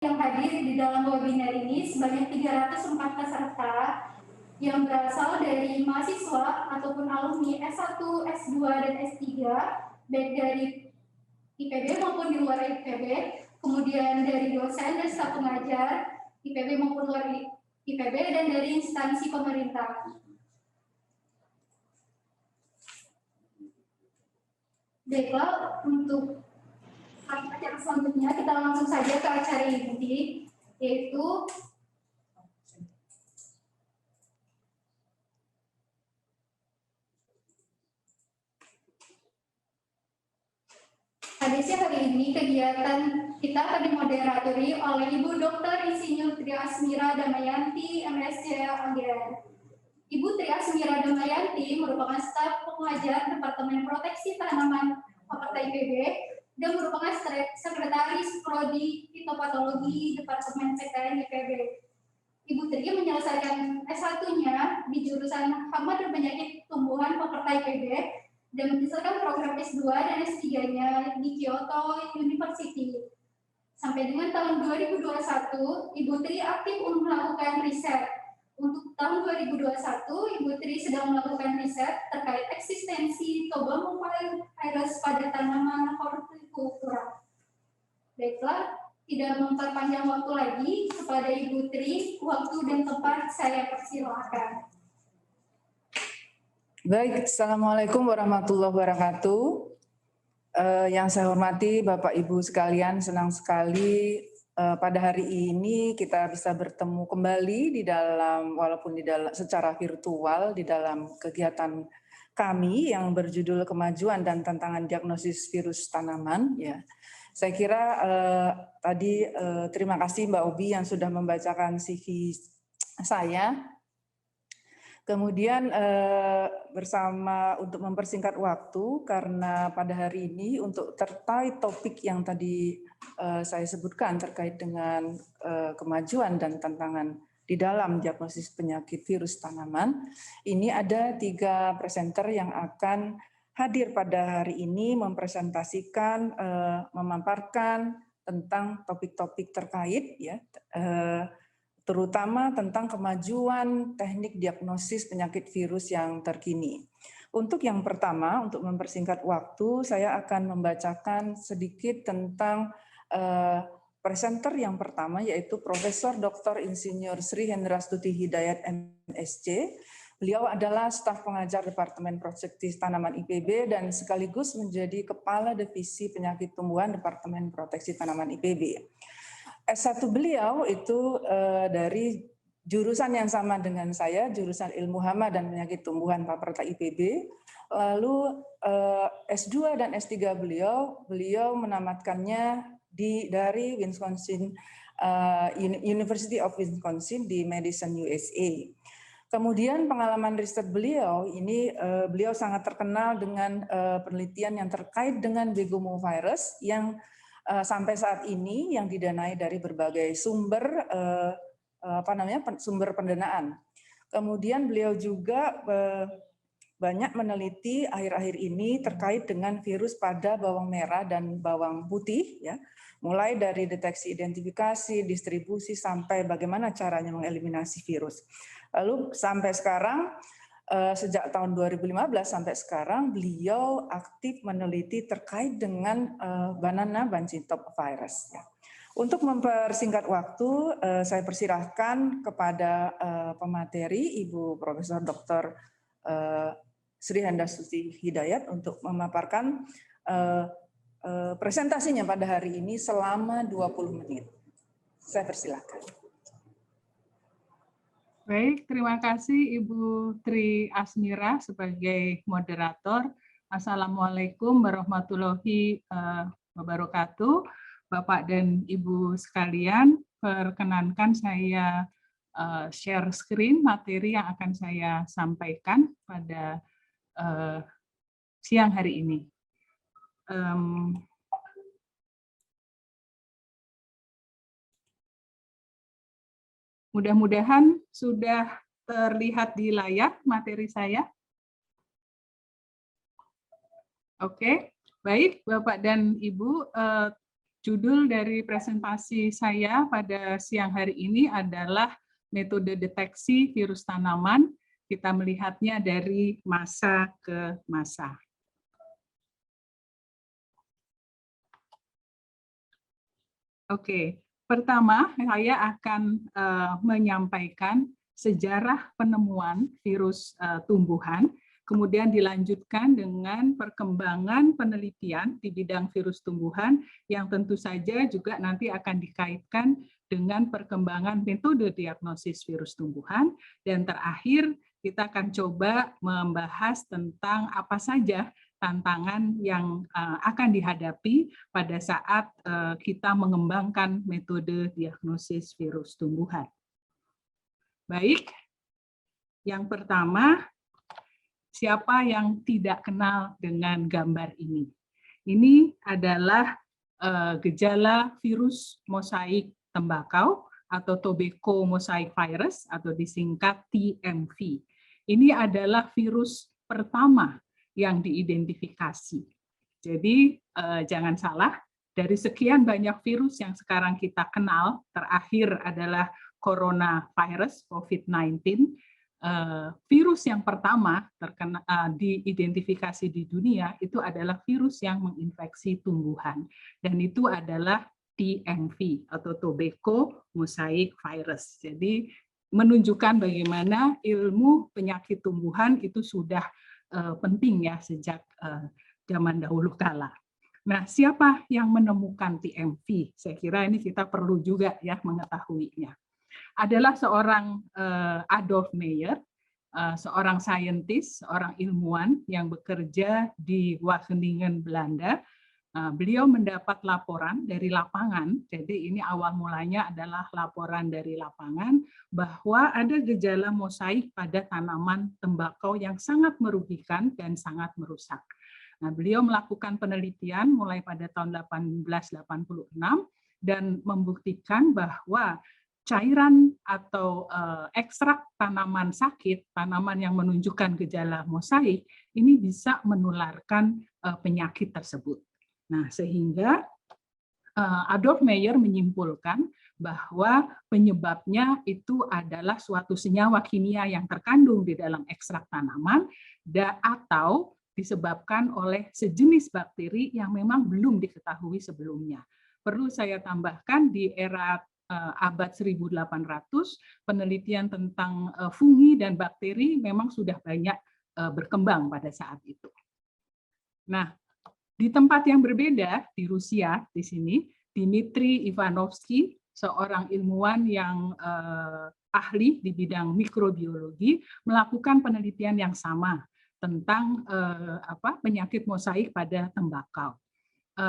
yang hadir di dalam webinar ini sebanyak 304 peserta yang berasal dari mahasiswa ataupun alumni S1, S2, dan S3, baik dari IPB maupun di luar IPB, kemudian dari dosen dan staf pengajar, IPB maupun luar IPB, dan dari instansi pemerintah. Baiklah, untuk acara selanjutnya kita langsung saja ke acara inti, yaitu hari ini kegiatan kita akan dimoderatori oleh Ibu Dr. Insinyur Tri Asmira Damayanti, MSc Anggaran. Ibu Tri Asmira Damayanti merupakan staf pengajar Departemen Proteksi Tanaman Fakultas IPB dan merupakan sekretaris Prodi Fitopatologi Departemen PTN IPB. Ibu Tri menyelesaikan S1-nya di jurusan Hama dan Penyakit Tumbuhan Fakultas IPB dan menyelesaikan program S2 dan S3-nya di Kyoto University. Sampai dengan tahun 2021, Ibu Tri aktif untuk melakukan riset. Untuk tahun 2021, Ibu Tri sedang melakukan riset terkait eksistensi Tobamovirus pada tanaman hortikultura. Baiklah, tidak memperpanjang waktu lagi, kepada Ibu Tri, waktu dan tempat saya persilakan. Baik, Assalamualaikum warahmatullahi wabarakatuh. Yang saya hormati Bapak Ibu sekalian, senang sekali pada hari ini kita bisa bertemu kembali di dalam, walaupun di dalam secara virtual, di dalam kegiatan kami yang berjudul Kemajuan dan Tantangan Diagnosis Virus Tanaman. Ya, saya kira tadi terima kasih Mbak Obi yang sudah membacakan CV saya. Kemudian bersama untuk mempersingkat waktu, karena pada hari ini untuk terkait topik yang tadi saya sebutkan terkait dengan kemajuan dan tantangan di dalam diagnosis penyakit virus tanaman, ini ada 3 presenter yang akan hadir pada hari ini mempresentasikan, memaparkan tentang topik-topik terkait, ya, terutama tentang kemajuan teknik diagnosis penyakit virus yang terkini. Untuk yang pertama, untuk mempersingkat waktu, saya akan membacakan sedikit tentang presenter yang pertama, yaitu Profesor Dr. Insinyur Sri Hendrastuti Hidayat MSc. Beliau adalah staf pengajar Departemen Proteksi Tanaman IPB dan sekaligus menjadi Kepala Divisi Penyakit Tumbuhan Departemen Proteksi Tanaman IPB. S1 beliau itu dari jurusan yang sama dengan saya, jurusan Ilmu Hama dan Penyakit Tumbuhan Fakultas IPB. Lalu S2 dan S3 beliau menamatkannya dari Wisconsin, University of Wisconsin di Madison, USA. Kemudian pengalaman riset beliau ini, beliau sangat terkenal dengan penelitian yang terkait dengan begomovirus yang sampai saat ini yang didanai dari berbagai sumber sumber pendanaan. Kemudian beliau juga banyak meneliti akhir-akhir ini terkait dengan virus pada bawang merah dan bawang putih, ya, mulai dari deteksi, identifikasi, distribusi sampai bagaimana caranya mengeliminasi virus. Lalu sampai sekarang, sejak tahun 2015 sampai sekarang beliau aktif meneliti terkait dengan banana bunching-top virus. Untuk mempersingkat waktu, saya persilahkan kepada pemateri Ibu Profesor Dr. Sri Hendrastuti Hidayat untuk memaparkan presentasinya pada hari ini selama 20 menit. Saya persilahkan. Baik, terima kasih Ibu Tri Asmira sebagai moderator. Assalamualaikum warahmatullahi wabarakatuh. Bapak dan Ibu sekalian, perkenankan saya share screen materi yang akan saya sampaikan pada siang hari ini. Mudah-mudahan sudah terlihat di layar materi saya. Oke, baik Bapak dan Ibu, Judul dari presentasi saya pada siang hari ini adalah metode deteksi virus tanaman. Kita melihatnya dari masa ke masa. Oke, pertama saya akan menyampaikan sejarah penemuan virus tumbuhan, kemudian dilanjutkan dengan perkembangan penelitian di bidang virus tumbuhan yang tentu saja juga nanti akan dikaitkan dengan perkembangan metode diagnosis virus tumbuhan, dan terakhir kita akan coba membahas tentang apa saja tantangan yang akan dihadapi pada saat kita mengembangkan metode diagnosis virus tumbuhan. Baik, yang pertama, siapa yang tidak kenal dengan gambar ini? Ini adalah gejala virus mosaik tembakau atau tobacco mosaic virus atau disingkat TMV. Ini adalah virus pertama yang diidentifikasi. Jadi jangan salah, dari sekian banyak virus yang sekarang kita kenal, terakhir adalah coronavirus COVID-19. Virus yang pertama diidentifikasi di dunia itu adalah virus yang menginfeksi tumbuhan, dan itu adalah TMV atau tobacco mosaic virus. Jadi menunjukkan bagaimana ilmu penyakit tumbuhan itu sudah penting ya sejak zaman dahulu kala. Nah, siapa yang menemukan TMV? Saya kira ini kita perlu juga ya mengetahuinya. Adalah seorang Adolf Meyer, seorang saintis, seorang ilmuwan yang bekerja di Wageningen, Belanda. Beliau mendapat laporan dari lapangan, jadi ini awal mulanya adalah laporan dari lapangan bahwa ada gejala mosaik pada tanaman tembakau yang sangat merugikan dan sangat merusak. Nah, beliau melakukan penelitian mulai pada tahun 1886 dan membuktikan bahwa cairan atau ekstrak tanaman sakit, tanaman yang menunjukkan gejala mosaik, ini bisa menularkan penyakit tersebut. Nah, sehingga Adolf Meyer menyimpulkan bahwa penyebabnya itu adalah suatu senyawa kimia yang terkandung di dalam ekstrak tanaman atau disebabkan oleh sejenis bakteri yang memang belum diketahui sebelumnya. Perlu saya tambahkan di era abad 1800, penelitian tentang fungi dan bakteri memang sudah banyak berkembang pada saat itu. Nah, di tempat yang berbeda, di Rusia, di sini, Dmitri Ivanovsky, seorang ilmuwan yang ahli di bidang mikrobiologi, melakukan penelitian yang sama tentang penyakit mosaik pada tembakau.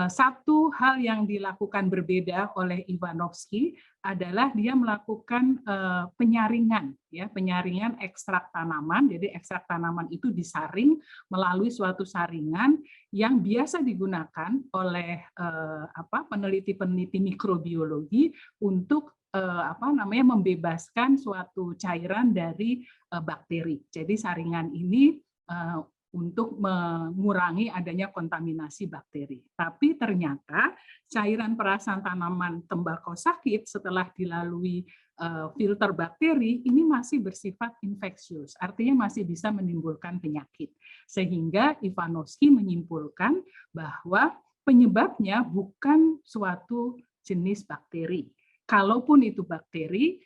Satu hal yang dilakukan berbeda oleh Ivanovsky adalah dia melakukan penyaringan, ya, penyaringan ekstrak tanaman. Jadi ekstrak tanaman itu disaring melalui suatu saringan yang biasa digunakan oleh peneliti-peneliti mikrobiologi untuk membebaskan suatu cairan dari bakteri. Jadi saringan ini untuk mengurangi adanya kontaminasi bakteri. Tapi ternyata cairan perasan tanaman tembakau sakit setelah dilalui filter bakteri ini masih bersifat infeksius, artinya masih bisa menimbulkan penyakit. Sehingga Ivanovsky menyimpulkan bahwa penyebabnya bukan suatu jenis bakteri. Kalaupun itu bakteri,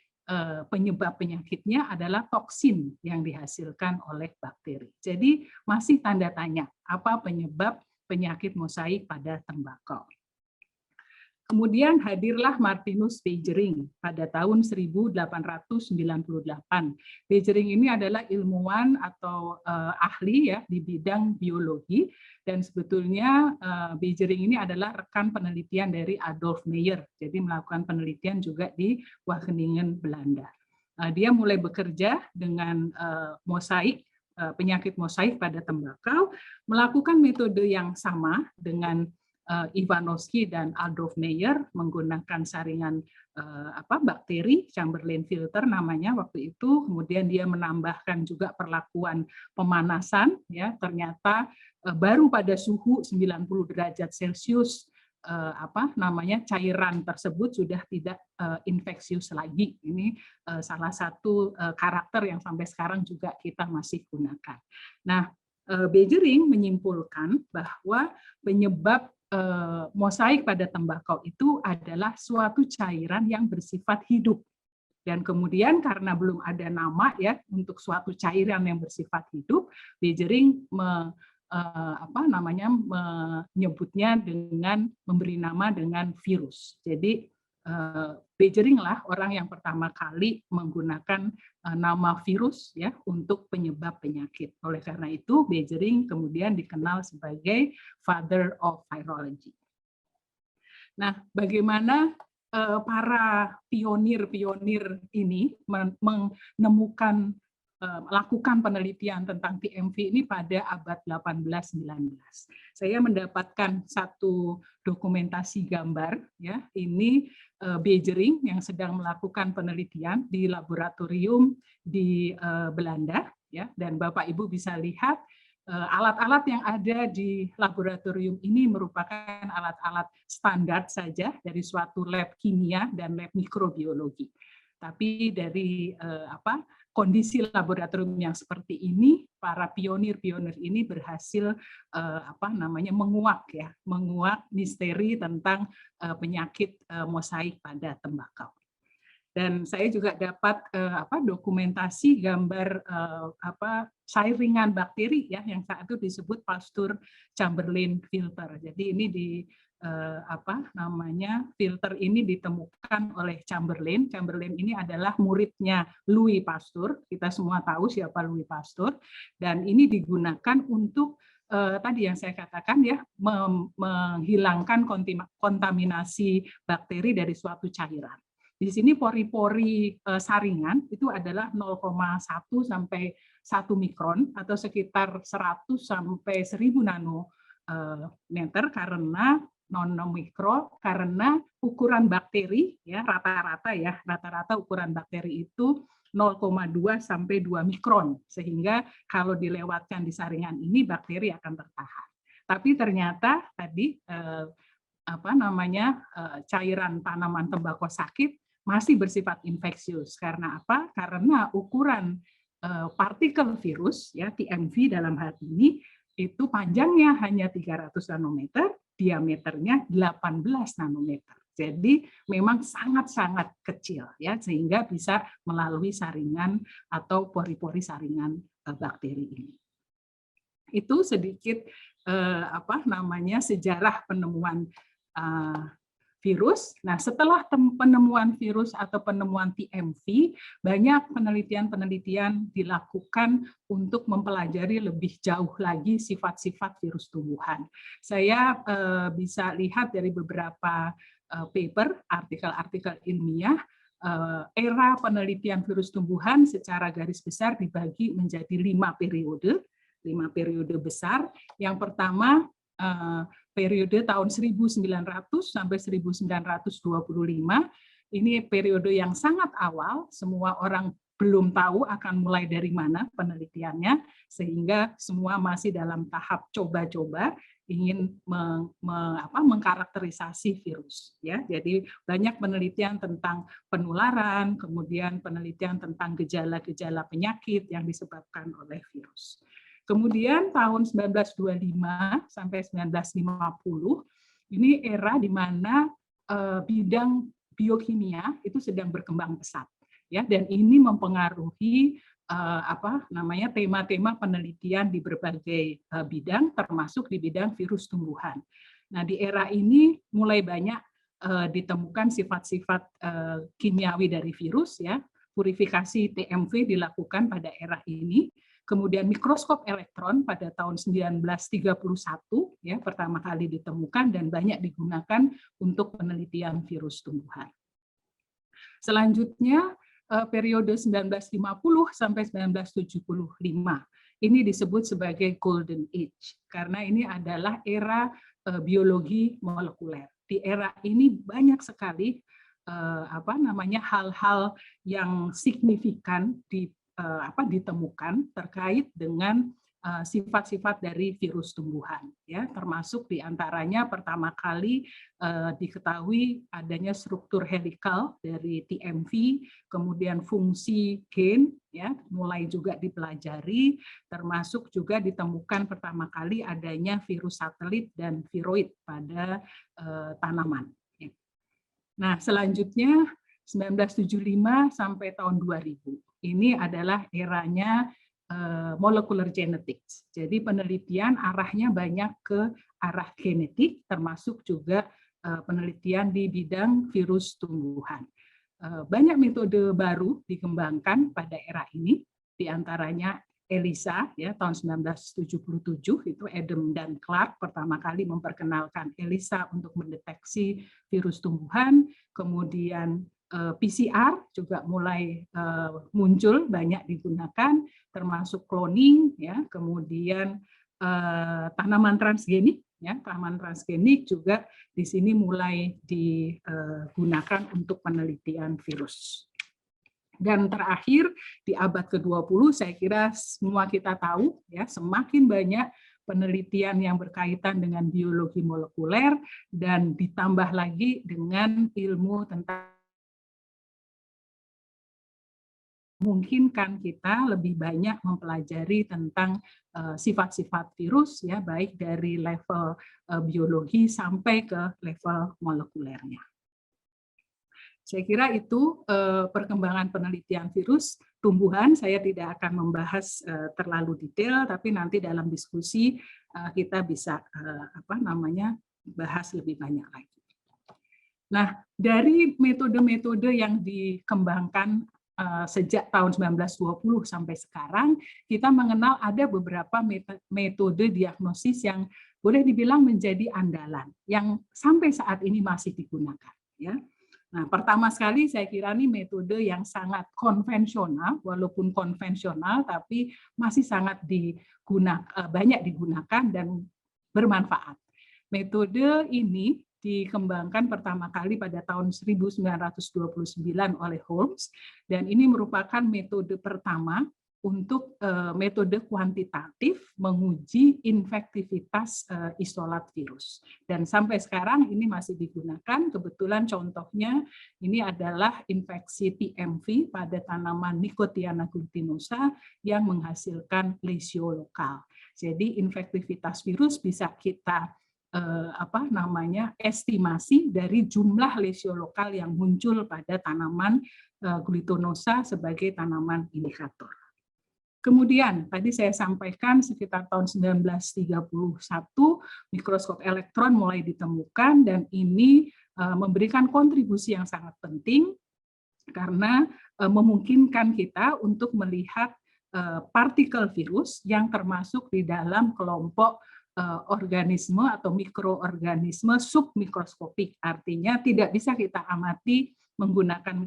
penyebab penyakitnya adalah toksin yang dihasilkan oleh bakteri. Jadi masih tanda tanya, apa penyebab penyakit mosaik pada tembakau. Kemudian hadirlah Martinus Beijering pada tahun 1898. Beijering ini adalah ilmuwan atau ahli ya di bidang biologi, dan sebetulnya Beijering ini adalah rekan penelitian dari Adolf Meyer. Jadi melakukan penelitian juga di Wageningen, Belanda. Dia mulai bekerja dengan mosaik, penyakit mosaik pada tembakau, melakukan metode yang sama dengan Ivanovsky dan Adolf Meyer, menggunakan saringan bakteri, Chamberlain filter namanya waktu itu. Kemudian dia menambahkan juga perlakuan pemanasan, ya ternyata baru pada suhu 90 derajat Celcius cairan tersebut sudah tidak infeksius lagi. Ini salah satu karakter yang sampai sekarang juga kita masih gunakan. Nah, Bejering menyimpulkan bahwa penyebab mosaik pada tembakau itu adalah suatu cairan yang bersifat hidup. Dan kemudian karena belum ada nama ya untuk suatu cairan yang bersifat hidup, Bejering menyebutnya dengan memberi nama dengan virus. Jadi Bejering lah orang yang pertama kali menggunakan nama virus ya untuk penyebab penyakit. Oleh karena itu Bejering kemudian dikenal sebagai Father of Virology. Nah, bagaimana para pionir-pionir ini melakukan penelitian tentang TMV ini pada abad 18-19. Saya mendapatkan satu dokumentasi gambar, ya ini Bejering yang sedang melakukan penelitian di laboratorium di Belanda, ya, dan Bapak Ibu bisa lihat alat-alat yang ada di laboratorium ini merupakan alat-alat standar saja dari suatu lab kimia dan lab mikrobiologi. Tapi dari kondisi laboratorium yang seperti ini, para pionir-pionir ini berhasil menguak misteri tentang penyakit mosaik pada tembakau. Dan saya juga dapat dokumentasi gambar saringan bakteri ya yang saat itu disebut Pasteur-Chamberlain filter. Jadi ini filter ini ditemukan oleh Chamberlain. Chamberlain ini adalah muridnya Louis Pasteur. Kita semua tahu siapa Louis Pasteur. Dan ini digunakan untuk tadi yang saya katakan ya menghilangkan kontaminasi bakteri dari suatu cairan. Di sini pori-pori saringan itu adalah 0,1 sampai 1 mikron atau sekitar 100 sampai 1000 nanometer karena nanomikro karena ukuran bakteri ya rata-rata ukuran bakteri itu 0,2 sampai 2 mikron sehingga kalau dilewatkan di saringan ini bakteri akan tertahan. Tapi ternyata tadi cairan tanaman tembakau sakit masih bersifat infeksius. Karena apa? Karena ukuran partikel virus, ya TMV dalam hal ini, itu panjangnya hanya 300 nanometer, diameternya 18 nanometer. Jadi memang sangat-sangat kecil, ya sehingga bisa melalui saringan atau pori-pori saringan bakteri ini. Itu sedikit sejarah penemuan virus. Nah, setelah penemuan virus atau penemuan TMV, banyak penelitian-penelitian dilakukan untuk mempelajari lebih jauh lagi sifat-sifat virus tumbuhan. Saya bisa lihat dari beberapa paper, artikel-artikel ilmiah, era penelitian virus tumbuhan secara garis besar dibagi menjadi 5 periode besar. Yang pertama, periode tahun 1900 sampai 1925, ini periode yang sangat awal, semua orang belum tahu akan mulai dari mana penelitiannya, sehingga semua masih dalam tahap coba-coba ingin mengkarakterisasi virus. Ya, jadi banyak penelitian tentang penularan, kemudian penelitian tentang gejala-gejala penyakit yang disebabkan oleh virus. Kemudian tahun 1925 sampai 1950 ini era di mana bidang biokimia itu sedang berkembang pesat, ya, dan ini mempengaruhi tema-tema penelitian di berbagai bidang, termasuk di bidang virus tumbuhan. Nah, di era ini mulai banyak ditemukan sifat-sifat kimiawi dari virus, ya. Purifikasi TMV dilakukan pada era ini. Kemudian mikroskop elektron pada tahun 1931 ya pertama kali ditemukan dan banyak digunakan untuk penelitian virus tumbuhan. Selanjutnya periode 1950 sampai 1975. Ini disebut sebagai Golden Age karena ini adalah era biologi molekuler. Di era ini banyak sekali hal-hal yang signifikan ditemukan terkait dengan sifat-sifat dari virus tumbuhan, ya, termasuk diantaranya pertama kali diketahui adanya struktur helikal dari TMV, kemudian fungsi gen, ya, mulai juga dipelajari, termasuk juga ditemukan pertama kali adanya virus satelit dan viroid pada tanaman. Nah, selanjutnya 1975 sampai tahun 2000. Ini adalah eranya molecular genetics. Jadi penelitian arahnya banyak ke arah genetik, termasuk juga penelitian di bidang virus tumbuhan. Banyak metode baru dikembangkan pada era ini, diantaranya ELISA, ya, tahun 1977 itu Adam dan Clark pertama kali memperkenalkan ELISA untuk mendeteksi virus tumbuhan, kemudian PCR juga mulai muncul, banyak digunakan, termasuk cloning, ya, kemudian tanaman transgenik, ya, tanaman transgenik juga di sini mulai digunakan untuk penelitian virus. Dan terakhir di abad ke-20 saya kira semua kita tahu, ya, semakin banyak penelitian yang berkaitan dengan biologi molekuler dan ditambah lagi dengan ilmu tentang memungkinkan kita lebih banyak mempelajari tentang sifat-sifat virus, ya, baik dari level biologi sampai ke level molekulernya. Saya kira itu perkembangan penelitian virus tumbuhan. Saya tidak akan membahas terlalu detail, tapi nanti dalam diskusi kita bisa bahas lebih banyak lagi. Nah, dari metode-metode yang dikembangkan sejak tahun 1920 sampai sekarang, kita mengenal ada beberapa metode diagnosis yang boleh dibilang menjadi andalan, yang sampai saat ini masih digunakan. Ya. Nah, pertama sekali saya kira ini metode yang sangat konvensional, walaupun konvensional, tapi masih sangat banyak digunakan dan bermanfaat. Metode ini dikembangkan pertama kali pada tahun 1929 oleh Holmes, dan ini merupakan metode pertama untuk metode kuantitatif menguji infektivitas isolat virus. Dan sampai sekarang ini masih digunakan, kebetulan contohnya ini adalah infeksi TMV pada tanaman Nicotiana glutinosa yang menghasilkan lesio lokal. Jadi infektivitas virus bisa kita estimasi dari jumlah lesio lokal yang muncul pada tanaman glutinosa sebagai tanaman indikator. Kemudian tadi saya sampaikan sekitar tahun 1931 mikroskop elektron mulai ditemukan, dan ini memberikan kontribusi yang sangat penting karena memungkinkan kita untuk melihat partikel virus yang termasuk di dalam kelompok organisme atau mikroorganisme submikroskopik, artinya tidak bisa kita amati menggunakan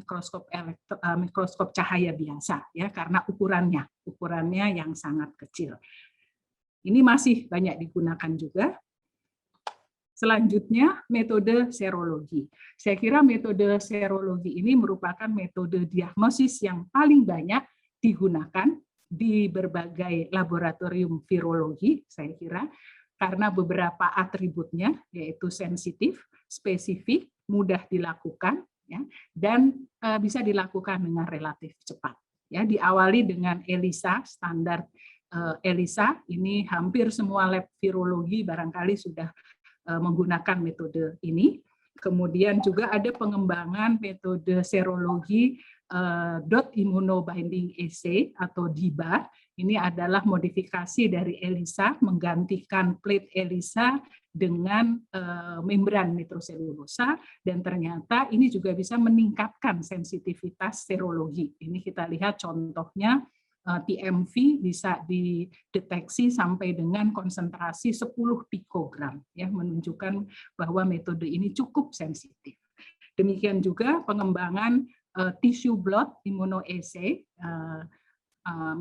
mikroskop cahaya biasa, ya, karena ukurannya yang sangat kecil. Ini masih banyak digunakan juga. Selanjutnya metode serologi. Saya kira metode serologi ini merupakan metode diagnosis yang paling banyak digunakan di berbagai laboratorium virologi, saya kira, karena beberapa atributnya, yaitu sensitif, spesifik, mudah dilakukan, ya, dan bisa dilakukan dengan relatif cepat. Ya, diawali dengan ELISA, standar ELISA, ini hampir semua lab virologi barangkali sudah menggunakan metode ini. Kemudian juga ada pengembangan metode serologi dot immunobinding assay atau DIBA. Ini adalah modifikasi dari ELISA, menggantikan plate ELISA dengan membran nitroselulosa, dan ternyata ini juga bisa meningkatkan sensitivitas serologi. Ini kita lihat contohnya TMV bisa dideteksi sampai dengan konsentrasi 10 pikogram, ya, menunjukkan bahwa metode ini cukup sensitif. Demikian juga pengembangan tissue blood immunoassay,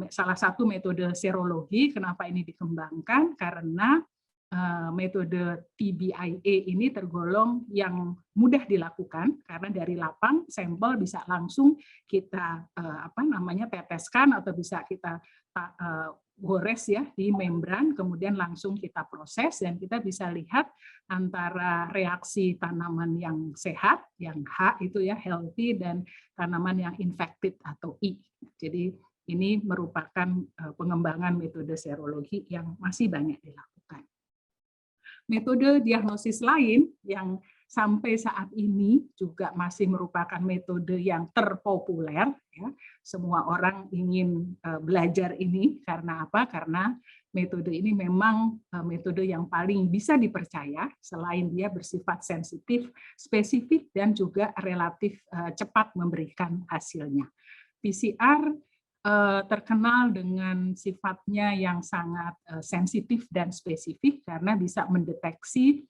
salah satu metode serologi. Kenapa ini dikembangkan? Karena metode TBIA ini tergolong yang mudah dilakukan karena dari lapang sampel bisa langsung kita teteskan atau bisa kita gores ya di membran, kemudian langsung kita proses dan kita bisa lihat antara reaksi tanaman yang sehat, yang H itu ya healthy, dan tanaman yang infected atau I. Jadi ini merupakan pengembangan metode serologi yang masih banyak dilakukan. Metode diagnosis lain yang sampai saat ini juga masih merupakan metode yang terpopuler, ya. Semua orang ingin belajar ini karena apa? Karena metode ini memang metode yang paling bisa dipercaya selain dia bersifat sensitif, spesifik, dan juga relatif cepat memberikan hasilnya. PCR terkenal dengan sifatnya yang sangat sensitif dan spesifik karena bisa mendeteksi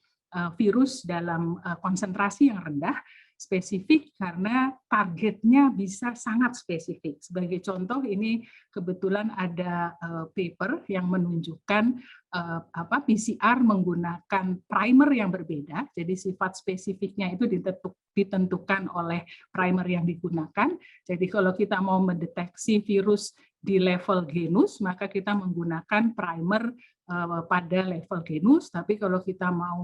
virus dalam konsentrasi yang rendah, spesifik karena targetnya bisa sangat spesifik. Sebagai contoh, ini kebetulan ada paper yang menunjukkan PCR menggunakan primer yang berbeda, jadi sifat spesifiknya itu ditentukan oleh primer yang digunakan. Jadi kalau kita mau mendeteksi virus di level genus, maka kita menggunakan primer pada level genus, tapi kalau kita mau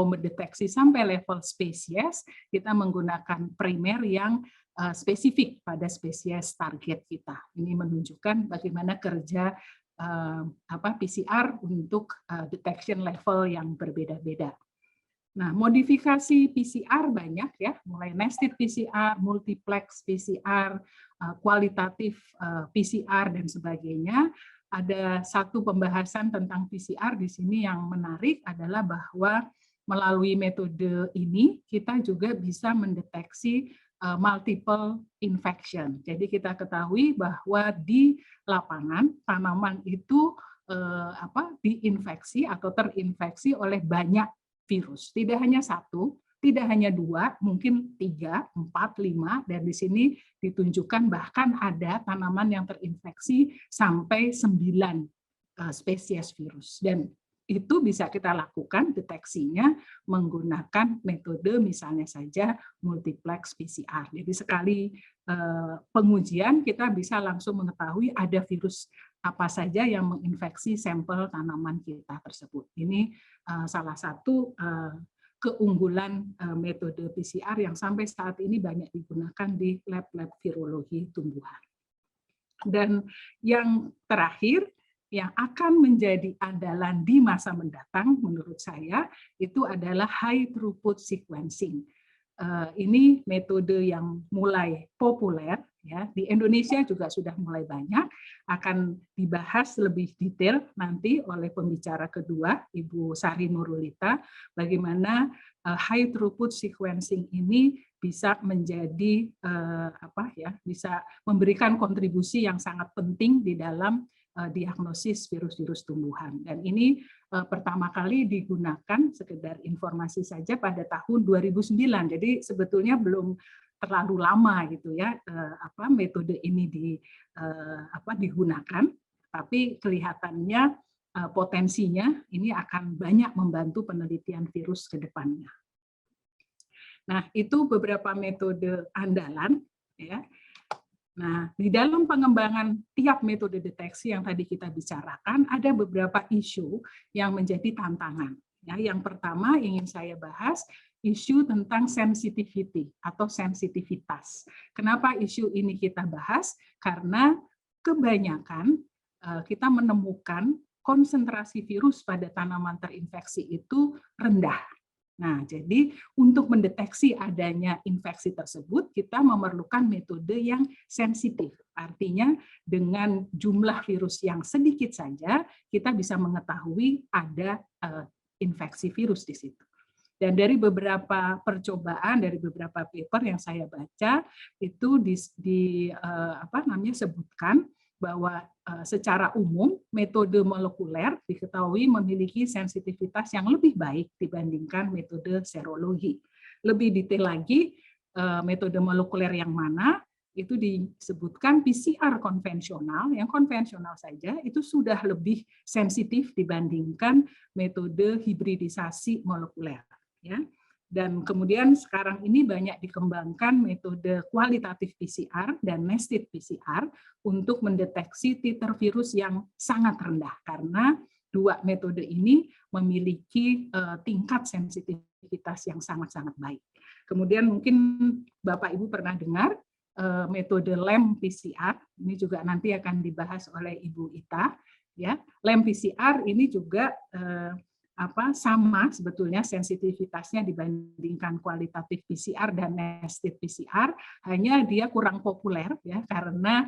mendeteksi sampai level spesies, kita menggunakan primer yang spesifik pada spesies target kita. Ini menunjukkan bagaimana kerja PCR untuk detection level yang berbeda-beda. Nah, modifikasi PCR banyak ya, mulai nested PCR, multiplex PCR, kualitatif PCR dan sebagainya. Ada satu pembahasan tentang PCR di sini yang menarik adalah bahwa melalui metode ini kita juga bisa mendeteksi multiple infection. Jadi kita ketahui bahwa di lapangan tanaman itu diinfeksi atau terinfeksi oleh banyak virus. Tidak hanya satu, tidak hanya dua, mungkin 3, 4, 5, dan di sini ditunjukkan bahkan ada tanaman yang terinfeksi sampai 9 spesies virus. Dan itu bisa kita lakukan deteksinya menggunakan metode misalnya saja multiplex PCR. Jadi sekali pengujian kita bisa langsung mengetahui ada virus apa saja yang menginfeksi sampel tanaman kita tersebut. Ini salah satu keunggulan metode PCR yang sampai saat ini banyak digunakan di lab-lab virologi tumbuhan. Dan yang terakhir, yang akan menjadi andalan di masa mendatang menurut saya, itu adalah high throughput sequencing. Ini metode yang mulai populer, ya, di Indonesia juga sudah mulai banyak, akan dibahas lebih detail nanti oleh pembicara kedua, Ibu Sari Nurulita, bagaimana high throughput sequencing ini bisa menjadi bisa memberikan kontribusi yang sangat penting di dalam diagnosis virus-virus tumbuhan. Dan ini pertama kali digunakan, sekedar informasi saja, pada tahun 2009. Jadi sebetulnya belum terlalu lama gitu ya metode ini digunakan, tapi kelihatannya potensinya ini akan banyak membantu penelitian virus ke depannya. Nah, itu beberapa metode andalan ya. Nah, di dalam pengembangan tiap metode deteksi yang tadi kita bicarakan, ada beberapa isu yang menjadi tantangan. Ya, yang pertama ingin saya bahas isu tentang sensitivity atau sensitivitas. Kenapa isu ini kita bahas? Karena kebanyakan kita menemukan konsentrasi virus pada tanaman terinfeksi itu rendah. Nah, jadi untuk mendeteksi adanya infeksi tersebut, kita memerlukan metode yang sensitif. Artinya dengan jumlah virus yang sedikit saja, kita bisa mengetahui ada infeksi virus di situ. Dan dari beberapa percobaan, dari beberapa paper yang saya baca, itu disebutkan bahwa secara umum metode molekuler diketahui memiliki sensitivitas yang lebih baik dibandingkan metode serologi. Lebih detail lagi, metode molekuler yang mana? itu disebutkan PCR konvensional, yang konvensional saja itu sudah lebih sensitif dibandingkan metode hibridisasi molekuler. Ya. Dan kemudian sekarang ini banyak dikembangkan metode kualitatif PCR dan nested PCR untuk mendeteksi titer virus yang sangat rendah, karena dua metode ini memiliki tingkat sensitivitas yang sangat-sangat baik. Kemudian mungkin Bapak Ibu pernah dengar metode LAMP PCR, ini juga nanti akan dibahas oleh Ibu Ita. Ya, LAMP PCR ini juga sama sebetulnya sensitivitasnya dibandingkan kualitatif PCR dan nested PCR, hanya dia kurang populer ya karena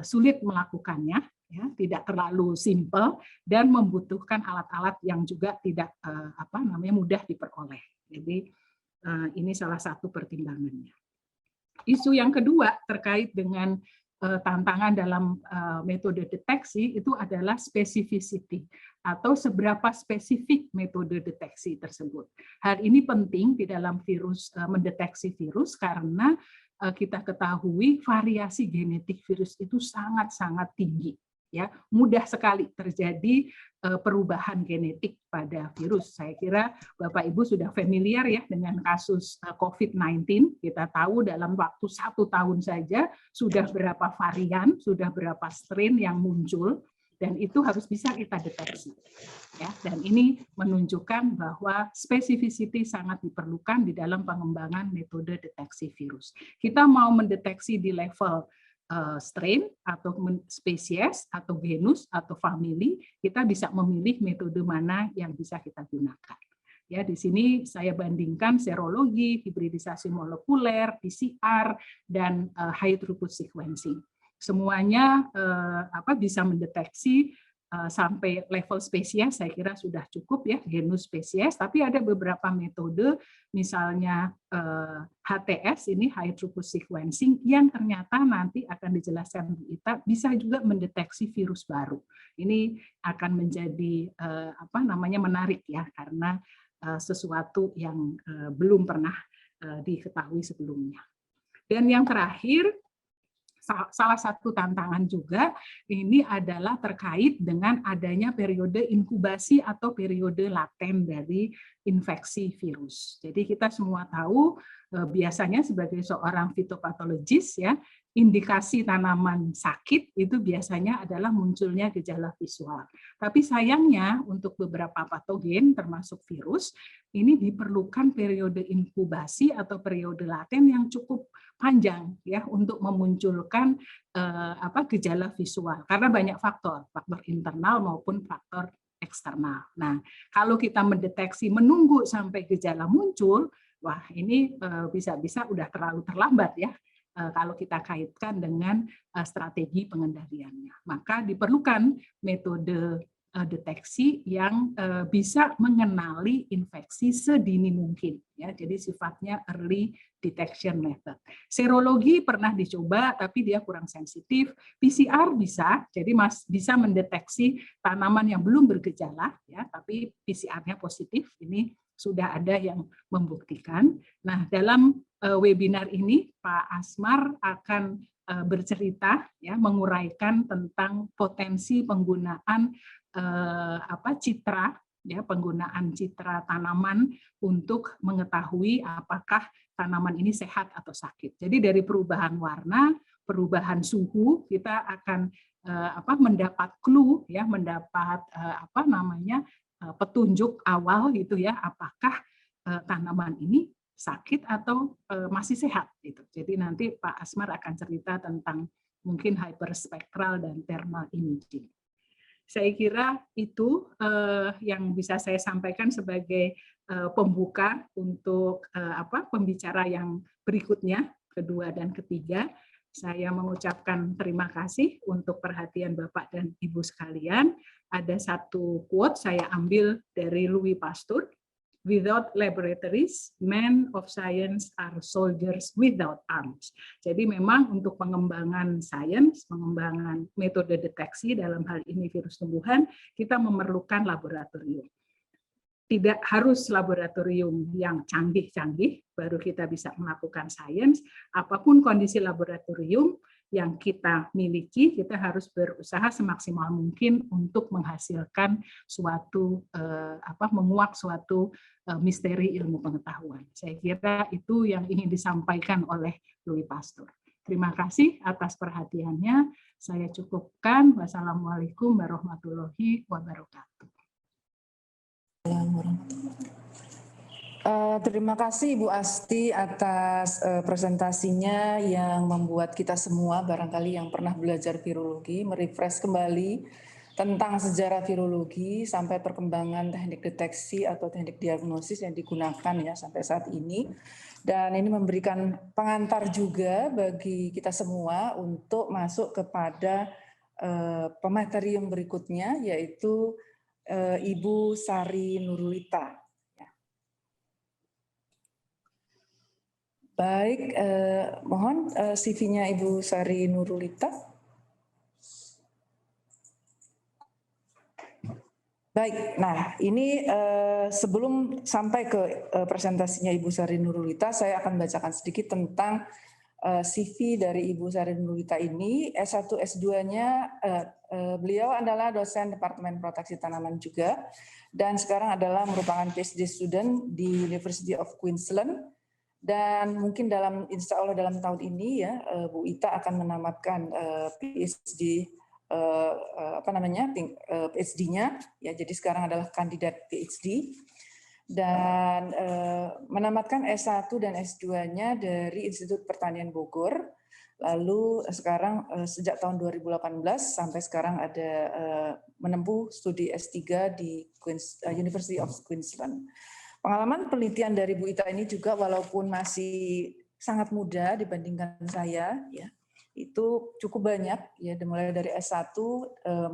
sulit melakukannya, ya, tidak terlalu simpel dan membutuhkan alat-alat yang juga tidak mudah diperoleh. Jadi ini salah satu pertimbangannya. Isu yang kedua terkait dengan tantangan dalam metode deteksi itu adalah specificity atau seberapa spesifik metode deteksi tersebut. Hal ini penting di dalam mendeteksi virus karena kita ketahui variasi genetik virus itu sangat-sangat tinggi. Ya, mudah sekali terjadi perubahan genetik pada virus. Saya kira Bapak Ibu sudah familiar ya dengan kasus COVID-19. Kita tahu dalam waktu 1 tahun saja sudah berapa varian, sudah berapa strain yang muncul, dan itu harus bisa kita deteksi. Ya, dan ini menunjukkan bahwa specificity sangat diperlukan di dalam pengembangan metode deteksi virus. Kita mau mendeteksi di level strain atau spesies atau genus atau famili, kita bisa memilih metode mana yang bisa kita gunakan. Ya, di sini saya bandingkan serologi, hibridisasi molekuler, PCR, dan high throughput sequencing. Semuanya bisa mendeteksi sampai level spesies, saya kira sudah cukup ya, genus spesies, tapi ada beberapa metode, misalnya HTS, ini high throughput sequencing, yang ternyata nanti akan dijelaskan Bu Ita, bisa juga mendeteksi virus baru. Ini akan menjadi menarik ya, karena sesuatu yang belum pernah diketahui sebelumnya. Dan yang terakhir, salah satu tantangan juga ini adalah terkait dengan adanya periode inkubasi atau periode laten dari infeksi virus. Jadi kita semua tahu biasanya sebagai seorang fitopatologis ya, indikasi tanaman sakit itu biasanya adalah munculnya gejala visual. Tapi sayangnya untuk beberapa patogen termasuk virus ini diperlukan periode inkubasi atau periode laten yang cukup panjang ya untuk memunculkan gejala visual karena banyak faktor internal maupun faktor eksternal. Nah, kalau kita mendeteksi menunggu sampai gejala muncul, wah ini bisa-bisa udah terlalu terlambat ya kalau kita kaitkan dengan strategi pengendaliannya. Maka diperlukan metode deteksi yang bisa mengenali infeksi sedini mungkin ya, jadi sifatnya early detection method. Serologi pernah dicoba tapi dia kurang sensitif. PCR bisa, jadi bisa mendeteksi tanaman yang belum bergejala ya, tapi PCR-nya positif. Ini sudah ada yang membuktikan. Nah, dalam webinar ini Pak Asmar akan bercerita ya, menguraikan tentang potensi penggunaan citra ya, penggunaan citra tanaman untuk mengetahui apakah tanaman ini sehat atau sakit. Jadi dari perubahan warna, perubahan suhu, kita akan mendapat clue ya, mendapat petunjuk awal gitu ya, apakah tanaman ini sakit atau masih sehat gitu. Jadi nanti Pak Asmar akan cerita tentang mungkin hyperspektral dan thermal imaging. Saya kira itu yang bisa saya sampaikan sebagai pembuka untuk pembicara yang berikutnya, kedua dan ketiga. Saya mengucapkan terima kasih untuk perhatian Bapak dan Ibu sekalian. Ada satu quote saya ambil dari Louis Pasteur. Without laboratories, men of science are soldiers without arms. Jadi memang untuk pengembangan sains, pengembangan metode deteksi dalam hal ini virus tumbuhan, kita memerlukan laboratorium. tidak harus laboratorium yang canggih-canggih baru kita bisa melakukan sains. Apapun kondisi laboratorium yang kita miliki, kita harus berusaha semaksimal mungkin untuk menghasilkan suatu menguak suatu misteri ilmu pengetahuan. Saya kira itu yang ingin disampaikan oleh Louis Pasteur. Terima kasih atas perhatiannya. Saya cukupkan. Wassalamualaikum warahmatullahi wabarakatuh. Terima kasih Ibu Asti atas presentasinya yang membuat kita semua barangkali yang pernah belajar virologi merefresh kembali tentang sejarah virologi sampai perkembangan teknik deteksi atau teknik diagnosis yang digunakan ya sampai saat ini. Dan ini memberikan pengantar juga bagi kita semua untuk masuk kepada pemateri yang berikutnya, yaitu Ibu Sari Nurulita. Baik, mohon CV-nya Ibu Sari Nurulita. Baik, nah ini sebelum sampai ke presentasinya Ibu Sari Nurulita, saya akan bacakan sedikit tentang CV dari Ibu Sari Nurulita ini. S1, S2-nya beliau adalah dosen Departemen Proteksi Tanaman juga, dan sekarang adalah merupakan PhD student di University of Queensland. Dan mungkin insya Allah dalam tahun ini ya Bu Ita akan menamatkan PhD PhD-nya ya, jadi sekarang adalah kandidat PhD dan menamatkan S1 dan S2-nya dari Institut Pertanian Bogor. Lalu sekarang sejak tahun 2018 sampai sekarang ada menempuh studi S3 di University of Queensland. Pengalaman penelitian dari Bu Ita ini juga walaupun masih sangat muda dibandingkan saya ya, itu cukup banyak ya, dimulai dari S1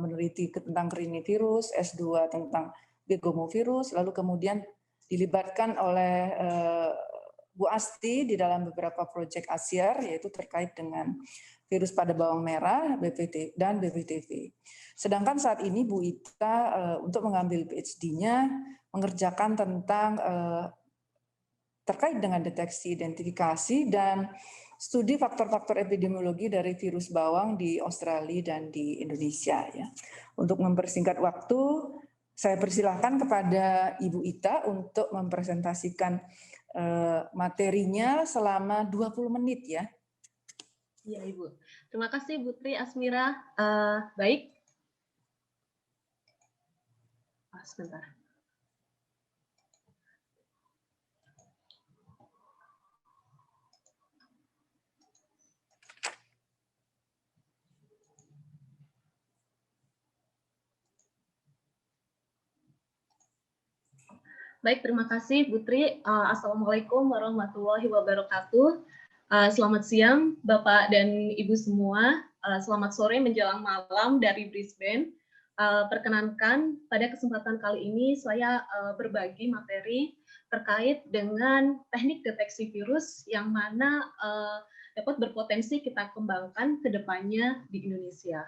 meneliti tentang rhinovirus, S2 tentang begomovirus, lalu kemudian dilibatkan oleh Bu Asti di dalam beberapa proyek ASIAR yaitu terkait dengan virus pada bawang merah, BPT dan BPTV. Sedangkan saat ini Bu Ita untuk mengambil PhD-nya mengerjakan tentang terkait dengan deteksi, identifikasi dan studi faktor-faktor epidemiologi dari virus bawang di Australia dan di Indonesia ya. Untuk mempersingkat waktu, saya persilahkan kepada Ibu Ita untuk mempresentasikan materinya selama 20 menit ya. Iya Ibu. Terima kasih Bu Tri Asmira. Baik. Sebentar. Baik, terima kasih Bu Tri. Assalamualaikum warahmatullahi wabarakatuh. Selamat siang Bapak dan Ibu semua. Selamat sore menjelang malam dari Brisbane. Perkenankan pada kesempatan kali ini saya berbagi materi terkait dengan teknik deteksi virus yang mana dapat berpotensi kita kembangkan ke depannya di Indonesia.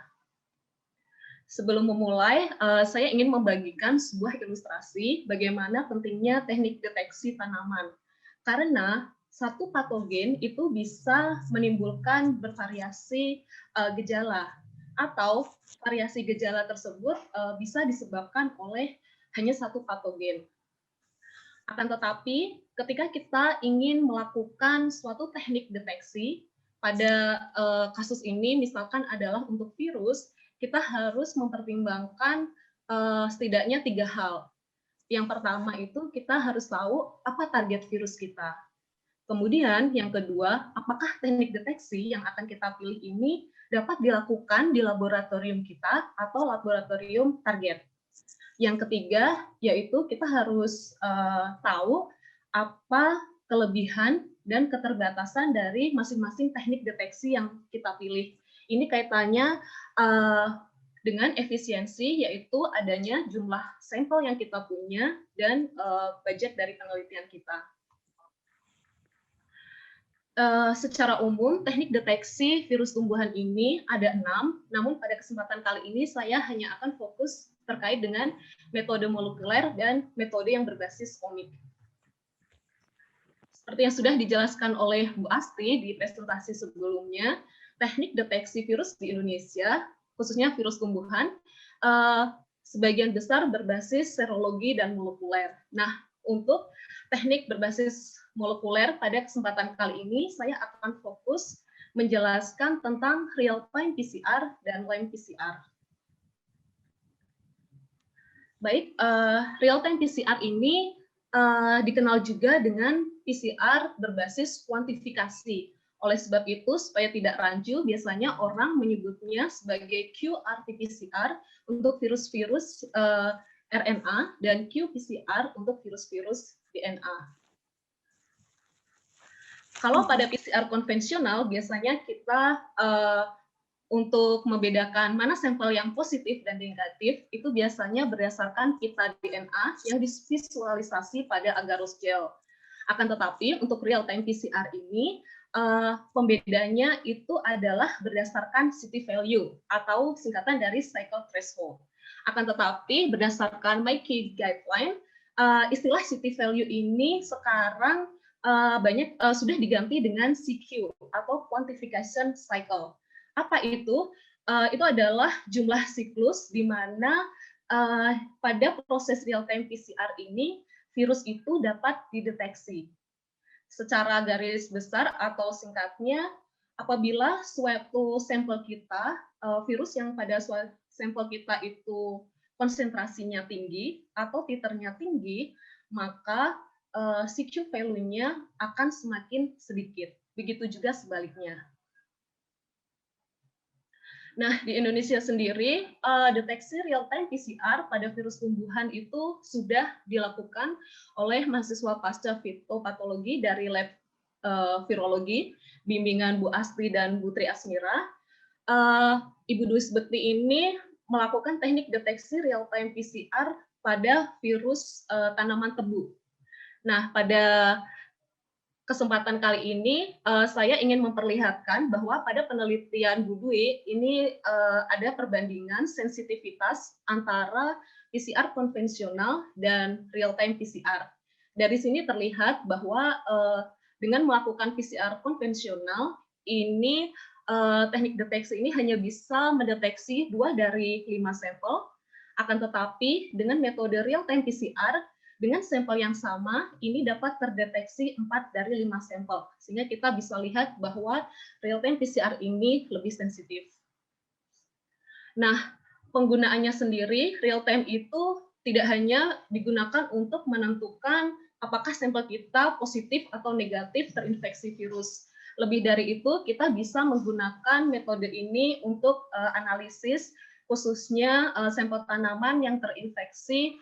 Sebelum memulai, saya ingin membagikan sebuah ilustrasi bagaimana pentingnya teknik deteksi tanaman. Karena satu patogen itu bisa menimbulkan bervariasi gejala, atau variasi gejala tersebut bisa disebabkan oleh hanya satu patogen. Akan tetapi, ketika kita ingin melakukan suatu teknik deteksi, pada kasus ini misalkan adalah untuk virus, kita harus mempertimbangkan setidaknya 3 hal. Yang pertama itu kita harus tahu apa target virus kita. Kemudian yang kedua, apakah teknik deteksi yang akan kita pilih ini dapat dilakukan di laboratorium kita atau laboratorium target. Yang ketiga, yaitu kita harus tahu apa kelebihan dan keterbatasan dari masing-masing teknik deteksi yang kita pilih. Ini kaitannya dengan efisiensi, yaitu adanya jumlah sampel yang kita punya dan budget dari penelitian kita. Secara umum, teknik deteksi virus tumbuhan ini ada 6, namun pada kesempatan kali ini saya hanya akan fokus terkait dengan metode molekuler dan metode yang berbasis omik. Seperti yang sudah dijelaskan oleh Bu Asti di presentasi sebelumnya, teknik deteksi virus di Indonesia, khususnya virus tumbuhan, sebagian besar berbasis serologi dan molekuler. Nah, untuk teknik berbasis molekuler pada kesempatan kali ini, saya akan fokus menjelaskan tentang real-time PCR dan line PCR. Baik, real-time PCR ini dikenal juga dengan PCR berbasis kuantifikasi. Oleh sebab itu, supaya tidak rancu, biasanya orang menyebutnya sebagai qRT-PCR untuk virus-virus RNA dan qPCR untuk virus-virus DNA. Kalau pada PCR konvensional, biasanya kita untuk membedakan mana sampel yang positif dan negatif, itu biasanya berdasarkan pita DNA yang divisualisasi pada agarose gel. Akan tetapi, untuk real-time PCR ini, pembedanya itu adalah berdasarkan city value, atau singkatan dari cycle threshold. Akan tetapi, berdasarkan MyKey Guideline, istilah city value ini sekarang sudah diganti dengan CQ, atau Quantification Cycle. Apa itu? Itu adalah jumlah siklus di mana pada proses real-time PCR ini virus itu dapat dideteksi. Secara garis besar atau singkatnya, apabila suatu sampel kita, virus yang pada suatu sampel kita itu konsentrasinya tinggi atau titernya tinggi, maka CQ value-nya akan semakin sedikit. Begitu juga sebaliknya. Nah, di Indonesia sendiri, deteksi real-time PCR pada virus tumbuhan itu sudah dilakukan oleh mahasiswa pasca fitopatologi dari lab virologi, bimbingan Bu Asti dan Bu Tri Asmira. Ibu Dwi Bekti ini melakukan teknik deteksi real-time PCR pada virus tanaman tebu. Nah, pada kesempatan kali ini saya ingin memperlihatkan bahwa pada penelitian Bu Dwi ini ada perbandingan sensitivitas antara PCR konvensional dan real-time PCR. Dari sini terlihat bahwa dengan melakukan PCR konvensional ini teknik deteksi ini hanya bisa mendeteksi 2 dari 5 sampel. Akan tetapi dengan metode real-time PCR dengan sampel yang sama, ini dapat terdeteksi 4 dari 5 sampel. Sehingga kita bisa lihat bahwa real-time PCR ini lebih sensitif. Nah, penggunaannya sendiri, real-time itu tidak hanya digunakan untuk menentukan apakah sampel kita positif atau negatif terinfeksi virus. Lebih dari itu, kita bisa menggunakan metode ini untuk analisis, khususnya sampel tanaman yang terinfeksi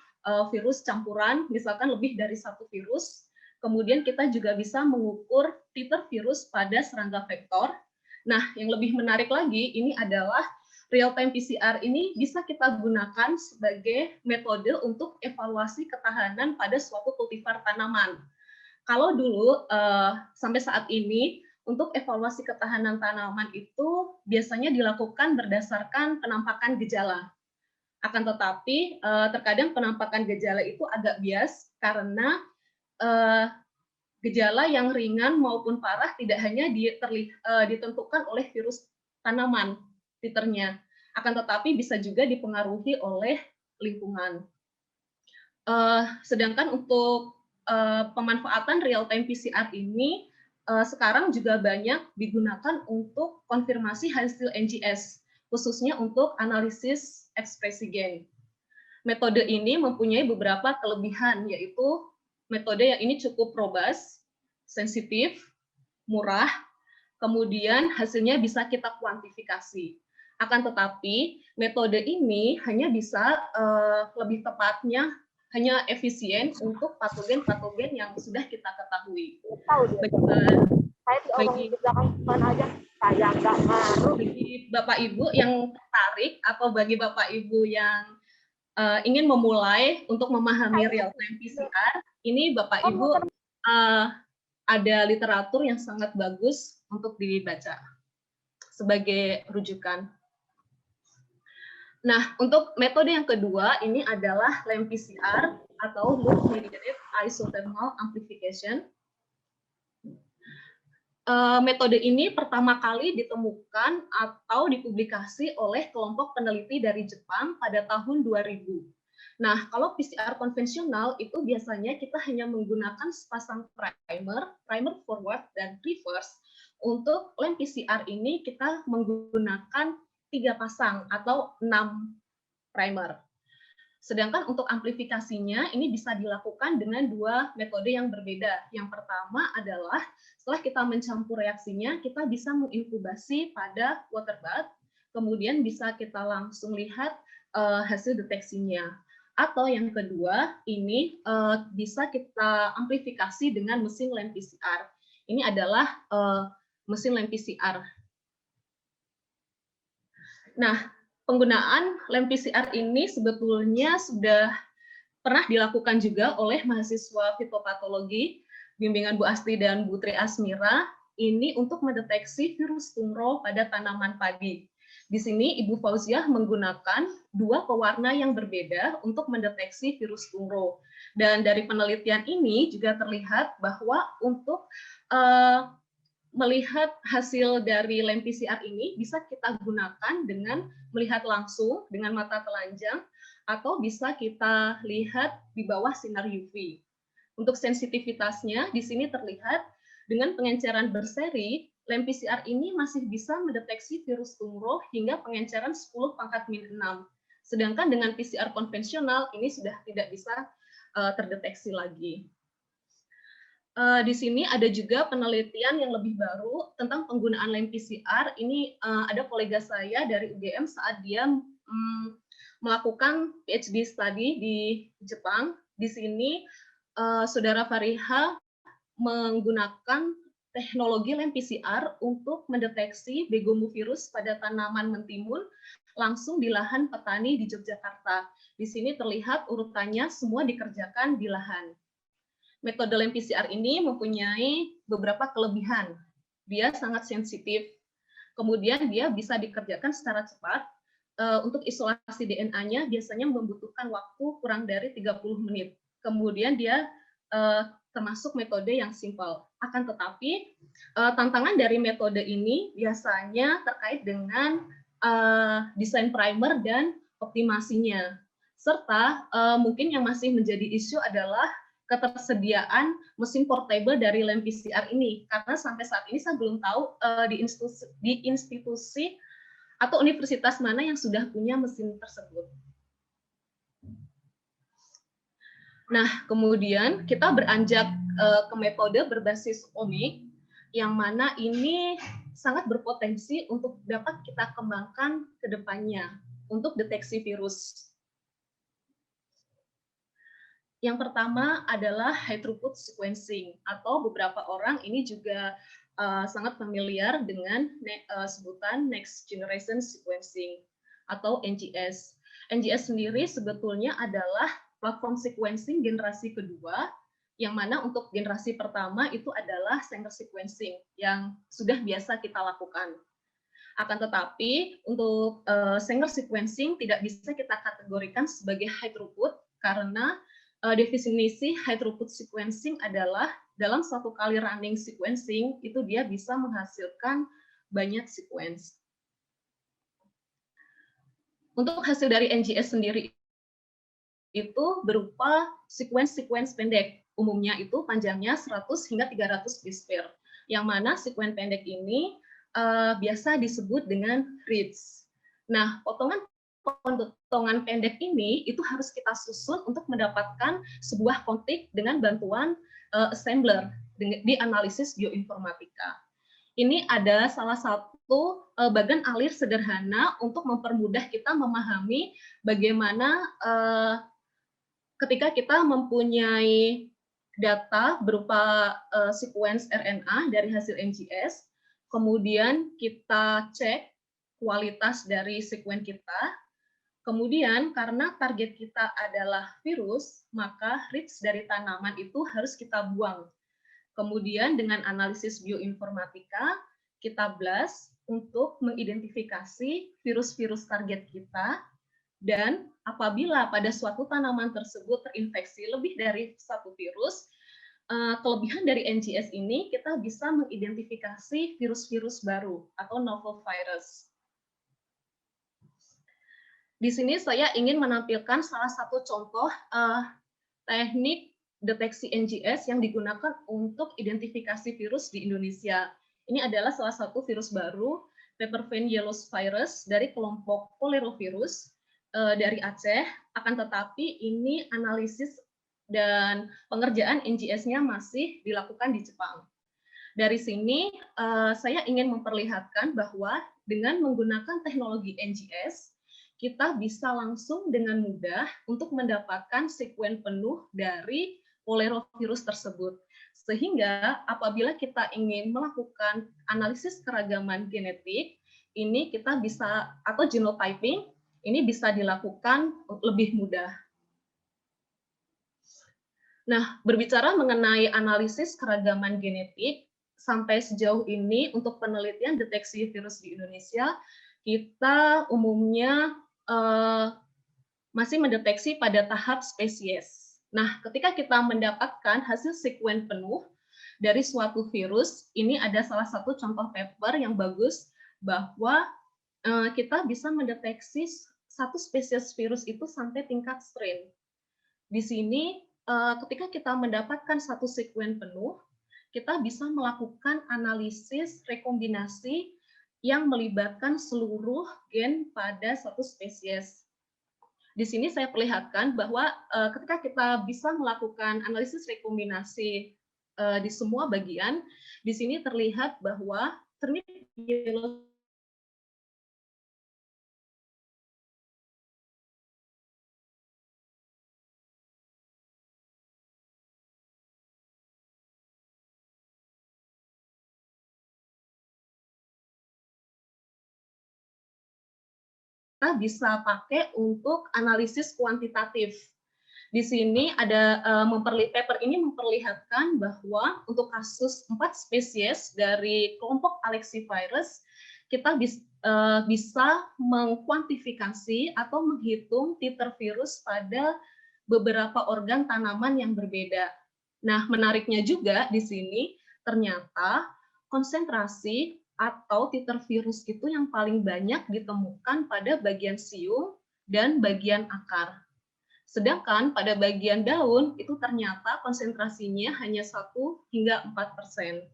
virus campuran, misalkan lebih dari 1 virus. Kemudian kita juga bisa mengukur titer virus pada serangga vektor. Nah, yang lebih menarik lagi, ini adalah real-time PCR ini bisa kita gunakan sebagai metode untuk evaluasi ketahanan pada suatu kultivar tanaman. Kalau dulu, sampai saat ini, untuk evaluasi ketahanan tanaman itu biasanya dilakukan berdasarkan penampakan gejala. Akan tetapi terkadang penampakan gejala itu agak bias karena gejala yang ringan maupun parah tidak hanya ditentukan oleh virus tanaman titernya, akan tetapi bisa juga dipengaruhi oleh lingkungan. Sedangkan untuk pemanfaatan real-time PCR ini sekarang juga banyak digunakan untuk konfirmasi hasil NGS, khususnya untuk analisis ekspresi gen. Metode ini mempunyai beberapa kelebihan, yaitu metode yang ini cukup robust, sensitif, murah, kemudian hasilnya bisa kita kuantifikasi. Akan tetapi, metode ini hanya bisa lebih tepatnya hanya efisien untuk patogen-patogen yang sudah kita ketahui. Bagi Bapak Ibu yang tertarik atau bagi Bapak Ibu yang ingin memulai untuk memahami real-time PCR, ini Bapak Ibu ada literatur yang sangat bagus untuk dibaca sebagai rujukan. Nah, untuk metode yang kedua ini adalah LAMP PCR atau Loop Mediated Isothermal Amplification. Metode ini pertama kali ditemukan atau dipublikasi oleh kelompok peneliti dari Jepang pada tahun 2000. Nah, kalau PCR konvensional itu biasanya kita hanya menggunakan sepasang primer forward dan reverse. Untuk LAMP PCR ini kita menggunakan 3 pasang atau 6 primer. Sedangkan untuk amplifikasinya ini bisa dilakukan dengan 2 metode yang berbeda. Yang pertama adalah setelah kita mencampur reaksinya, kita bisa menginkubasi pada water bath, kemudian bisa kita langsung lihat hasil deteksinya. Atau yang kedua, ini bisa kita amplifikasi dengan mesin LAMP PCR. Ini adalah mesin LAMP PCR. Nah, penggunaan LAMP PCR ini sebetulnya sudah pernah dilakukan juga oleh mahasiswa fitopatologi bimbingan Bu Asti dan Bu Tri Asmira ini untuk mendeteksi virus tumor pada tanaman padi. Di sini Ibu Fauziah menggunakan 2 pewarna yang berbeda untuk mendeteksi virus tumor. Dan dari penelitian ini juga terlihat bahwa untuk melihat hasil dari LAMP PCR ini bisa kita gunakan dengan melihat langsung dengan mata telanjang atau bisa kita lihat di bawah sinar UV. Untuk sensitivitasnya di sini terlihat dengan pengenceran berseri, LAMP PCR ini masih bisa mendeteksi virus tumor hingga pengenceran 10⁻⁶. Sedangkan dengan PCR konvensional ini sudah tidak bisa terdeteksi lagi. Di sini ada juga penelitian yang lebih baru tentang penggunaan LAMP PCR. Ini ada kolega saya dari UGM saat dia melakukan PhD study di Jepang. Di sini Saudara Fariha menggunakan teknologi LAMP PCR untuk mendeteksi begomuvirus pada tanaman mentimun langsung di lahan petani di Yogyakarta. Di sini terlihat urutannya semua dikerjakan di lahan. Metode LAMP PCR ini mempunyai beberapa kelebihan. Dia sangat sensitif. Kemudian dia bisa dikerjakan secara cepat. Untuk isolasi DNA-nya biasanya membutuhkan waktu kurang dari 30 menit. Kemudian dia termasuk metode yang simpel. Akan tetapi tantangan dari metode ini biasanya terkait dengan desain primer dan optimasinya. Serta mungkin yang masih menjadi isu adalah ketersediaan mesin portable dari LAMP PCR ini, karena sampai saat ini saya belum tahu di institusi atau universitas mana yang sudah punya mesin tersebut. Nah, kemudian kita beranjak ke metode berbasis omik, yang mana ini sangat berpotensi untuk dapat kita kembangkan ke depannya untuk deteksi virus. Yang pertama adalah high throughput sequencing, atau beberapa orang ini juga sangat familiar dengan sebutan next generation sequencing atau NGS. NGS sendiri sebetulnya adalah platform sequencing generasi kedua, yang mana untuk generasi pertama itu adalah Sanger sequencing yang sudah biasa kita lakukan. Akan tetapi untuk Sanger sequencing tidak bisa kita kategorikan sebagai high throughput karena definisi high throughput sequencing adalah dalam suatu kali running sequencing itu dia bisa menghasilkan banyak sequence. Untuk hasil dari NGS sendiri itu berupa sequence pendek. Umumnya itu panjangnya 100 hingga 300 base pair. Yang mana sequence pendek ini biasa disebut dengan reads. Nah, potongan pendek ini itu harus kita susun untuk mendapatkan sebuah konflik dengan bantuan assembler di analisis bioinformatika. Ini ada salah satu bagan alir sederhana untuk mempermudah kita memahami bagaimana ketika kita mempunyai data berupa sequence RNA dari hasil NGS, kemudian kita cek kualitas dari sequence kita. Kemudian karena target kita adalah virus, maka reads dari tanaman itu harus kita buang. Kemudian dengan analisis bioinformatika, kita blast untuk mengidentifikasi virus-virus target kita. Dan apabila pada suatu tanaman tersebut terinfeksi lebih dari satu virus, kelebihan dari NGS ini kita bisa mengidentifikasi virus-virus baru atau novel virus. Di sini saya ingin menampilkan salah satu contoh teknik deteksi NGS yang digunakan untuk identifikasi virus di Indonesia. Ini adalah salah satu virus baru, Peppervein yellow virus dari kelompok Polerovirus dari Aceh, akan tetapi ini analisis dan pengerjaan NGS-nya masih dilakukan di Jepang. Dari sini saya ingin memperlihatkan bahwa dengan menggunakan teknologi NGS, kita bisa langsung dengan mudah untuk mendapatkan sekuen penuh dari Polerovirus tersebut. Sehingga apabila kita ingin melakukan analisis keragaman genetik, ini kita bisa, atau genotyping, ini bisa dilakukan lebih mudah. Nah, berbicara mengenai analisis keragaman genetik, sampai sejauh ini untuk penelitian deteksi virus di Indonesia, kita umumnya masih mendeteksi pada tahap spesies. Nah, ketika kita mendapatkan hasil sekuen penuh dari suatu virus, ini ada salah satu contoh paper yang bagus bahwa kita bisa mendeteksi satu spesies virus itu sampai tingkat strain. Di sini, ketika kita mendapatkan satu sekuen penuh, kita bisa melakukan analisis rekombinasi yang melibatkan seluruh gen pada satu spesies. Di sini saya perlihatkan bahwa ketika kita bisa melakukan analisis rekombinasi di semua bagian, di sini terlihat bahwa ternip yellow kita bisa pakai untuk analisis kuantitatif. Di sini ada paper ini memperlihatkan bahwa untuk kasus 4 spesies dari kelompok Alexivirus, kita bisa mengkuantifikasi atau menghitung titer virus pada beberapa organ tanaman yang berbeda. Nah, menariknya juga di sini ternyata konsentrasi atau titer virus itu yang paling banyak ditemukan pada bagian siung dan bagian akar. Sedangkan pada bagian daun itu ternyata konsentrasinya hanya 1 hingga 4%.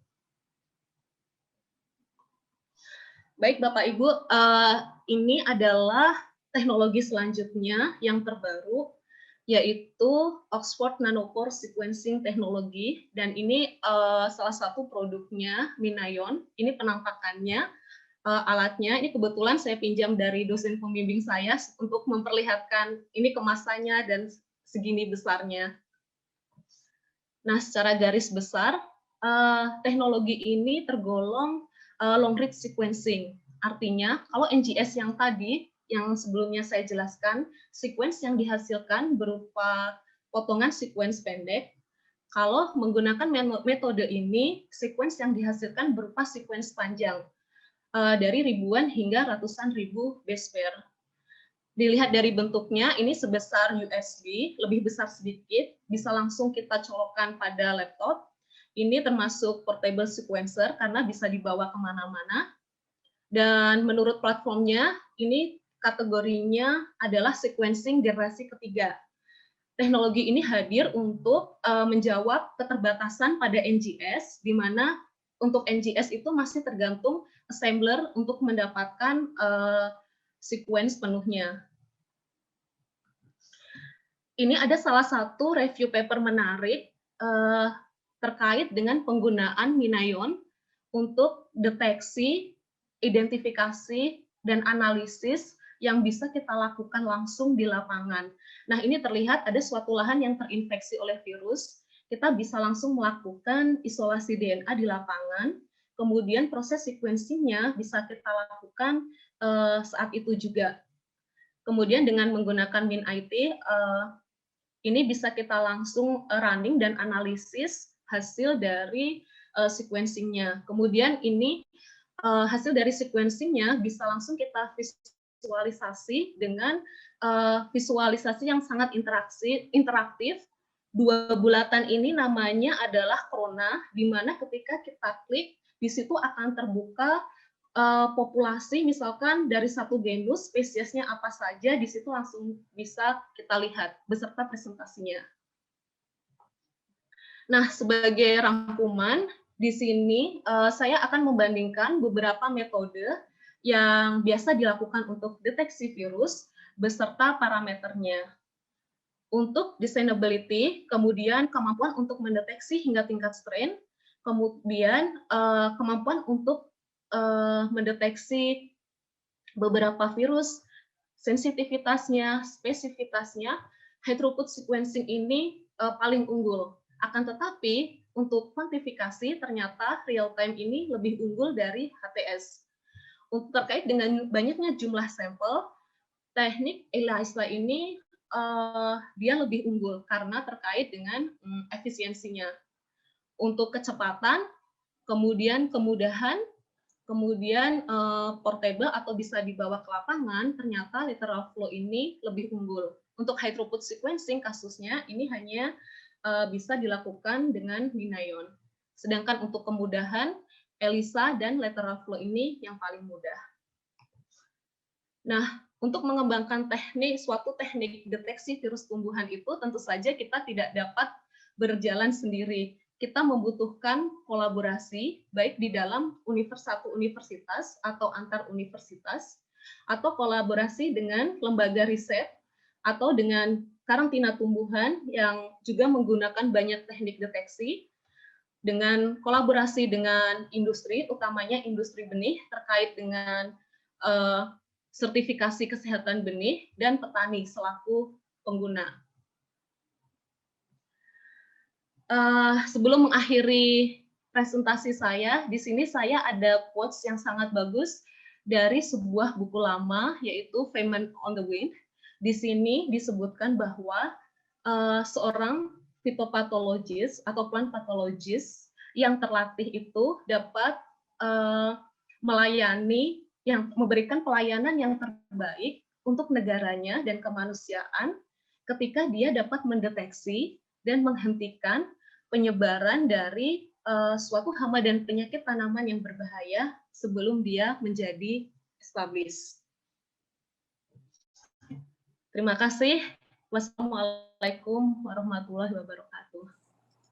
Baik Bapak Ibu, ini adalah teknologi selanjutnya yang terbaru, yaitu Oxford Nanopore Sequencing Technology, dan ini salah satu produknya Minayon. Ini penampakannya, alatnya. Ini kebetulan saya pinjam dari dosen pembimbing saya untuk memperlihatkan ini kemasannya dan segini besarnya. Nah, secara garis besar, teknologi ini tergolong long read sequencing. Artinya, kalau NGS yang tadi, yang sebelumnya saya jelaskan, sequence yang dihasilkan berupa potongan sequence pendek. Kalau menggunakan metode ini, sequence yang dihasilkan berupa sequence panjang, dari ribuan hingga ratusan ribu base pair. Dilihat dari bentuknya, ini sebesar USB, lebih besar sedikit, bisa langsung kita colokkan pada laptop. Ini termasuk portable sequencer karena bisa dibawa kemana-mana. Dan menurut platformnya, ini kategorinya adalah sequencing generasi ketiga. Teknologi ini hadir untuk menjawab keterbatasan pada NGS, di mana untuk NGS itu masih tergantung assembler untuk mendapatkan sequence penuhnya. Ini ada salah satu review paper menarik terkait dengan penggunaan Minayon untuk deteksi, identifikasi, dan analisis yang bisa kita lakukan langsung di lapangan. Nah, ini terlihat ada suatu lahan yang terinfeksi oleh virus, kita bisa langsung melakukan isolasi DNA di lapangan, kemudian proses sequencing-nya bisa kita lakukan saat itu juga. Kemudian dengan menggunakan MinIT, ini bisa kita langsung running dan analisis hasil dari sequencing-nya. Kemudian ini hasil dari sequencing-nya bisa langsung kita visualisasi dengan visualisasi yang sangat interaktif. Dua bulatan ini namanya adalah krona, di mana ketika kita klik, di situ akan terbuka populasi, misalkan dari satu genus, spesiesnya apa saja, di situ langsung bisa kita lihat beserta presentasinya. Nah, sebagai rangkuman, di sini saya akan membandingkan beberapa metode yang biasa dilakukan untuk deteksi virus beserta parameternya. Untuk discernibility, kemudian kemampuan untuk mendeteksi hingga tingkat strain, kemudian kemampuan untuk mendeteksi beberapa virus, sensitivitasnya, spesifitasnya, high throughput sequencing ini paling unggul. Akan tetapi untuk kuantifikasi ternyata real time ini lebih unggul dari HTS. Untuk terkait dengan banyaknya jumlah sampel, teknik ELISA ini dia lebih unggul karena terkait dengan efisiensinya. Untuk kecepatan, kemudian kemudahan, kemudian portable atau bisa dibawa ke lapangan, ternyata lateral flow ini lebih unggul. Untuk high throughput sequencing kasusnya ini hanya bisa dilakukan dengan Minion. Sedangkan untuk kemudahan, ELISA dan lateral flow ini yang paling mudah. Nah, untuk mengembangkan suatu teknik deteksi virus tumbuhan itu tentu saja kita tidak dapat berjalan sendiri. Kita membutuhkan kolaborasi baik di dalam satu universitas atau antar universitas, atau kolaborasi dengan lembaga riset atau dengan karantina tumbuhan yang juga menggunakan banyak teknik deteksi, dengan kolaborasi dengan industri, utamanya industri benih terkait dengan sertifikasi kesehatan benih, dan petani selaku pengguna. Sebelum mengakhiri presentasi saya, di sini saya ada quotes yang sangat bagus dari sebuah buku lama, yaitu Famine on the Wind. Di sini disebutkan bahwa seorang fitopatologis atau plant pathologist yang terlatih itu dapat memberikan pelayanan yang terbaik untuk negaranya dan kemanusiaan ketika dia dapat mendeteksi dan menghentikan penyebaran dari suatu hama dan penyakit tanaman yang berbahaya sebelum dia menjadi established. Terima kasih. Wassalamualaikum warahmatullahi wabarakatuh.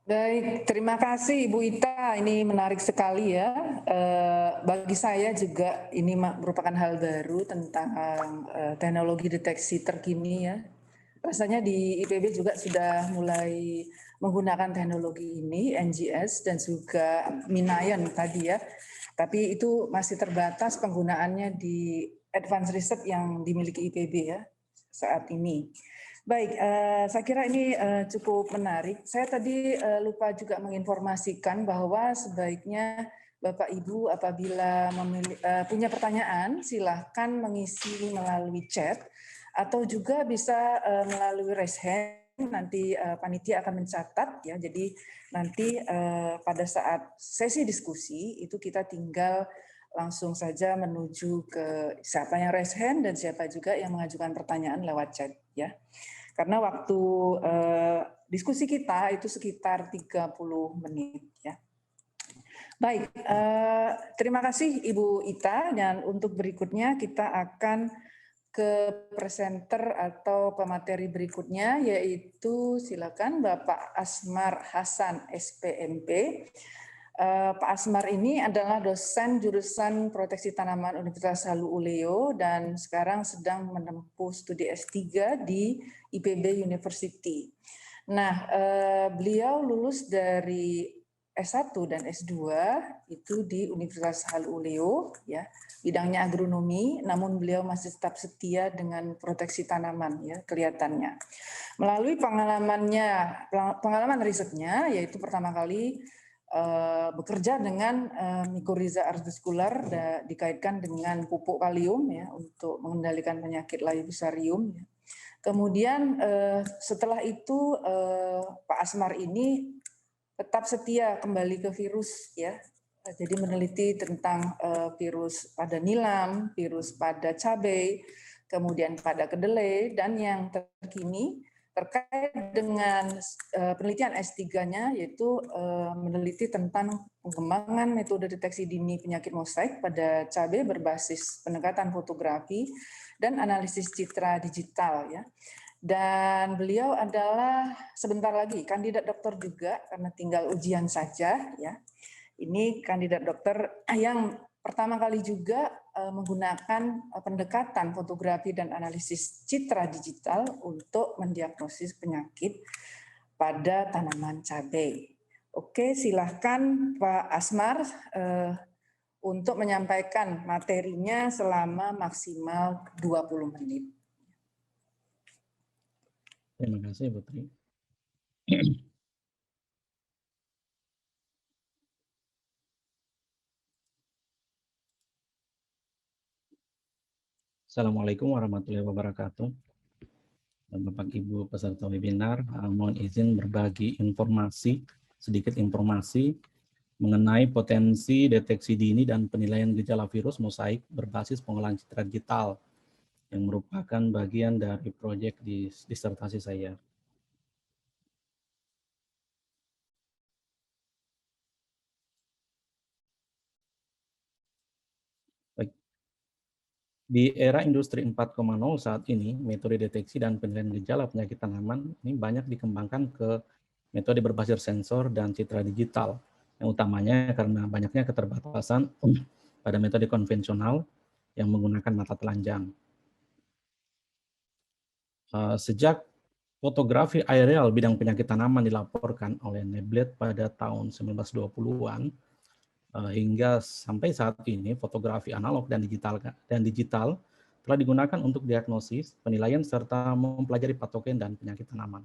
Baik, terima kasih Ibu Ita. Ini menarik sekali ya. Bagi saya juga ini merupakan hal baru tentang teknologi deteksi terkini ya. Rasanya di IPB juga sudah mulai menggunakan teknologi ini, NGS dan juga Minion tadi ya. Tapi itu masih terbatas penggunaannya di advanced research yang dimiliki IPB ya saat ini. Baik, saya kira ini cukup menarik. Saya tadi lupa juga menginformasikan bahwa sebaiknya Bapak Ibu apabila punya pertanyaan silahkan mengisi melalui chat atau juga bisa melalui raise hand. Nanti panitia akan mencatat ya. Jadi nanti pada saat sesi diskusi itu kita tinggal langsung saja menuju ke siapa yang raise hand dan siapa juga yang mengajukan pertanyaan lewat chat ya. Karena waktu diskusi kita itu sekitar 30 menit ya. Baik, terima kasih Ibu Ita, dan untuk berikutnya kita akan ke presenter atau pemateri berikutnya, yaitu silakan Bapak Asmar Hasan SPMP. Pak Asmar ini adalah dosen jurusan proteksi tanaman Universitas Halu Oleo dan sekarang sedang menempuh studi S3 di IPB University. Nah, beliau lulus dari S1 dan S2 itu di Universitas Halu Oleo, ya, bidangnya agronomi, namun beliau masih tetap setia dengan proteksi tanaman, ya, kelihatannya. Melalui pengalaman risetnya, yaitu pertama kali bekerja dengan Mycorrhiza arbuscular dikaitkan dengan pupuk kalium ya untuk mengendalikan penyakit layu fusarium. Ya. Kemudian setelah itu Pak Asmar ini tetap setia kembali ke virus ya Jadi meneliti tentang virus pada nilam, virus pada cabai, kemudian pada kedelai, dan yang terkini terkait dengan penelitian S3-nya yaitu meneliti tentang pengembangan metode deteksi dini penyakit mosaik pada cabai berbasis pendekatan fotografi dan analisis citra digital ya. Dan beliau adalah sebentar lagi kandidat doktor juga karena tinggal ujian saja ya. Ini kandidat dokter yang pertama kali juga menggunakan pendekatan fotografi dan analisis citra digital untuk mendiagnosis penyakit pada tanaman cabai. Oke, silahkan Pak Asmar untuk menyampaikan materinya selama maksimal 20 menit. Terima kasih, Putri. Assalamualaikum warahmatullahi wabarakatuh. Bapak Ibu peserta webinar, mohon izin berbagi sedikit informasi mengenai potensi deteksi dini dan penilaian gejala virus mosaik berbasis pengolahan citra digital yang merupakan bagian dari proyek di disertasi saya. Di era industri 4.0 saat ini, metode deteksi dan penilaian gejala penyakit tanaman ini banyak dikembangkan ke metode berbasis sensor dan citra digital. Yang utamanya karena banyaknya keterbatasan pada metode konvensional yang menggunakan mata telanjang. Sejak fotografi aerial bidang penyakit tanaman dilaporkan oleh Neblet pada tahun 1920-an, hingga sampai saat ini fotografi analog dan digital telah digunakan untuk diagnosis, penilaian, serta mempelajari patogen dan penyakit tanaman.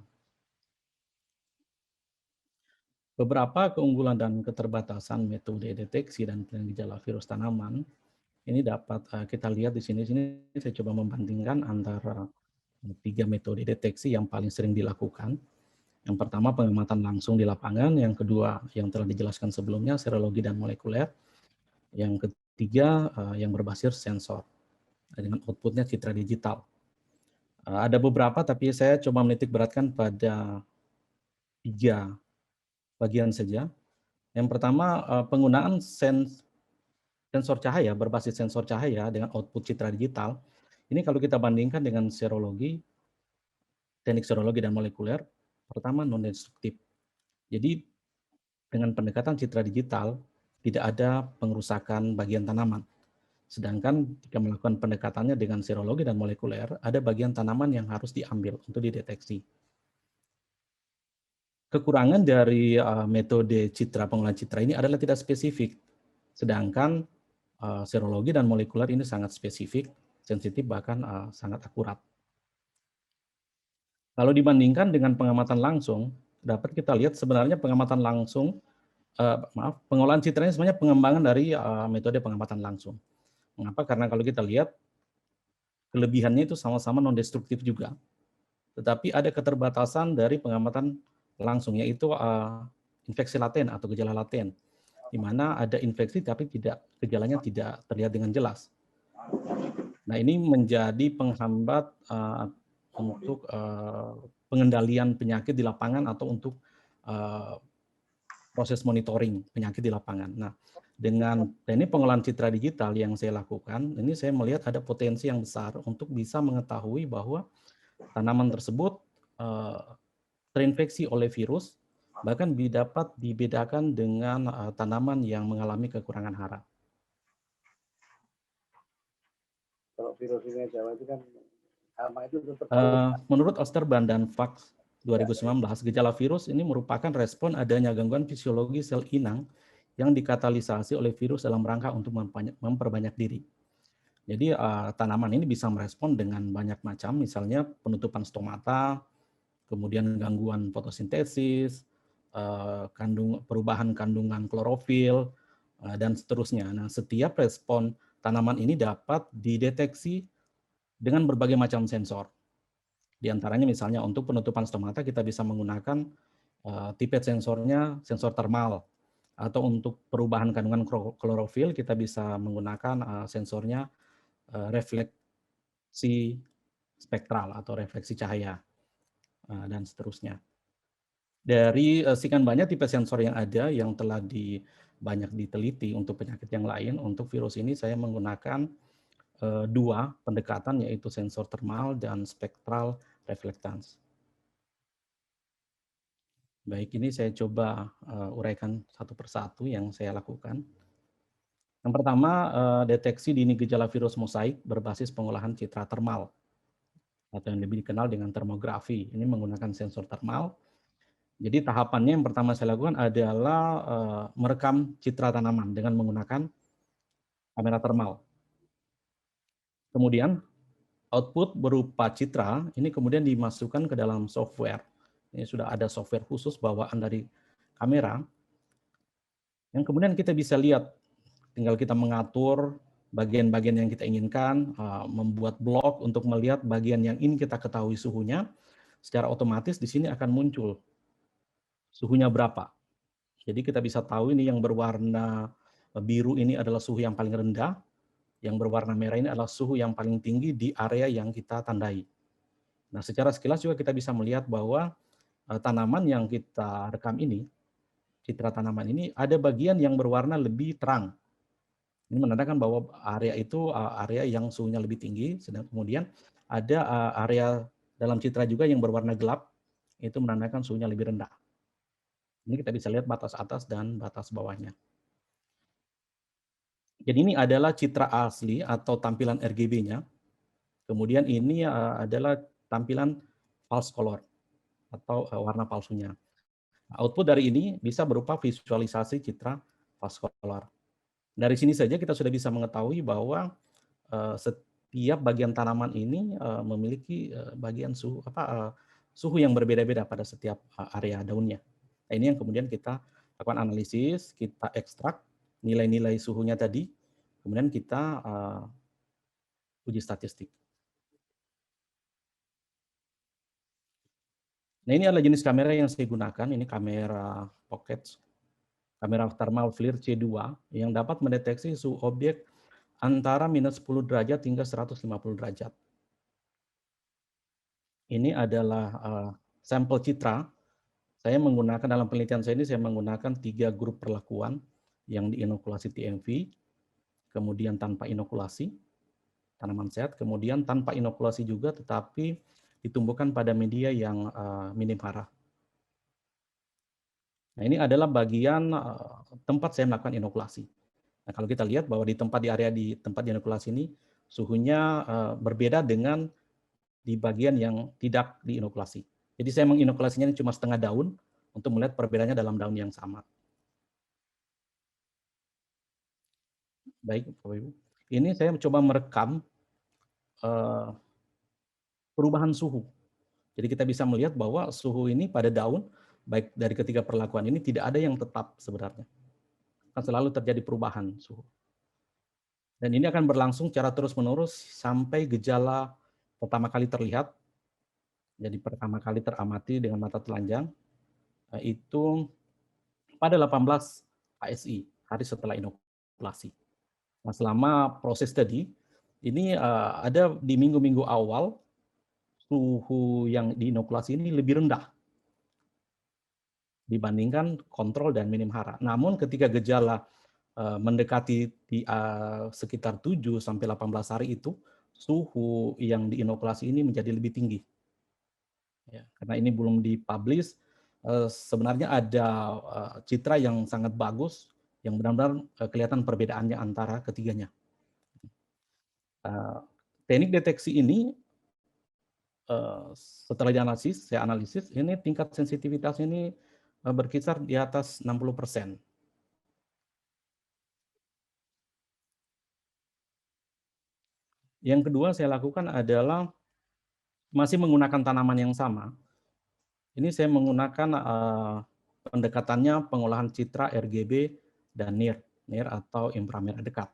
Beberapa keunggulan dan keterbatasan metode deteksi dan penilaian gejala virus tanaman ini dapat kita lihat di sini. Saya coba membandingkan antara 3 metode deteksi yang paling sering dilakukan. Yang pertama pengamatan langsung di lapangan, yang kedua yang telah dijelaskan sebelumnya serologi dan molekuler, yang ketiga yang berbasis sensor dengan outputnya citra digital. Ada beberapa tapi saya coba menitik beratkan pada 3 bagian saja. Yang pertama penggunaan sensor cahaya berbasis sensor cahaya dengan output citra digital. Ini kalau kita bandingkan dengan serologi, teknik serologi dan molekuler, pertama non-destruktif. Jadi dengan pendekatan citra digital tidak ada pengerusakan bagian tanaman. Sedangkan jika melakukan pendekatannya dengan serologi dan molekuler, ada bagian tanaman yang harus diambil untuk dideteksi. Kekurangan dari metode pengolahan citra ini adalah tidak spesifik. Sedangkan serologi dan molekuler ini sangat spesifik, sensitif, bahkan sangat akurat. Kalau dibandingkan dengan pengamatan langsung, dapat kita lihat sebenarnya pengamatan langsung, pengolahan citra ini sebenarnya pengembangan dari metode pengamatan langsung. Mengapa? Karena kalau kita lihat, kelebihannya itu sama-sama non-destruktif juga. Tetapi ada keterbatasan dari pengamatan langsung, yaitu infeksi laten atau gejala laten, di mana ada infeksi tapi gejalanya tidak terlihat dengan jelas. Nah, ini menjadi penghambat untuk pengendalian penyakit di lapangan atau untuk proses monitoring penyakit di lapangan. Nah, dengan teknik pengolahan citra digital yang saya lakukan, ini saya melihat ada potensi yang besar untuk bisa mengetahui bahwa tanaman tersebut terinfeksi oleh virus, bahkan dapat dibedakan dengan tanaman yang mengalami kekurangan hara. Kalau virus ini Jawa itu kan hama itu tetap menurut Osterban dan Fox 2019, gejala virus ini merupakan respon adanya gangguan fisiologi sel inang yang dikatalisasi oleh virus dalam rangka untuk memperbanyak diri. Jadi tanaman ini bisa merespon dengan banyak macam, misalnya penutupan stomata, kemudian gangguan fotosintesis, perubahan kandungan klorofil, dan seterusnya. Nah, setiap respon tanaman ini dapat dideteksi dengan berbagai macam sensor. Di antaranya misalnya untuk penutupan stomata kita bisa menggunakan tipe sensornya sensor termal. Atau untuk perubahan kandungan klorofil kita bisa menggunakan sensornya refleksi spektral atau refleksi cahaya dan seterusnya. Dari sekian banyak tipe sensor yang ada yang telah banyak diteliti untuk penyakit yang lain, untuk virus ini saya menggunakan dua pendekatan, yaitu sensor thermal dan spektral reflectance. Baik, ini saya coba uraikan satu persatu yang saya lakukan. Yang pertama, deteksi dini gejala virus mosaik berbasis pengolahan citra termal, atau yang lebih dikenal dengan termografi. Ini menggunakan sensor termal. Jadi tahapannya yang pertama saya lakukan adalah merekam citra tanaman dengan menggunakan kamera termal. Kemudian output berupa citra ini kemudian dimasukkan ke dalam software. Ini sudah ada software khusus bawaan dari kamera, yang kemudian kita bisa lihat, tinggal kita mengatur bagian-bagian yang kita inginkan, membuat blok untuk melihat bagian yang ingin kita ketahui suhunya, secara otomatis di sini akan muncul suhunya berapa. Jadi kita bisa tahu ini yang berwarna biru ini adalah suhu yang paling rendah, yang berwarna merah ini adalah suhu yang paling tinggi di area yang kita tandai. Nah, secara sekilas juga kita bisa melihat bahwa tanaman yang kita rekam ini, citra tanaman ini, ada bagian yang berwarna lebih terang. Ini menandakan bahwa area itu area yang suhunya lebih tinggi, sedang kemudian ada area dalam citra juga yang berwarna gelap, itu menandakan suhunya lebih rendah. Ini kita bisa lihat batas atas dan batas bawahnya. Jadi ini adalah citra asli atau tampilan RGB-nya. Kemudian ini adalah tampilan false color atau warna palsunya. Output dari ini bisa berupa visualisasi citra false color. Dari sini saja kita sudah bisa mengetahui bahwa setiap bagian tanaman ini memiliki bagian suhu yang berbeda-beda pada setiap area daunnya. Nah, ini yang kemudian kita lakukan analisis, kita ekstrak nilai-nilai suhunya tadi, kemudian kita uji statistik. Nah, ini adalah jenis kamera yang saya gunakan. Ini kamera pocket, kamera thermal FLIR C2 yang dapat mendeteksi suhu objek antara minus 10 derajat hingga 150 derajat. Ini adalah sampel citra. Saya menggunakan dalam penelitian saya ini, saya menggunakan 3 grup perlakuan yang diinokulasi TMV, kemudian tanpa inokulasi, tanaman sehat, kemudian tanpa inokulasi juga tetapi ditumbuhkan pada media yang minim hara. Nah, ini adalah bagian tempat saya melakukan inokulasi. Nah, kalau kita lihat bahwa di area di tempat inokulasi ini suhunya berbeda dengan di bagian yang tidak diinokulasi. Jadi saya menginokulasinya ini cuma setengah daun untuk melihat perbedaannya dalam daun yang sama. Baik, Bapak Ibu. Ini saya coba merekam perubahan suhu. Jadi kita bisa melihat bahwa suhu ini pada daun, baik dari ketiga perlakuan ini, tidak ada yang tetap sebenarnya. Akan selalu terjadi perubahan suhu. Dan ini akan berlangsung secara terus-menerus sampai gejala pertama kali terlihat. Jadi pertama kali teramati dengan mata telanjang, itu pada 18 ASI, hari setelah inokulasi. Nah, selama proses tadi, ini ada di minggu-minggu awal, suhu yang diinokulasi ini lebih rendah dibandingkan kontrol dan minim hara. Namun ketika gejala mendekati di sekitar 7 sampai 18 hari itu, suhu yang diinokulasi ini menjadi lebih tinggi. Ya, karena ini belum dipublish, sebenarnya ada citra yang sangat bagus yang benar-benar kelihatan perbedaannya antara ketiganya. Teknik deteksi ini setelah dianalisis, saya analisis, ini tingkat sensitivitas ini berkisar di atas 60%. Yang kedua saya lakukan adalah masih menggunakan tanaman yang sama. Ini saya menggunakan pendekatannya pengolahan citra RGB dan NIR atau inframerah dekat.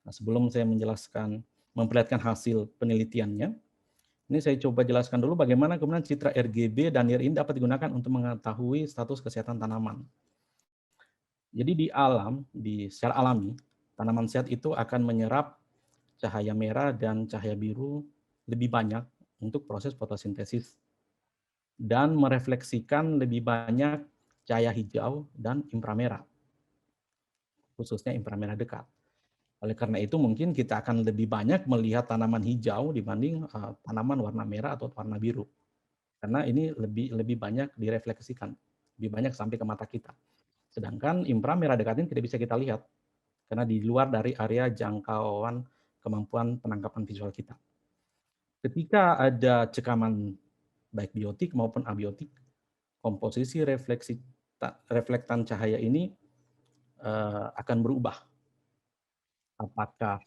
Nah, sebelum saya menjelaskan, memperlihatkan hasil penelitiannya, ini saya coba jelaskan dulu bagaimana kemudian citra RGB dan NIR ini dapat digunakan untuk mengetahui status kesehatan tanaman. Jadi secara alami, tanaman sehat itu akan menyerap cahaya merah dan cahaya biru lebih banyak untuk proses fotosintesis dan merefleksikan lebih banyak cahaya hijau dan inframerah, khususnya inframerah dekat. Oleh karena itu mungkin kita akan lebih banyak melihat tanaman hijau dibanding tanaman warna merah atau warna biru. Karena ini lebih banyak direfleksikan, lebih banyak sampai ke mata kita. Sedangkan inframerah dekat ini tidak bisa kita lihat karena di luar dari area jangkauan kemampuan penangkapan visual kita. Ketika ada cekaman baik biotik maupun abiotik, komposisi reflektan cahaya ini akan berubah. Apakah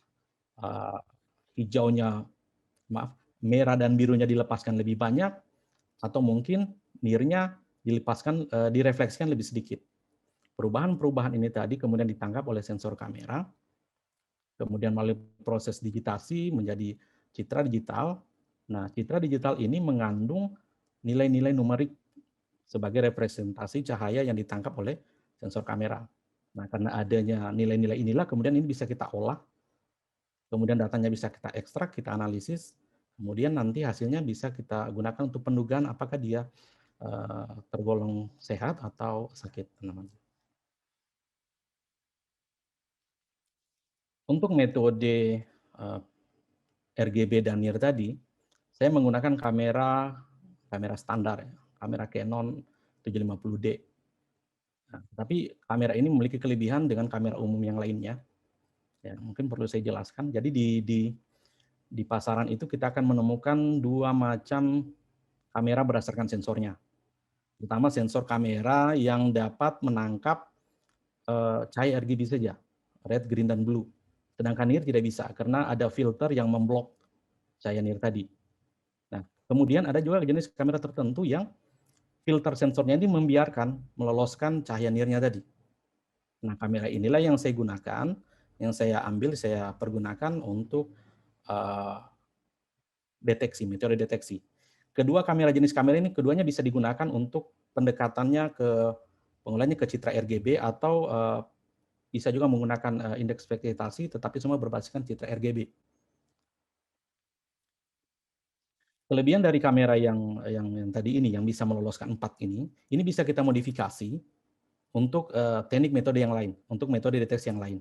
merah dan birunya dilepaskan lebih banyak, atau mungkin nirnya direfleksikan lebih sedikit. Perubahan-perubahan ini tadi kemudian ditangkap oleh sensor kamera, kemudian melalui proses digitasi menjadi citra digital. Nah, citra digital ini mengandung nilai-nilai numerik sebagai representasi cahaya yang ditangkap oleh sensor kamera. Nah, karena adanya nilai-nilai inilah kemudian ini bisa kita olah, kemudian datanya bisa kita ekstrak, kita analisis, kemudian nanti hasilnya bisa kita gunakan untuk pendugaan apakah dia tergolong sehat atau sakit tanaman. Untuk metode RGB dan NIR tadi, saya menggunakan kamera standar, kamera Canon 750D. Nah, tapi kamera ini memiliki kelebihan dengan kamera umum yang lainnya. Ya, mungkin perlu saya jelaskan. Jadi di pasaran itu kita akan menemukan dua macam kamera berdasarkan sensornya. Pertama, sensor kamera yang dapat menangkap cahaya RGB saja, red, green, dan blue. Sedangkan NIR tidak bisa karena ada filter yang memblok cahaya NIR tadi. Nah, kemudian ada juga jenis kamera tertentu yang filter sensornya ini membiarkan meloloskan cahaya NIR-nya tadi. Nah, kamera inilah yang saya gunakan, yang saya ambil, saya pergunakan untuk metode deteksi. Kedua kamera jenis kamera ini keduanya bisa digunakan untuk pendekatannya pengolahannya ke citra RGB atau bisa juga menggunakan indeks vegetasi, tetapi semua berbasiskan citra RGB. Kelebihan dari kamera yang tadi ini, yang bisa meloloskan 4 ini bisa kita modifikasi untuk teknik metode yang lain, untuk metode deteksi yang lain.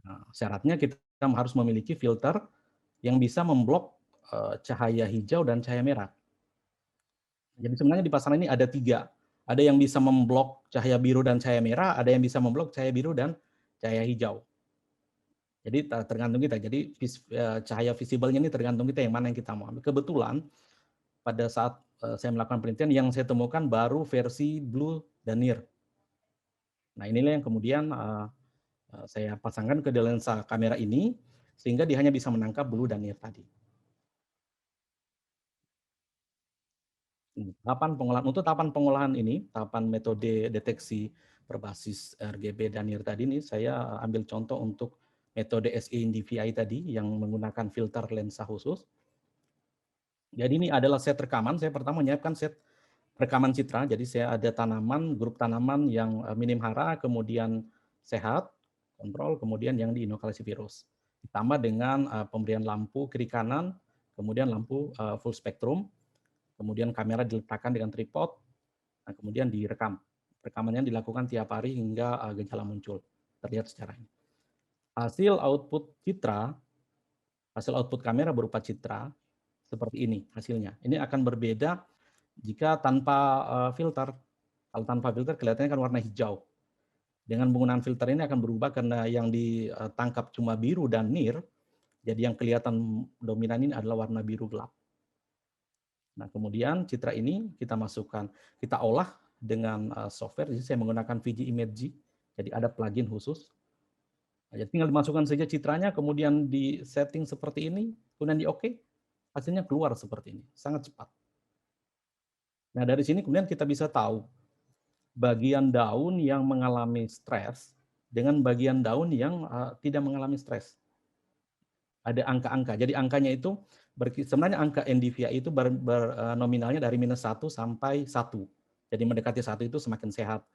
Nah, syaratnya kita harus memiliki filter yang bisa memblok cahaya hijau dan cahaya merah. Jadi sebenarnya di pasaran ini ada 3. Ada yang bisa memblok cahaya biru dan cahaya merah, ada yang bisa memblok cahaya biru dan cahaya hijau. Jadi tergantung kita. Jadi cahaya visible-nya ini tergantung kita yang mana yang kita mau ambil. Kebetulan pada saat saya melakukan penelitian yang saya temukan baru versi blue dan NIR. Nah, inilah yang kemudian saya pasangkan ke lensa kamera ini sehingga dia hanya bisa menangkap blue dan NIR tadi. Untuk tahapan pengolahan ini, tahapan metode deteksi berbasis RGB dan NIR tadi ini, saya ambil contoh untuk metode SE DVI tadi yang menggunakan filter lensa khusus. Jadi ini adalah set rekaman. Saya pertama menyiapkan set rekaman citra. Jadi saya ada grup tanaman yang minim hara, kemudian sehat, kontrol, kemudian yang diinokulasi virus. Ditambah dengan pemberian lampu kiri kanan, kemudian lampu full spektrum. Kemudian kamera diletakkan dengan tripod, nah, kemudian direkam. Rekamannya dilakukan tiap hari hingga gejala muncul. Terlihat secara ini. Hasil output kamera berupa citra, seperti ini hasilnya. Ini akan berbeda jika tanpa filter. Kalau tanpa filter kelihatannya kan warna hijau. Dengan penggunaan filter ini akan berubah karena yang ditangkap cuma biru dan NIR, jadi yang kelihatan dominan ini adalah warna biru gelap. Nah, kemudian citra ini kita masukkan, kita olah dengan software. Jadi saya menggunakan VG Imagery, jadi ada plugin khusus. Nah, jadi tinggal dimasukkan saja citranya, kemudian di setting seperti ini, kemudian di OK, hasilnya keluar seperti ini, sangat cepat. Nah, dari sini kemudian kita bisa tahu bagian daun yang mengalami stres dengan bagian daun yang tidak mengalami stres. Ada angka-angka. Jadi angkanya itu sebenarnya angka NDVI itu nominalnya dari -1 sampai 1. Jadi mendekati 1 itu semakin sehat.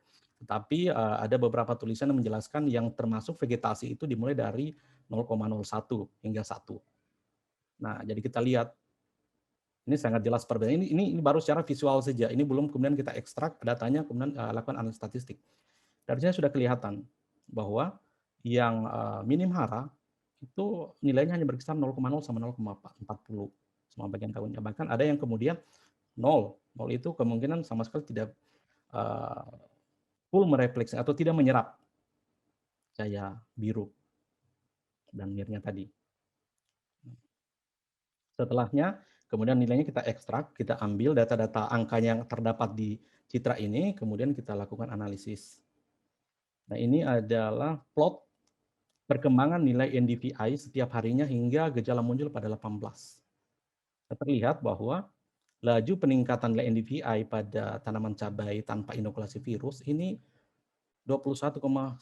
Tetapi ada beberapa tulisan yang menjelaskan yang termasuk vegetasi itu dimulai dari 0,01 hingga 1. Nah, jadi kita lihat ini sangat jelas perbedaan. Ini baru secara visual saja. Ini belum kemudian kita ekstrak datanya, kemudian lakukan analisis statistik. Dari sini sudah kelihatan bahwa yang minim hara itu nilainya hanya berkisar 0,0 sama 0,40 semua bagian tahunnya. Bahkan ada yang kemudian 0. 0 itu kemungkinan sama sekali tidak full merefleksi atau tidak menyerap cahaya biru dan nirnya tadi. Setelahnya, kemudian nilainya kita ekstrak, kita ambil data-data angkanya yang terdapat di citra ini, kemudian kita lakukan analisis. Nah, ini adalah plot perkembangan nilai NDVI setiap harinya hingga gejala muncul pada 18. Terlihat bahwa laju peningkatan nilai NDVI pada tanaman cabai tanpa inokulasi virus ini 21,195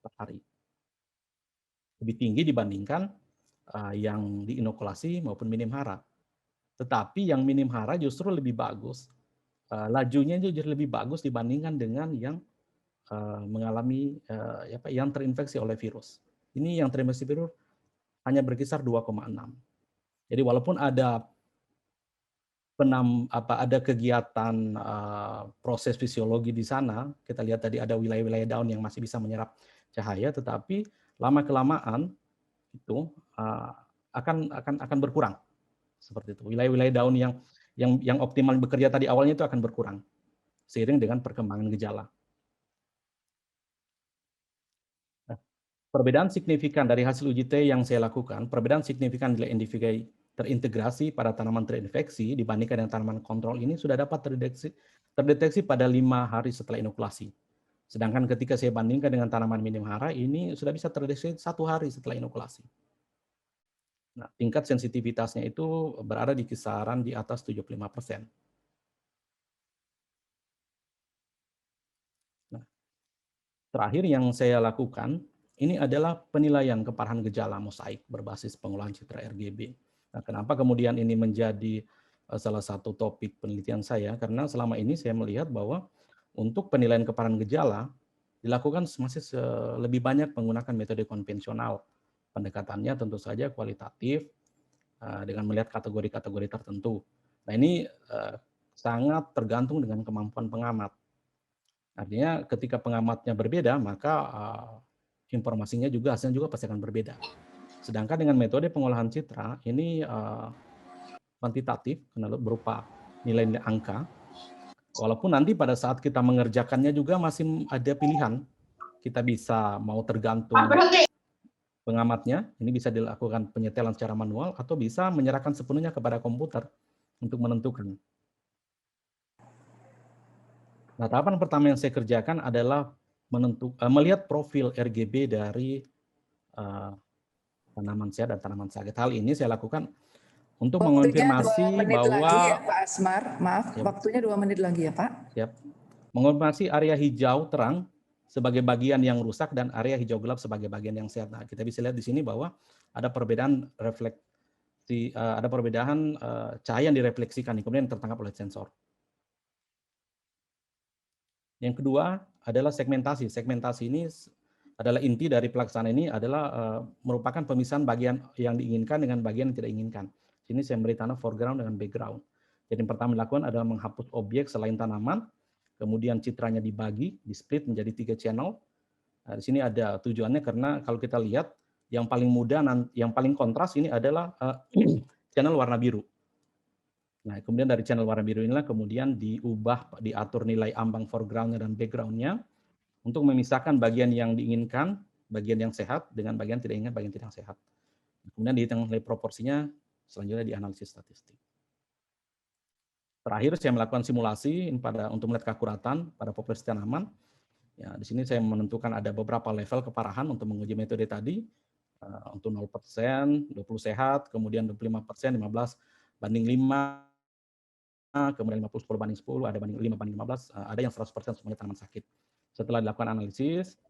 per hari. Lebih tinggi dibandingkan yang diinokulasi maupun minim hara. Tetapi yang minim hara justru lebih bagus. Lajunya justru lebih bagus dibandingkan dengan yang mengalami yang terinfeksi oleh virus. Ini yang terinfeksi virus hanya berkisar 2,6. Jadi walaupun ada ada kegiatan proses fisiologi di sana, kita lihat tadi ada wilayah-wilayah daun yang masih bisa menyerap cahaya, tetapi lama-kelamaan itu akan berkurang seperti itu. Wilayah-wilayah daun yang optimal bekerja tadi awalnya itu akan berkurang seiring dengan perkembangan gejala. Nah, perbedaan signifikan dari hasil uji T yang saya lakukan, perbedaan signifikan nilai NDVI terintegrasi pada tanaman terinfeksi dibandingkan dengan tanaman kontrol ini sudah dapat terdeteksi pada 5 hari setelah inokulasi. Sedangkan ketika saya bandingkan dengan tanaman minim hara, ini sudah bisa terdeteksi 1 hari setelah inokulasi. Nah, tingkat sensitivitasnya itu berada di kisaran di atas 75%. Nah, terakhir yang saya lakukan, ini adalah penilaian keparahan gejala mosaik berbasis pengolahan citra RGB. Nah, kenapa kemudian ini menjadi salah satu topik penelitian saya? Karena selama ini saya melihat bahwa untuk penilaian keparahan gejala dilakukan masih lebih banyak menggunakan metode konvensional. Pendekatannya tentu saja kualitatif dengan melihat kategori-kategori tertentu. Nah, ini sangat tergantung dengan kemampuan pengamat. Artinya ketika pengamatnya berbeda, maka informasinya juga hasilnya juga pasti akan berbeda. Sedangkan dengan metode pengolahan citra ini kuantitatif berupa nilai-nilai angka. Walaupun nanti pada saat kita mengerjakannya juga masih ada pilihan. Kita bisa mau tergantung pengamatnya, ini bisa dilakukan penyetelan secara manual atau bisa menyerahkan sepenuhnya kepada komputer untuk menentukan. Nah, tahapan pertama yang saya kerjakan adalah melihat profil RGB dari tanaman sehat dan tanaman sakit. Hal ini saya lakukan untuk mengonfirmasi bahwa lagi ya, Pak Asmar, maaf, waktunya 2 menit lagi ya, Pak. Siap. Mengonfirmasi area hijau terang sebagai bagian yang rusak dan area hijau gelap sebagai bagian yang sehat. Nah, kita bisa lihat di sini bahwa ada perbedaan refleksi, ada perbedaan cahaya yang direfleksikan, kemudian tertangkap oleh sensor. Yang kedua adalah segmentasi. Segmentasi ini adalah inti dari pelaksanaan ini adalah merupakan pemisahan bagian yang diinginkan dengan bagian yang tidak diinginkan. Sini saya beri tanda foreground dengan background. Jadi yang pertama dilakukan adalah menghapus objek selain tanaman, kemudian citranya dibagi, di-split menjadi 3 channel. Nah, di sini ada tujuannya karena kalau kita lihat yang paling mudah, yang paling kontras ini adalah channel warna biru. Nah, kemudian dari channel warna biru inilah kemudian diatur nilai ambang foreground-nya dan background-nya untuk memisahkan bagian yang diinginkan, bagian yang sehat, dengan bagian tidak inginkan, bagian tidak sehat. Kemudian dihitung nilai proporsinya, selanjutnya dianalisis statistik. Terakhir saya melakukan simulasi untuk melihat keakuratan pada populasi tanaman. Ya, di sini saya menentukan ada beberapa level keparahan untuk menguji metode tadi. Untuk 0%, 20 sehat, kemudian 25%, 15 banding 5, kemudian 50 banding 10, ada banding 5 banding 15, ada yang 100% semuanya tanaman sakit. Setelah dilakukan analisis,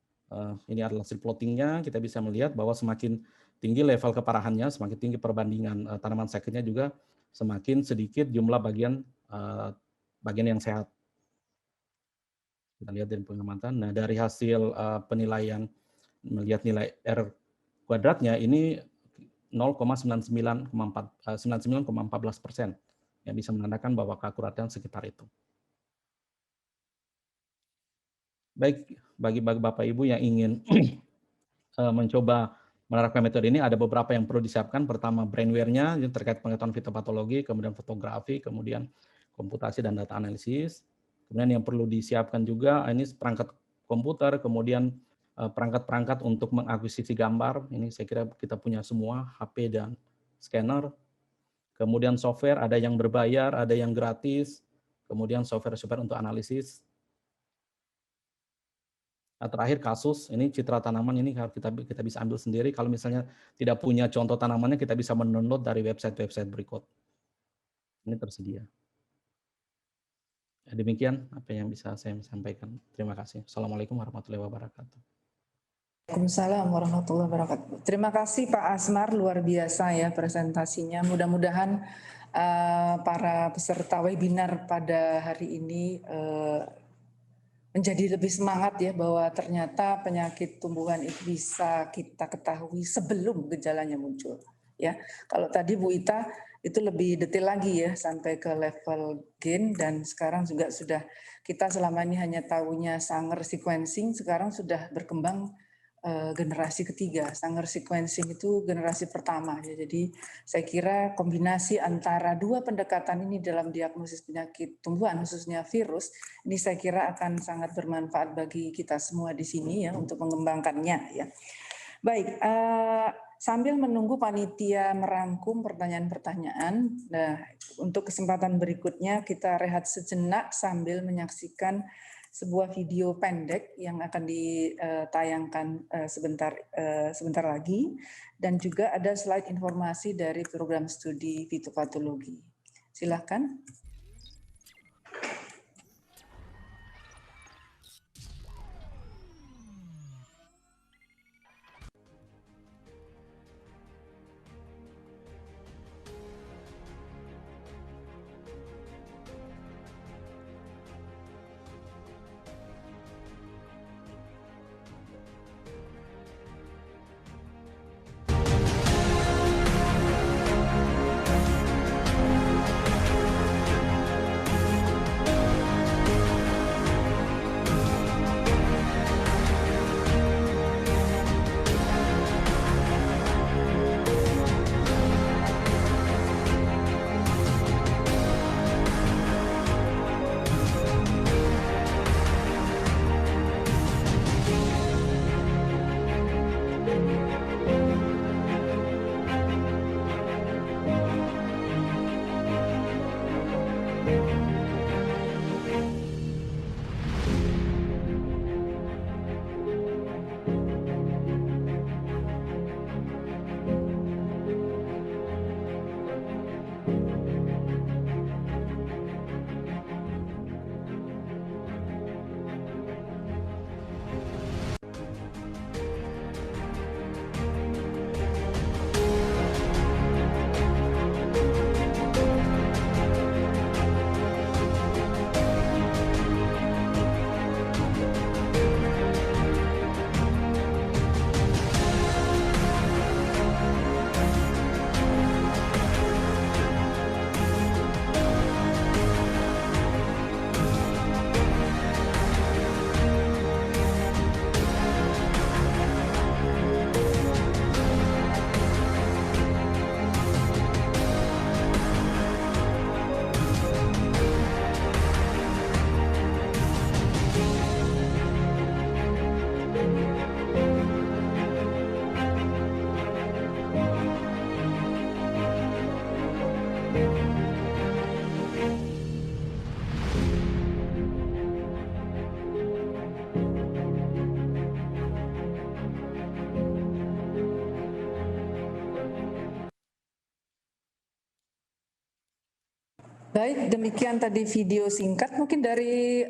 ini adalah hasil plottingnya, kita bisa melihat bahwa semakin tinggi level keparahannya, semakin tinggi perbandingan tanaman sakitnya juga semakin sedikit jumlah bagian yang sehat. Kita lihat dari pengamatan. Nah, dari hasil penilaian melihat nilai R kuadratnya ini 99,14%, yang bisa menandakan bahwa keakuratan sekitar itu. Baik, bagi Bapak Ibu yang ingin mencoba menerapkan metode ini, ada beberapa yang perlu disiapkan. Pertama, brainware-nya terkait pengetahuan fitopatologi, kemudian fotografi, kemudian komputasi dan data analisis. Kemudian yang perlu disiapkan juga ini perangkat komputer, kemudian perangkat-perangkat untuk mengakuisisi gambar. Ini saya kira kita punya semua, HP dan scanner. Kemudian software, ada yang berbayar, ada yang gratis. Kemudian software-software untuk analisis. Terakhir kasus, ini citra tanaman ini kita bisa ambil sendiri. Kalau misalnya tidak punya contoh tanamannya, kita bisa mendownload dari website-website berikut. Ini tersedia. Demikian apa yang bisa saya sampaikan. Terima kasih. Assalamualaikum warahmatullahi wabarakatuh. Waalaikumsalam warahmatullahi wabarakatuh. Terima kasih Pak Asmar, luar biasa ya presentasinya. Mudah-mudahan para peserta webinar pada hari ini menjadi lebih semangat ya, bahwa ternyata penyakit tumbuhan itu bisa kita ketahui sebelum gejalanya muncul. Ya, kalau tadi Bu Ita itu lebih detail lagi ya, sampai ke level gen, dan sekarang juga sudah kita selama ini hanya tahunya Sanger sequencing, sekarang sudah berkembang generasi ketiga. Sanger sequencing itu generasi pertama ya. Jadi saya kira kombinasi antara dua pendekatan ini dalam diagnosis penyakit tumbuhan khususnya virus ini saya kira akan sangat bermanfaat bagi kita semua di sini ya untuk mengembangkannya ya. Baik, sambil menunggu panitia merangkum pertanyaan-pertanyaan, nah untuk kesempatan berikutnya kita rehat sejenak sambil menyaksikan sebuah video pendek yang akan ditayangkan sebentar lagi, dan juga ada slide informasi dari program studi fitopatologi. Silakan. Baik, demikian tadi video singkat. Mungkin dari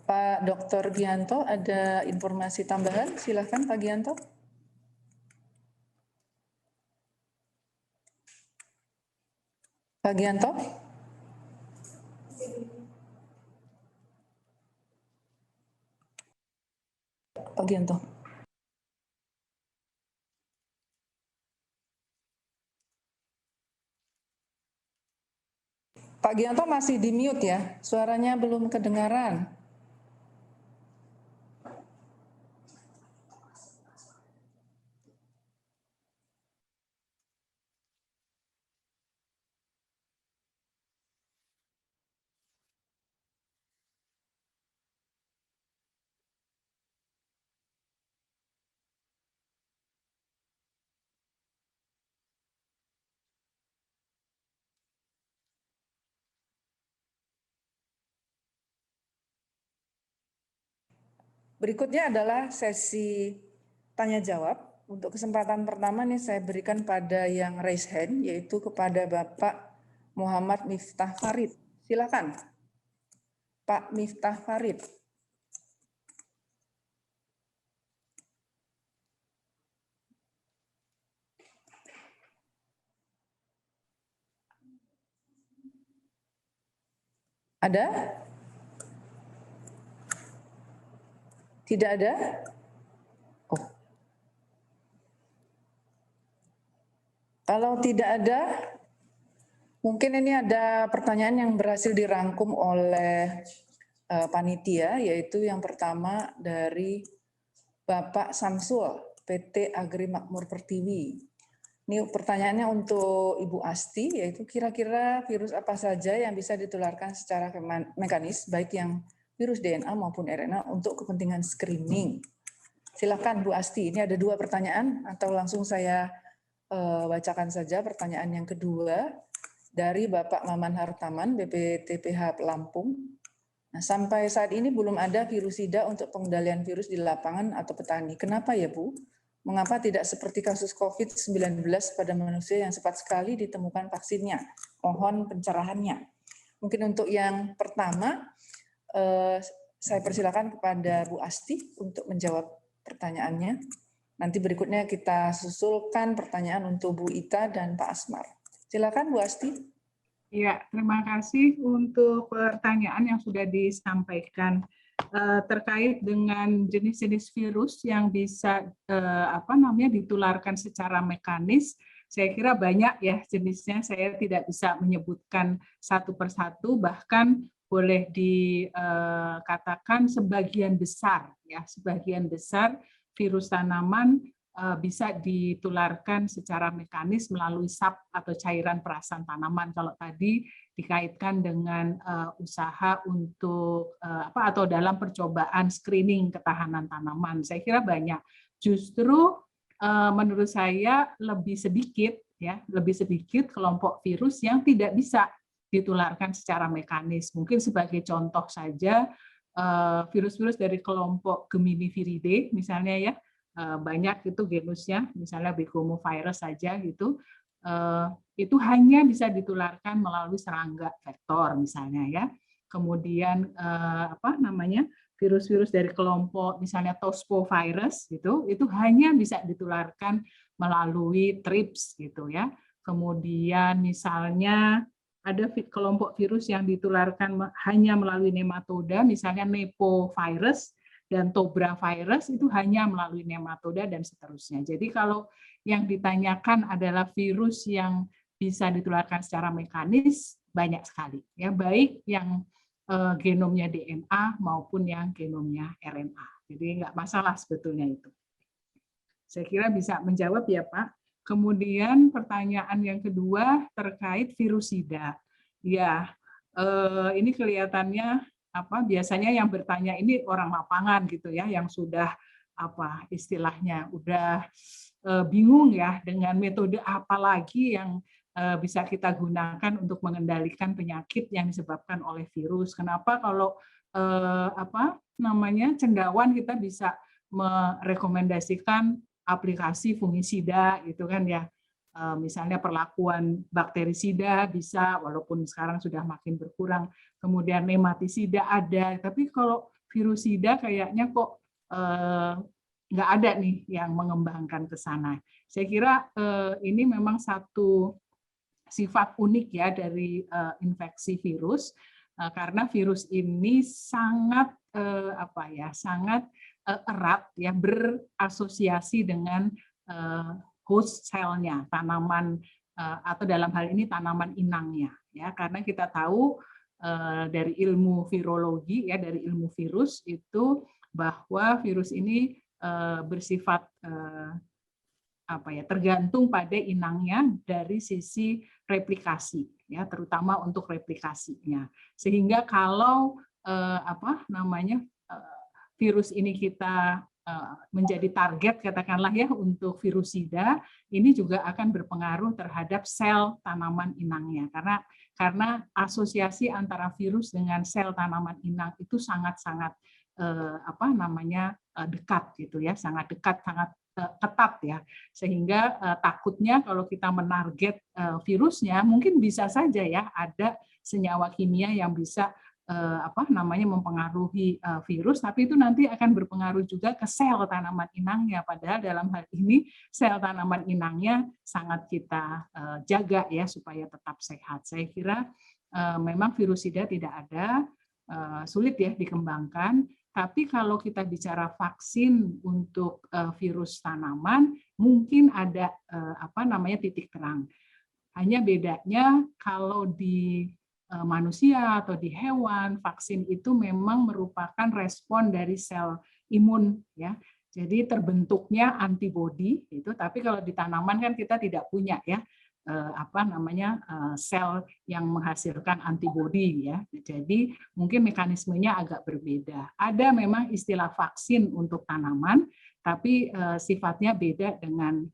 Pak Dr. Gianto ada informasi tambahan. Silakan Pak Gianto. Pak Gianto. Gianto. Pak Gianto masih di mute ya, suaranya belum kedengaran. Berikutnya adalah sesi tanya jawab. Untuk kesempatan pertama nih saya berikan pada yang raise hand, yaitu kepada Bapak Muhammad Miftah Farid. Silakan, Pak Miftah Farid. Ada? Tidak ada? Oh. Kalau tidak ada, mungkin ini ada pertanyaan yang berhasil dirangkum oleh panitia, yaitu yang pertama dari Bapak Samsul, PT Agri Makmur Pertiwi. Ini pertanyaannya untuk Ibu Asti, yaitu kira-kira virus apa saja yang bisa ditularkan secara mekanis, baik yang virus DNA maupun RNA untuk kepentingan screening. Silakan Bu Asti, ini ada 2 pertanyaan atau langsung saya bacakan saja pertanyaan yang kedua dari Bapak Maman Hartaman, BPTPH Lampung. Nah, sampai saat ini belum ada virusida untuk pengendalian virus di lapangan atau petani. Kenapa ya Bu? Mengapa tidak seperti kasus COVID-19 pada manusia yang cepat sekali ditemukan vaksinnya? Mohon pencerahannya. Mungkin untuk yang pertama, saya persilakan kepada Bu Asti untuk menjawab pertanyaannya. Nanti berikutnya kita susulkan pertanyaan untuk Bu Ita dan Pak Asmar. Silakan Bu Asti. Ya, terima kasih untuk pertanyaan yang sudah disampaikan terkait dengan jenis-jenis virus yang bisa ditularkan secara mekanis. Saya kira banyak ya jenisnya, saya tidak bisa menyebutkan satu persatu, bahkan boleh dikatakan sebagian besar virus tanaman bisa ditularkan secara mekanis melalui sap atau cairan perasan tanaman. Kalau tadi dikaitkan dengan usaha untuk atau dalam percobaan screening ketahanan tanaman, saya kira banyak. Justru menurut saya lebih sedikit kelompok virus yang tidak bisa ditularkan secara mekanis. Mungkin sebagai contoh saja virus-virus dari kelompok Geminiviridae misalnya ya, banyak itu genusnya, misalnya Begomovirus saja gitu, itu hanya bisa ditularkan melalui serangga vektor misalnya ya. Kemudian virus-virus dari kelompok misalnya Tospovirus gitu, itu hanya bisa ditularkan melalui trips gitu ya. Kemudian misalnya ada kelompok virus yang ditularkan hanya melalui nematoda, misalnya Nepovirus dan Tobravirus, itu hanya melalui nematoda dan seterusnya. Jadi kalau yang ditanyakan adalah virus yang bisa ditularkan secara mekanis, banyak sekali ya, baik yang genomnya DNA maupun yang genomnya RNA. Jadi nggak masalah sebetulnya itu. Saya kira bisa menjawab ya Pak. Kemudian pertanyaan yang kedua terkait virusida. Ya, ini kelihatannya biasanya yang bertanya ini orang lapangan gitu ya, yang sudah istilahnya udah bingung ya dengan metode apa lagi yang bisa kita gunakan untuk mengendalikan penyakit yang disebabkan oleh virus. Kenapa kalau cendawan kita bisa merekomendasikan aplikasi fungisida gitu kan ya. Misalnya perlakuan bakterisida bisa, walaupun sekarang sudah makin berkurang. Kemudian nematisida ada, tapi kalau virusida kayaknya kok nggak ada nih yang mengembangkan ke sana. Saya kira ini memang satu sifat unik ya dari infeksi virus, karena virus ini sangat erat ya, berasosiasi dengan host selnya, tanaman atau dalam hal ini tanaman inangnya ya, karena kita tahu dari ilmu virologi ya, dari ilmu virus itu bahwa virus ini bersifat tergantung pada inangnya dari sisi replikasi ya, terutama untuk replikasinya. Sehingga kalau virus ini kita menjadi target katakanlah ya untuk virusida, ini juga akan berpengaruh terhadap sel tanaman inangnya, karena asosiasi antara virus dengan sel tanaman inang itu sangat-sangat dekat gitu ya, sangat dekat, sangat ketat ya, sehingga takutnya kalau kita menarget virusnya mungkin bisa saja ya ada senyawa kimia yang bisa mempengaruhi virus, tapi itu nanti akan berpengaruh juga ke sel tanaman inangnya, padahal dalam hal ini sel tanaman inangnya sangat kita jaga ya supaya tetap sehat. Saya kira memang virusida tidak ada, sulit ya dikembangkan. Tapi kalau kita bicara vaksin untuk virus tanaman, mungkin ada titik terang. Hanya bedanya kalau di manusia atau di hewan, vaksin itu memang merupakan respon dari sel imun ya. Jadi terbentuknya antibodi itu, tapi kalau di tanaman kan kita tidak punya ya sel yang menghasilkan antibodi ya. Jadi mungkin mekanismenya agak berbeda. Ada memang istilah vaksin untuk tanaman, tapi sifatnya beda dengan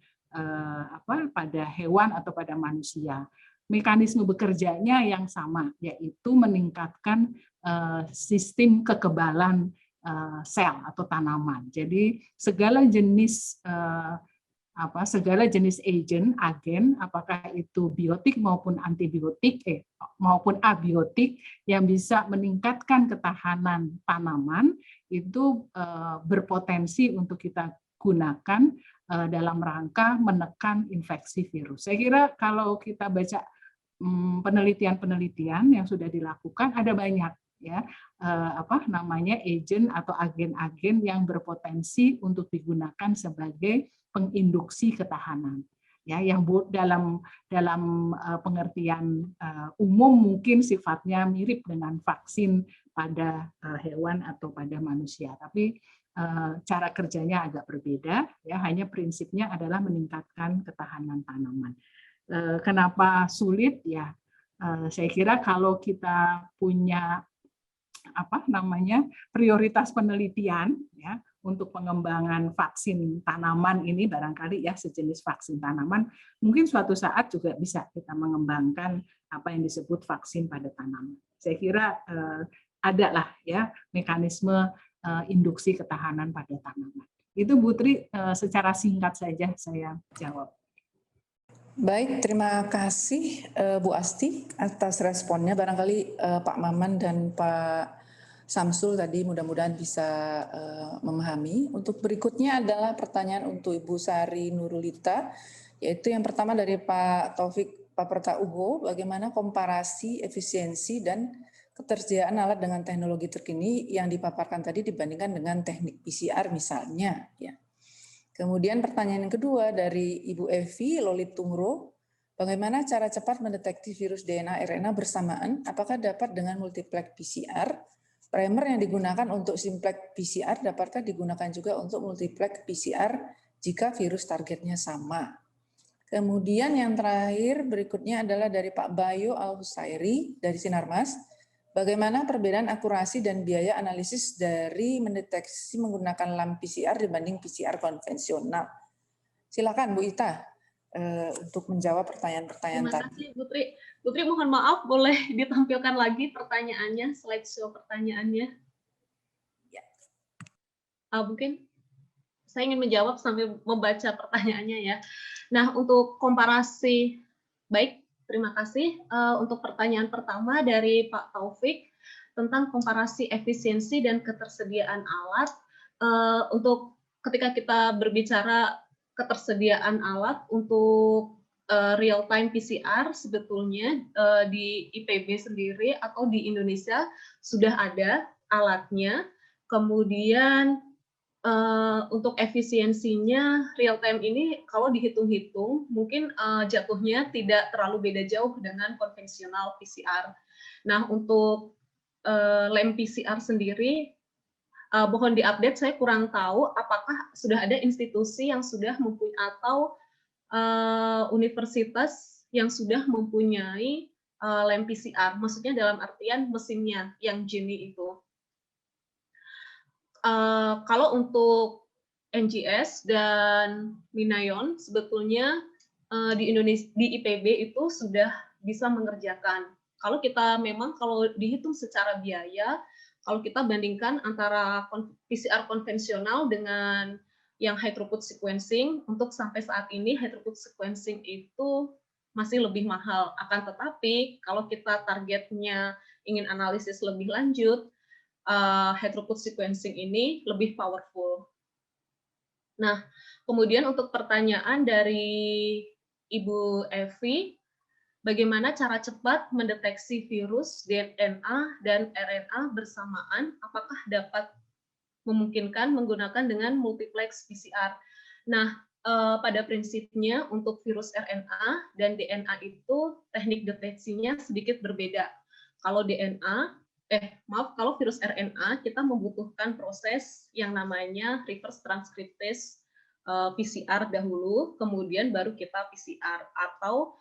pada hewan atau pada manusia. Mekanisme bekerjanya yang sama, yaitu meningkatkan sistem kekebalan sel atau tanaman. Jadi segala jenis agen, apakah itu biotik maupun antibiotik maupun abiotik yang bisa meningkatkan ketahanan tanaman itu berpotensi untuk kita gunakan dalam rangka menekan infeksi virus. Saya kira kalau kita baca penelitian-penelitian yang sudah dilakukan, ada banyak ya agen atau agen-agen yang berpotensi untuk digunakan sebagai penginduksi ketahanan ya, yang dalam pengertian umum mungkin sifatnya mirip dengan vaksin pada hewan atau pada manusia, tapi cara kerjanya agak berbeda ya, hanya prinsipnya adalah meningkatkan ketahanan tanaman. Kenapa sulit ya? Saya kira kalau kita punya prioritas penelitian ya untuk pengembangan vaksin tanaman ini, barangkali ya sejenis vaksin tanaman, mungkin suatu saat juga bisa kita mengembangkan apa yang disebut vaksin pada tanaman. Saya kira ada lah ya mekanisme induksi ketahanan pada tanaman. Itu Bu Tri secara singkat saja saya jawab. Baik, terima kasih Bu Asti atas responnya. Barangkali Pak Maman dan Pak Samsul tadi mudah-mudahan bisa memahami. Untuk berikutnya adalah pertanyaan untuk Ibu Sari Nurulita, yaitu yang pertama dari Pak Taufik Paperta Ugo, bagaimana komparasi efisiensi dan ketersediaan alat dengan teknologi terkini yang dipaparkan tadi dibandingkan dengan teknik PCR misalnya. Ya. Kemudian pertanyaan yang kedua dari Ibu Evi Lolit Tungro, bagaimana cara cepat mendeteksi virus DNA RNA bersamaan? Apakah dapat dengan multiplex PCR? Primer yang digunakan untuk simplex PCR dapatkah digunakan juga untuk multiplex PCR jika virus targetnya sama? Kemudian yang terakhir berikutnya adalah dari Pak Bayo Al-Husairi dari Sinarmas. Bagaimana perbedaan akurasi dan biaya analisis dari mendeteksi menggunakan LAM PCR dibanding PCR konvensional? Silakan Bu Ita untuk menjawab pertanyaan-pertanyaan tadi. Terima kasih Bu Tri. Bu Tri mohon maaf, boleh ditampilkan lagi pertanyaannya, slideshow pertanyaannya? Ya. Mungkin saya ingin menjawab sambil membaca pertanyaannya ya. Nah, untuk komparasi, baik, terima kasih. Untuk pertanyaan pertama dari Pak Taufik tentang komparasi efisiensi dan ketersediaan alat. Untuk ketika kita berbicara ketersediaan alat untuk real time PCR, sebetulnya di IPB sendiri atau di Indonesia sudah ada alatnya. Kemudian untuk efisiensinya real time ini kalau dihitung-hitung mungkin jatuhnya tidak terlalu beda jauh dengan konvensional PCR. Nah, untuk lem PCR sendiri mohon diupdate, saya kurang tahu apakah sudah ada institusi yang sudah mempunyai atau universitas yang sudah mempunyai lem PCR, maksudnya dalam artian mesinnya yang Genie itu. Kalau untuk NGS dan Minayon sebetulnya di Indonesia di IPB itu sudah bisa mengerjakan. Kalau kita memang kalau dihitung secara biaya, kalau kita bandingkan antara PCR konvensional dengan yang high throughput sequencing, untuk sampai saat ini high throughput sequencing itu masih lebih mahal. Akan tetapi kalau kita targetnya ingin analisis lebih lanjut, high throughput sequencing ini lebih powerful. Nah, kemudian untuk pertanyaan dari Ibu Evi, bagaimana cara cepat mendeteksi virus DNA dan RNA bersamaan? Apakah dapat memungkinkan menggunakan dengan multiplex PCR? Nah, pada prinsipnya untuk virus RNA dan DNA itu teknik deteksinya sedikit berbeda. Kalau kalau virus RNA kita membutuhkan proses yang namanya reverse transcriptase PCR dahulu, kemudian baru kita PCR. Atau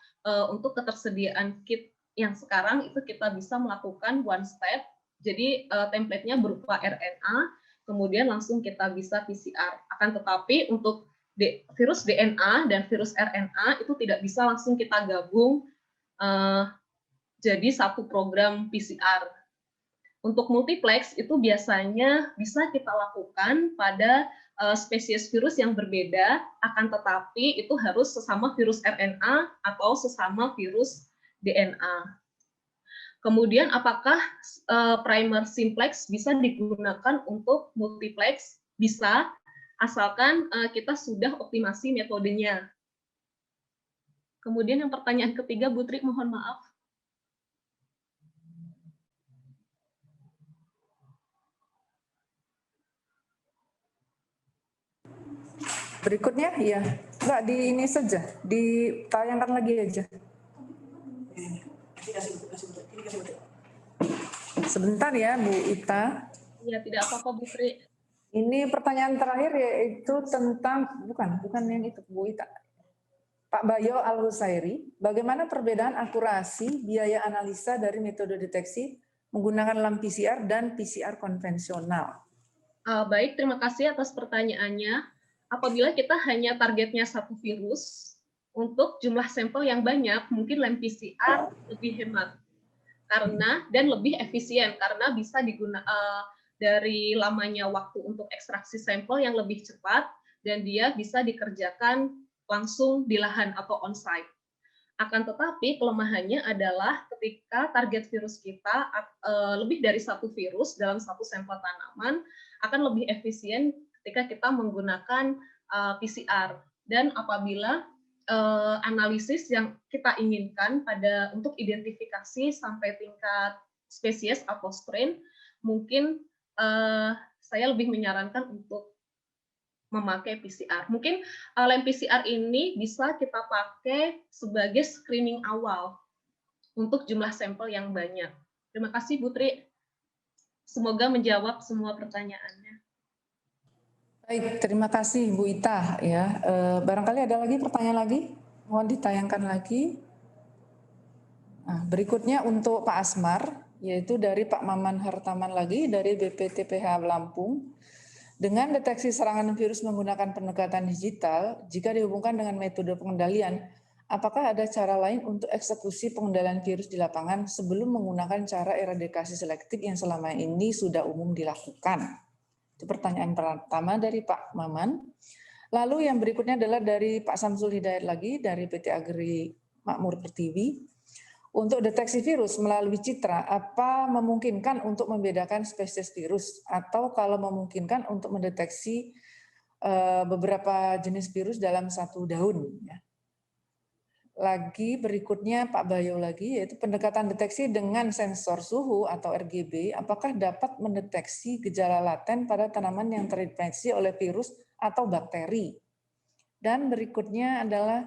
untuk ketersediaan kit yang sekarang itu kita bisa melakukan one step, jadi template-nya berupa RNA, kemudian langsung kita bisa PCR. Akan tetapi untuk virus DNA dan virus RNA itu tidak bisa langsung kita gabung jadi satu program PCR. Untuk multiplex itu biasanya bisa kita lakukan pada spesies virus yang berbeda, akan tetapi itu harus sesama virus RNA atau sesama virus DNA. Kemudian apakah primer simplex bisa digunakan untuk multiplex? Bisa, asalkan kita sudah optimasi metodenya. Kemudian yang pertanyaan ketiga, Bu Tri, mohon maaf. Berikutnya, ya, Mbak, di ini saja, ditayangkan lagi aja. Sebentar ya, Bu Ita. Ya, tidak apa-apa, Bu Tri. Ini pertanyaan terakhir yaitu tentang, bukan yang itu, Bu Ita. Pak Bayo Al-Husairi, bagaimana perbedaan akurasi biaya analisa dari metode deteksi menggunakan lem PCR dan PCR konvensional? Baik, terima kasih atas pertanyaannya. Apabila kita hanya targetnya satu virus, untuk jumlah sampel yang banyak, mungkin lem PCR lebih hemat dan lebih efisien karena bisa digunakan dari lamanya waktu untuk ekstraksi sampel yang lebih cepat dan dia bisa dikerjakan langsung di lahan atau on-site. Akan tetapi kelemahannya adalah ketika target virus kita lebih dari satu virus dalam satu sampel tanaman, akan lebih efisien ketika kita menggunakan PCR. Dan apabila analisis yang kita inginkan untuk identifikasi sampai tingkat spesies atau strain, mungkin saya lebih menyarankan untuk memakai PCR. Mungkin lem PCR ini bisa kita pakai sebagai screening awal untuk jumlah sampel yang banyak. Terima kasih, Bu Tri. Semoga menjawab semua pertanyaannya. Baik, terima kasih Bu Ita. Ya, barangkali ada lagi pertanyaan lagi, mohon ditayangkan lagi. Nah, berikutnya untuk Pak Asmar, yaitu dari Pak Maman Hartaman lagi dari BPTPH Lampung. Dengan deteksi serangan virus menggunakan pendekatan digital, jika dihubungkan dengan metode pengendalian, apakah ada cara lain untuk eksekusi pengendalian virus di lapangan sebelum menggunakan cara eradikasi selektif yang selama ini sudah umum dilakukan? Itu pertanyaan pertama dari Pak Maman. Lalu yang berikutnya adalah dari Pak Samsul Hidayat lagi, dari PT Agri Makmur Pertiwi. Untuk deteksi virus melalui citra, apa memungkinkan untuk membedakan spesies virus atau kalau memungkinkan untuk mendeteksi beberapa jenis virus dalam satu daun? Ya. lagi berikutnya Pak Bayo lagi, yaitu pendekatan deteksi dengan sensor suhu atau RGB, apakah dapat mendeteksi gejala laten pada tanaman yang terinfeksi oleh virus atau bakteri. Dan berikutnya adalah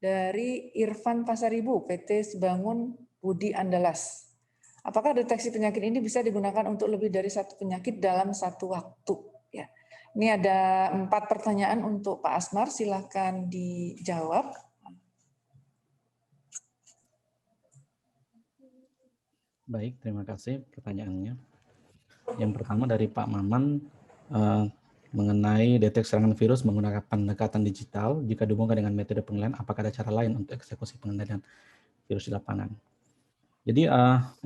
dari Irfan Pasaribu, PT Sebangun Budi Andalas. Apakah deteksi penyakit ini bisa digunakan untuk lebih dari satu penyakit dalam satu waktu? Ya. Ini ada 4 pertanyaan untuk Pak Asmar, silakan dijawab. Baik, terima kasih pertanyaannya. Yang pertama dari Pak Maman mengenai deteksi serangan virus menggunakan pendekatan digital. Jika dihubungkan dengan metode penilaian, apakah ada cara lain untuk eksekusi pengendalian virus di lapangan? Jadi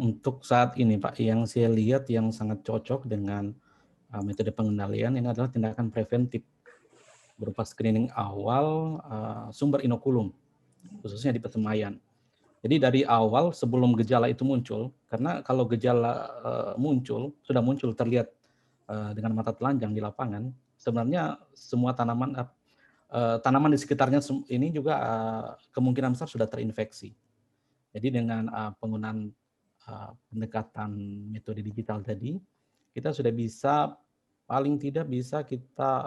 untuk saat ini Pak, yang saya lihat yang sangat cocok dengan metode pengendalian ini adalah tindakan preventif berupa screening awal sumber inokulum, khususnya di persemaian. Jadi dari awal sebelum gejala itu muncul, karena kalau gejala sudah muncul terlihat dengan mata telanjang di lapangan, sebenarnya semua tanaman di sekitarnya ini juga kemungkinan besar sudah terinfeksi. Jadi dengan penggunaan pendekatan metode digital tadi, kita sudah bisa paling tidak bisa kita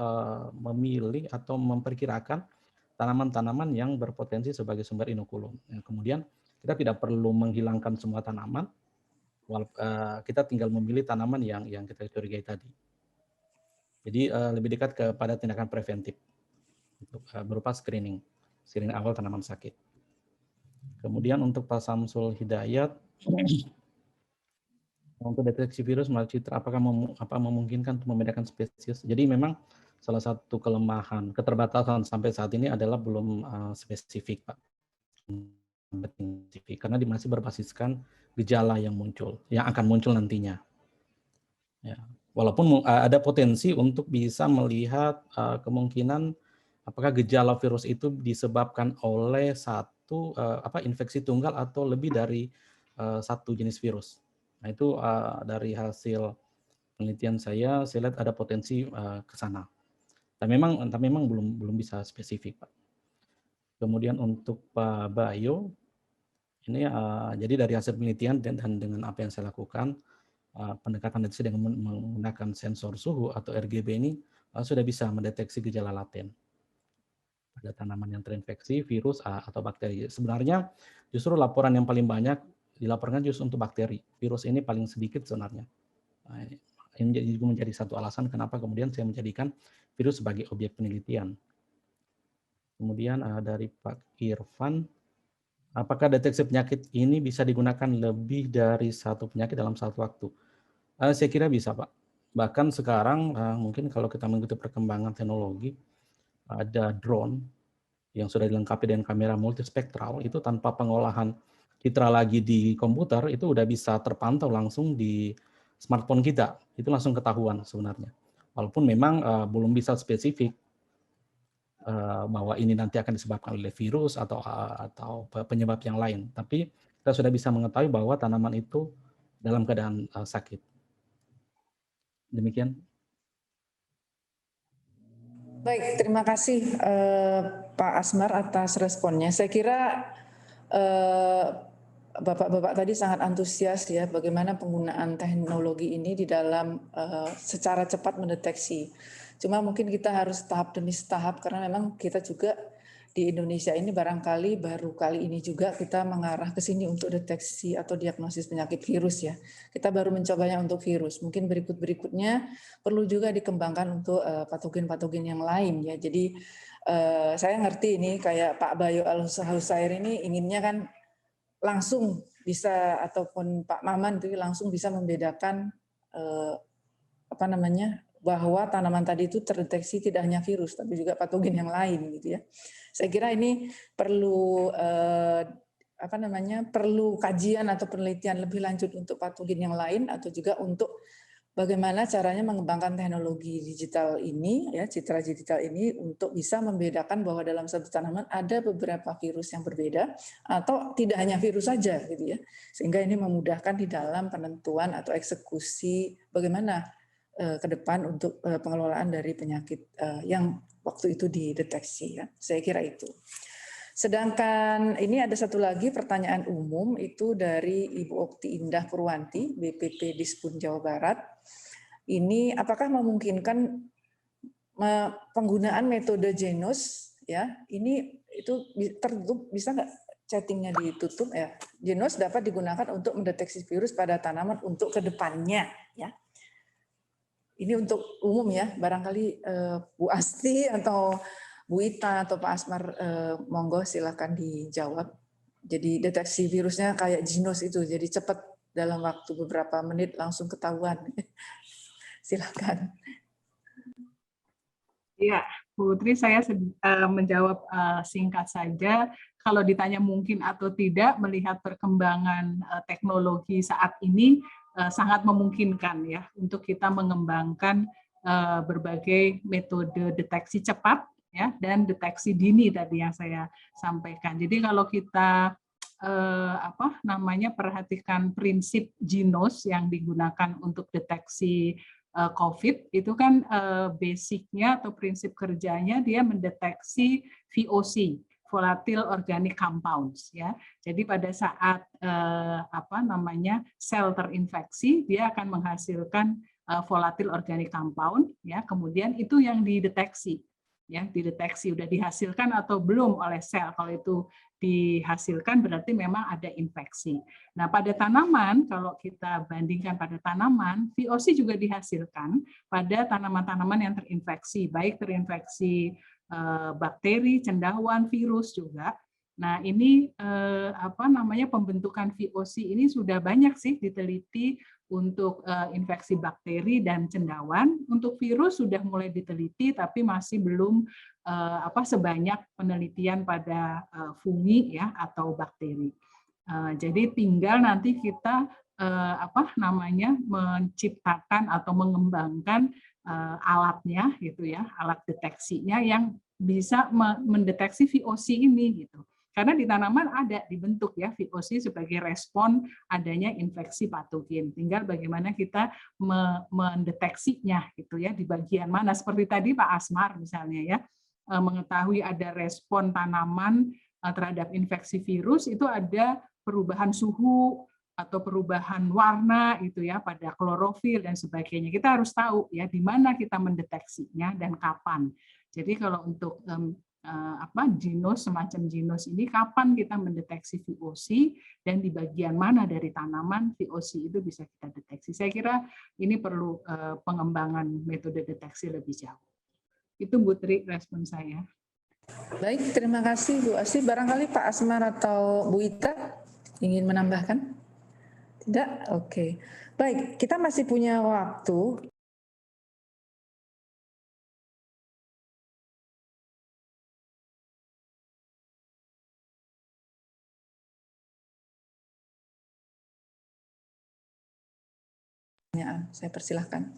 memilih atau memperkirakan tanaman-tanaman yang berpotensi sebagai sumber inokulum. Kemudian kita tidak perlu menghilangkan semua tanaman, kita tinggal memilih tanaman yang kita curigai tadi. Jadi lebih dekat kepada tindakan preventif berupa screening awal tanaman sakit. Kemudian untuk Pak Samsul Hidayat, untuk deteksi virus melalui citra, apakah memungkinkan untuk membedakan spesies? Jadi memang salah satu kelemahan keterbatasan sampai saat ini adalah belum spesifik, Pak. Karena masih berbasiskan gejala yang akan muncul nantinya. Ya. Walaupun ada potensi untuk bisa melihat kemungkinan apakah gejala virus itu disebabkan oleh satu infeksi tunggal atau lebih dari satu jenis virus. Nah itu dari hasil penelitian saya lihat ada potensi ke sana. Tapi memang belum bisa spesifik, Pak. Kemudian untuk Pak Bayo, ini jadi dari hasil penelitian dan dengan apa yang saya lakukan, pendekatan deteksi dengan menggunakan sensor suhu atau RGB ini sudah bisa mendeteksi gejala laten pada tanaman yang terinfeksi virus atau bakteri. Sebenarnya justru laporan yang paling banyak dilaporkan justru untuk bakteri. Virus ini paling sedikit sebenarnya. Ini menjadi satu alasan kenapa kemudian saya menjadikan virus sebagai objek penelitian. Kemudian dari Pak Irfan, apakah deteksi penyakit ini bisa digunakan lebih dari satu penyakit dalam satu waktu? Saya kira bisa, Pak. Bahkan sekarang mungkin kalau kita mengikuti perkembangan teknologi, ada drone yang sudah dilengkapi dengan kamera multispektral, itu tanpa pengolahan citra lagi di komputer, itu udah bisa terpantau langsung di smartphone kita. Itu langsung ketahuan sebenarnya. Walaupun memang belum bisa spesifik bahwa ini nanti akan disebabkan oleh virus atau penyebab yang lain. Tapi kita sudah bisa mengetahui bahwa tanaman itu dalam keadaan sakit. Demikian. Baik, terima kasih Pak Asmar atas responnya. Saya kira Bapak-bapak tadi sangat antusias ya bagaimana penggunaan teknologi ini di dalam secara cepat mendeteksi. Cuma mungkin kita harus tahap demi tahap karena memang kita juga di Indonesia ini barangkali baru kali ini juga kita mengarah ke sini untuk deteksi atau diagnosis penyakit virus ya. Kita baru mencobanya untuk virus. Mungkin berikutnya perlu juga dikembangkan untuk patogen-patogen yang lain ya. Jadi saya ngerti ini kayak Pak Bayo Al-Husair ini inginnya kan langsung bisa ataupun Pak Maman itu langsung bisa membedakan bahwa tanaman tadi itu terdeteksi tidak hanya virus tapi juga patogen yang lain gitu ya. Saya kira ini perlu perlu kajian atau penelitian lebih lanjut untuk patogen yang lain atau juga untuk bagaimana caranya mengembangkan teknologi digital ini ya, citra digital ini untuk bisa membedakan bahwa dalam satu tanaman ada beberapa virus yang berbeda atau tidak hanya virus saja gitu ya. Sehingga ini memudahkan di dalam penentuan atau eksekusi bagaimana ke depan untuk pengelolaan dari penyakit yang waktu itu dideteksi ya. Saya kira itu. Sedangkan ini ada satu lagi pertanyaan umum, itu dari Ibu Okti Indah Purwanti, BPP Dispun Jawa Barat. Ini apakah memungkinkan penggunaan metode Genus, ya? Ini itu tertutup, bisa nggak chattingnya ditutup ya? Genus dapat digunakan untuk mendeteksi virus pada tanaman untuk kedepannya, ya. Ini untuk umum ya, barangkali Bu Asti atau Bu Ita atau Pak Asmar, monggo silakan dijawab. Jadi deteksi virusnya kayak Genus itu, jadi cepat dalam waktu beberapa menit langsung ketahuan. Silakan. Ya, Bu Tri, saya menjawab singkat saja. Kalau ditanya mungkin atau tidak, melihat perkembangan teknologi saat ini sangat memungkinkan ya untuk kita mengembangkan berbagai metode deteksi cepat ya dan deteksi dini tadi yang saya sampaikan. Jadi kalau kita perhatikan prinsip Genus yang digunakan untuk deteksi COVID, itu kan basicnya atau prinsip kerjanya dia mendeteksi VOC, volatile organic compounds, ya. Jadi pada saat sel terinfeksi, dia akan menghasilkan volatile organic compound, ya. Kemudian itu yang dideteksi, ya, dideteksi udah dihasilkan atau belum oleh sel. Kalau itu dihasilkan berarti memang ada infeksi. Nah, pada tanaman, kalau kita bandingkan pada tanaman, VOC juga dihasilkan pada tanaman-tanaman yang terinfeksi, baik terinfeksi bakteri, cendawan, virus juga. Nah, ini pembentukan VOC ini sudah banyak sih diteliti untuk infeksi bakteri dan cendawan. Untuk virus sudah mulai diteliti, tapi masih belum sebanyak penelitian pada fungi ya atau bakteri. Jadi tinggal nanti kita menciptakan atau mengembangkan alatnya gitu ya, alat deteksinya yang bisa mendeteksi VOC ini gitu. Karena di tanaman ada dibentuk ya VOC sebagai respon adanya infeksi patogen. Tinggal bagaimana kita mendeteksinya gitu ya di bagian mana, seperti tadi Pak Asmar misalnya ya, mengetahui ada respon tanaman terhadap infeksi virus, itu ada perubahan suhu atau perubahan warna itu ya pada klorofil dan sebagainya. Kita harus tahu ya di mana kita mendeteksinya dan kapan. Jadi kalau untuk Genus, semacam Genus ini, kapan kita mendeteksi VOC dan di bagian mana dari tanaman VOC itu bisa kita deteksi. Saya kira ini perlu pengembangan metode deteksi lebih jauh. Itu Bu Tri respon saya. Baik, terima kasih Bu Asti. Barangkali Pak Asmar atau Bu Ita ingin menambahkan? Tidak? Oke. Baik, kita masih punya waktu. Saya persilahkan.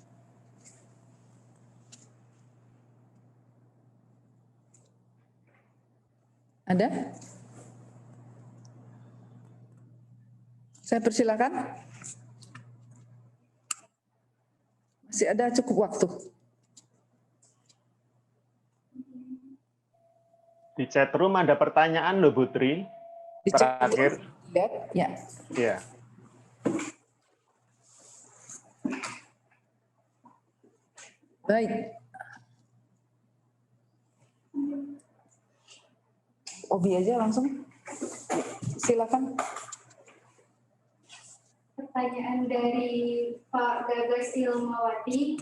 Ada? Saya persilakan. Masih ada cukup waktu. Di chat room ada pertanyaan loh, Bu Tri. Terakhir. Ya. Ya. Baik. Obi aja langsung. Silakan. Pertanyaan dari Pak Gagas Ilmawati.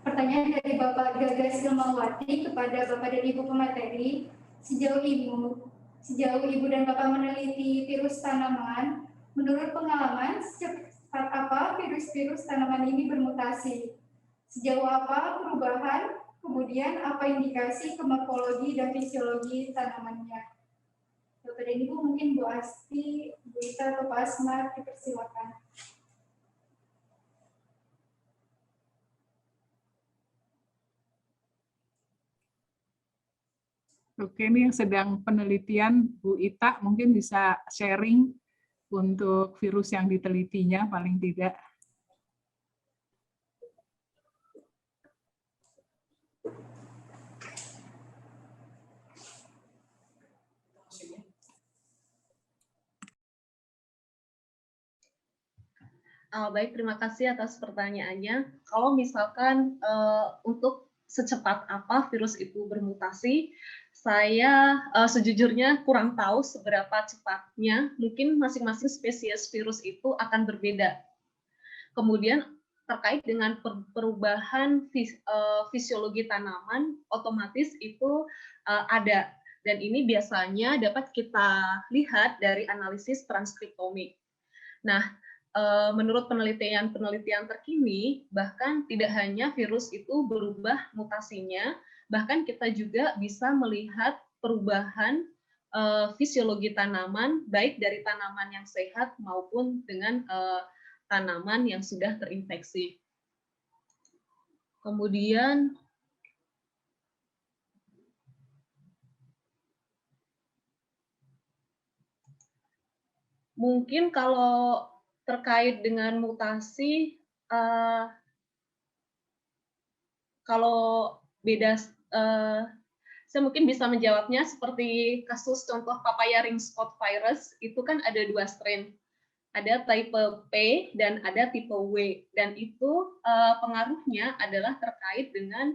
Pertanyaan dari Bapak Gagas Ilmawati kepada Bapak dan Ibu pemateri, sejauh Ibu dan Bapak meneliti virus tanaman, menurut pengalaman, secepat apa virus-virus tanaman ini bermutasi? Sejauh apa perubahan, kemudian apa indikasi ke morfologi dan fisiologi tanamannya? Bapak dan Ibu, mungkin Bu Asti, Bu Ita, atau Pak Asmar, dipersilakan. Oke, ini yang sedang penelitian Bu Ita mungkin bisa sharing untuk virus yang ditelitinya paling tidak. Baik, terima kasih atas pertanyaannya. Kalau misalkan untuk secepat apa virus itu bermutasi, saya sejujurnya kurang tahu seberapa cepatnya. Mungkin masing-masing spesies virus itu akan berbeda. Kemudian terkait dengan perubahan fisiologi tanaman, otomatis itu ada. Dan ini biasanya dapat kita lihat dari analisis transkriptomik. Nah, menurut penelitian terkini, bahkan tidak hanya virus itu berubah mutasinya, bahkan kita juga bisa melihat perubahan fisiologi tanaman, baik dari tanaman yang sehat maupun dengan tanaman yang sudah terinfeksi. Kemudian, mungkin kalau terkait dengan mutasi, kalau beda, saya mungkin bisa menjawabnya seperti kasus contoh papaya ring spot virus, itu kan ada 2 strain, ada tipe P dan ada tipe W, dan itu pengaruhnya adalah terkait dengan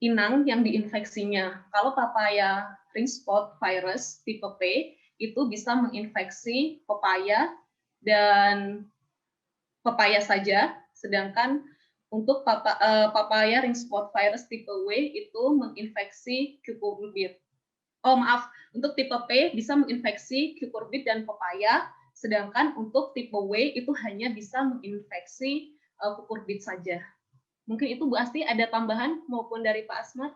inang yang diinfeksinya. Kalau papaya ring spot virus tipe P itu bisa menginfeksi pepaya dan pepaya saja, sedangkan untuk papaya ring spot virus tipe W itu menginfeksi cucurbit. Oh maaf, untuk tipe P bisa menginfeksi cucurbit dan pepaya, sedangkan untuk tipe W itu hanya bisa menginfeksi cucurbit saja. Mungkin itu Bu Asti ada tambahan maupun dari Pak Asmar?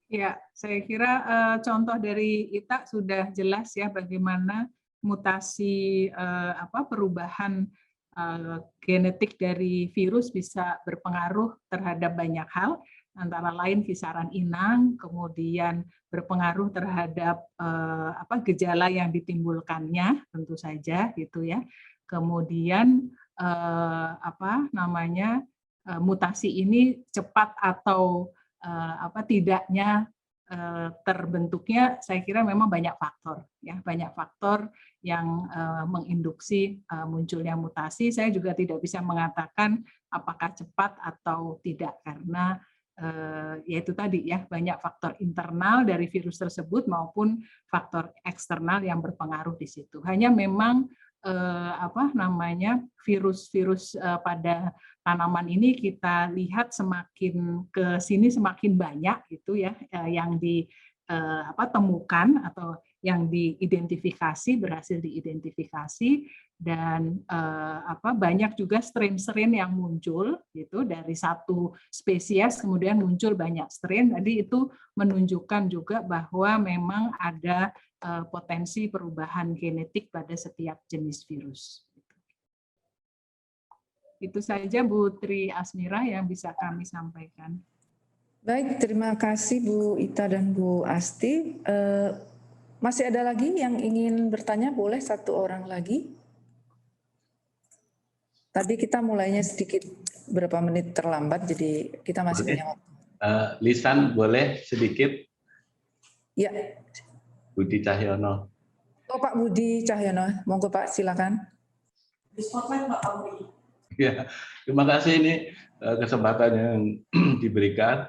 Ya, saya kira contoh dari Ita sudah jelas ya bagaimana mutasi perubahan genetik dari virus bisa berpengaruh terhadap banyak hal, antara lain kisaran inang, kemudian berpengaruh terhadap gejala yang ditimbulkannya tentu saja gitu ya. Kemudian mutasi ini cepat atau tidaknya terbentuknya, saya kira memang banyak faktor ya, banyak faktor yang menginduksi munculnya mutasi. Saya juga tidak bisa mengatakan apakah cepat atau tidak, karena yaitu tadi ya, banyak faktor internal dari virus tersebut maupun faktor eksternal yang berpengaruh di situ. Hanya memang virus-virus pada tanaman ini kita lihat semakin ke sini semakin banyak gitu ya, yang ditemukan atau yang diidentifikasi, berhasil diidentifikasi, dan banyak juga strain-strain yang muncul gitu, dari satu spesies kemudian muncul banyak strain. Jadi itu menunjukkan juga bahwa memang ada potensi perubahan genetik pada setiap jenis virus. Itu saja Bu Tri Asmira yang bisa kami sampaikan. Baik, terima kasih Bu Ita dan Bu Asti. Masih ada lagi yang ingin bertanya? Boleh 1 orang lagi. Tadi kita mulainya sedikit berapa menit terlambat, jadi kita masih punya waktu. Lisan boleh sedikit? Ya. Budi Cahyono. Oh, Pak Budi Cahyono, monggo Pak, silakan. Di spotlight Pak Budi. Ya, terima kasih ini kesempatan yang diberikan.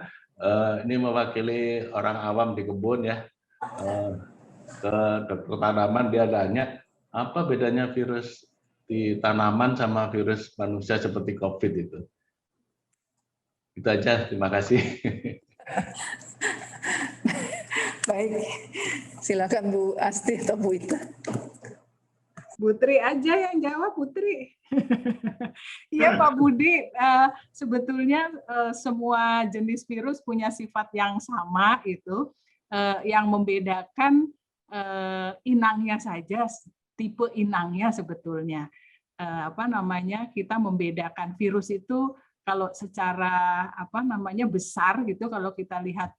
Ini mewakili orang awam di kebun ya. Ke dokter tanaman, dia tanya apa bedanya virus di tanaman sama virus manusia seperti COVID itu. Itu aja, terima kasih. Baik, silakan Bu Asti atau Bu Ita. Putri aja yang jawab, Putri. Iya Pak Budi, sebetulnya semua jenis virus punya sifat yang sama itu, yang membedakan inangnya saja, tipe inangnya sebetulnya. Kita membedakan virus itu kalau secara besar gitu, kalau kita lihat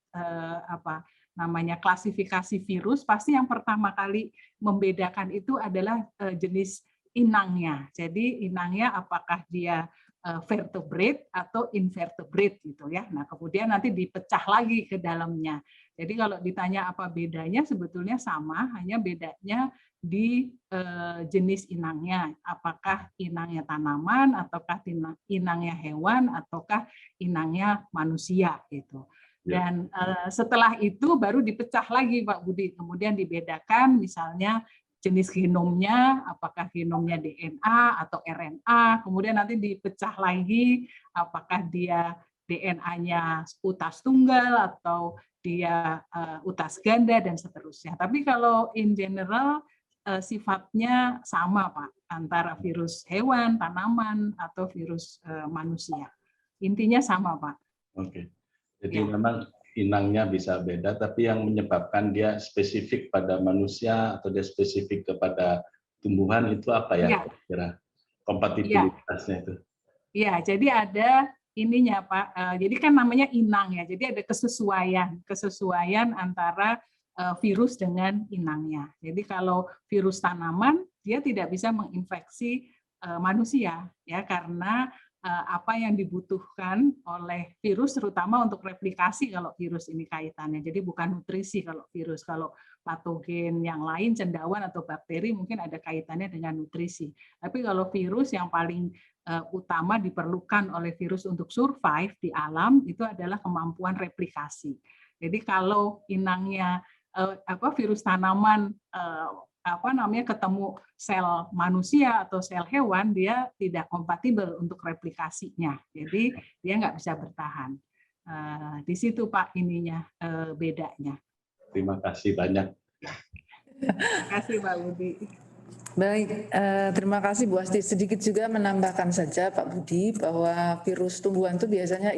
namanya klasifikasi virus, pasti yang pertama kali membedakan itu adalah jenis inangnya. Jadi inangnya apakah dia vertebrate atau invertebrate gitu ya. Nah, kemudian nanti dipecah lagi ke dalamnya. Jadi kalau ditanya apa bedanya, sebetulnya sama, hanya bedanya di jenis inangnya. Apakah inangnya tanaman, ataukah inangnya hewan, ataukah inangnya manusia gitu. Dan setelah itu baru dipecah lagi Pak Budi. Kemudian dibedakan misalnya jenis genomnya, apakah genomnya DNA atau RNA, kemudian nanti dipecah lagi, apakah dia DNA-nya utas tunggal atau dia utas ganda dan seterusnya. Tapi kalau in general sifatnya sama Pak, antara virus hewan, tanaman, atau virus manusia. Intinya sama Pak. Oke, jadi memang inangnya bisa beda, tapi yang menyebabkan dia spesifik pada manusia atau dia spesifik kepada tumbuhan itu apa ya? Kira kompatibilitasnya itu? Iya, jadi ada ininya Pak. Jadi kan namanya inang ya. Jadi ada kesesuaian antara virus dengan inangnya. Jadi kalau virus tanaman dia tidak bisa menginfeksi manusia ya, karena apa yang dibutuhkan oleh virus terutama untuk replikasi kalau virus ini kaitannya. Jadi bukan nutrisi kalau virus. Kalau patogen yang lain, cendawan atau bakteri mungkin ada kaitannya dengan nutrisi. Tapi kalau virus yang paling utama diperlukan oleh virus untuk survive di alam itu adalah kemampuan replikasi. Jadi kalau inangnya virus tanaman ketemu sel manusia atau sel hewan, dia tidak kompatibel untuk replikasinya. Jadi dia nggak bisa bertahan. Di situ Pak ininya bedanya. Terima kasih banyak. Terima kasih Pak Budi. Baik, terima kasih Bu Asti. Sedikit juga menambahkan saja Pak Budi bahwa virus tumbuhan itu biasanya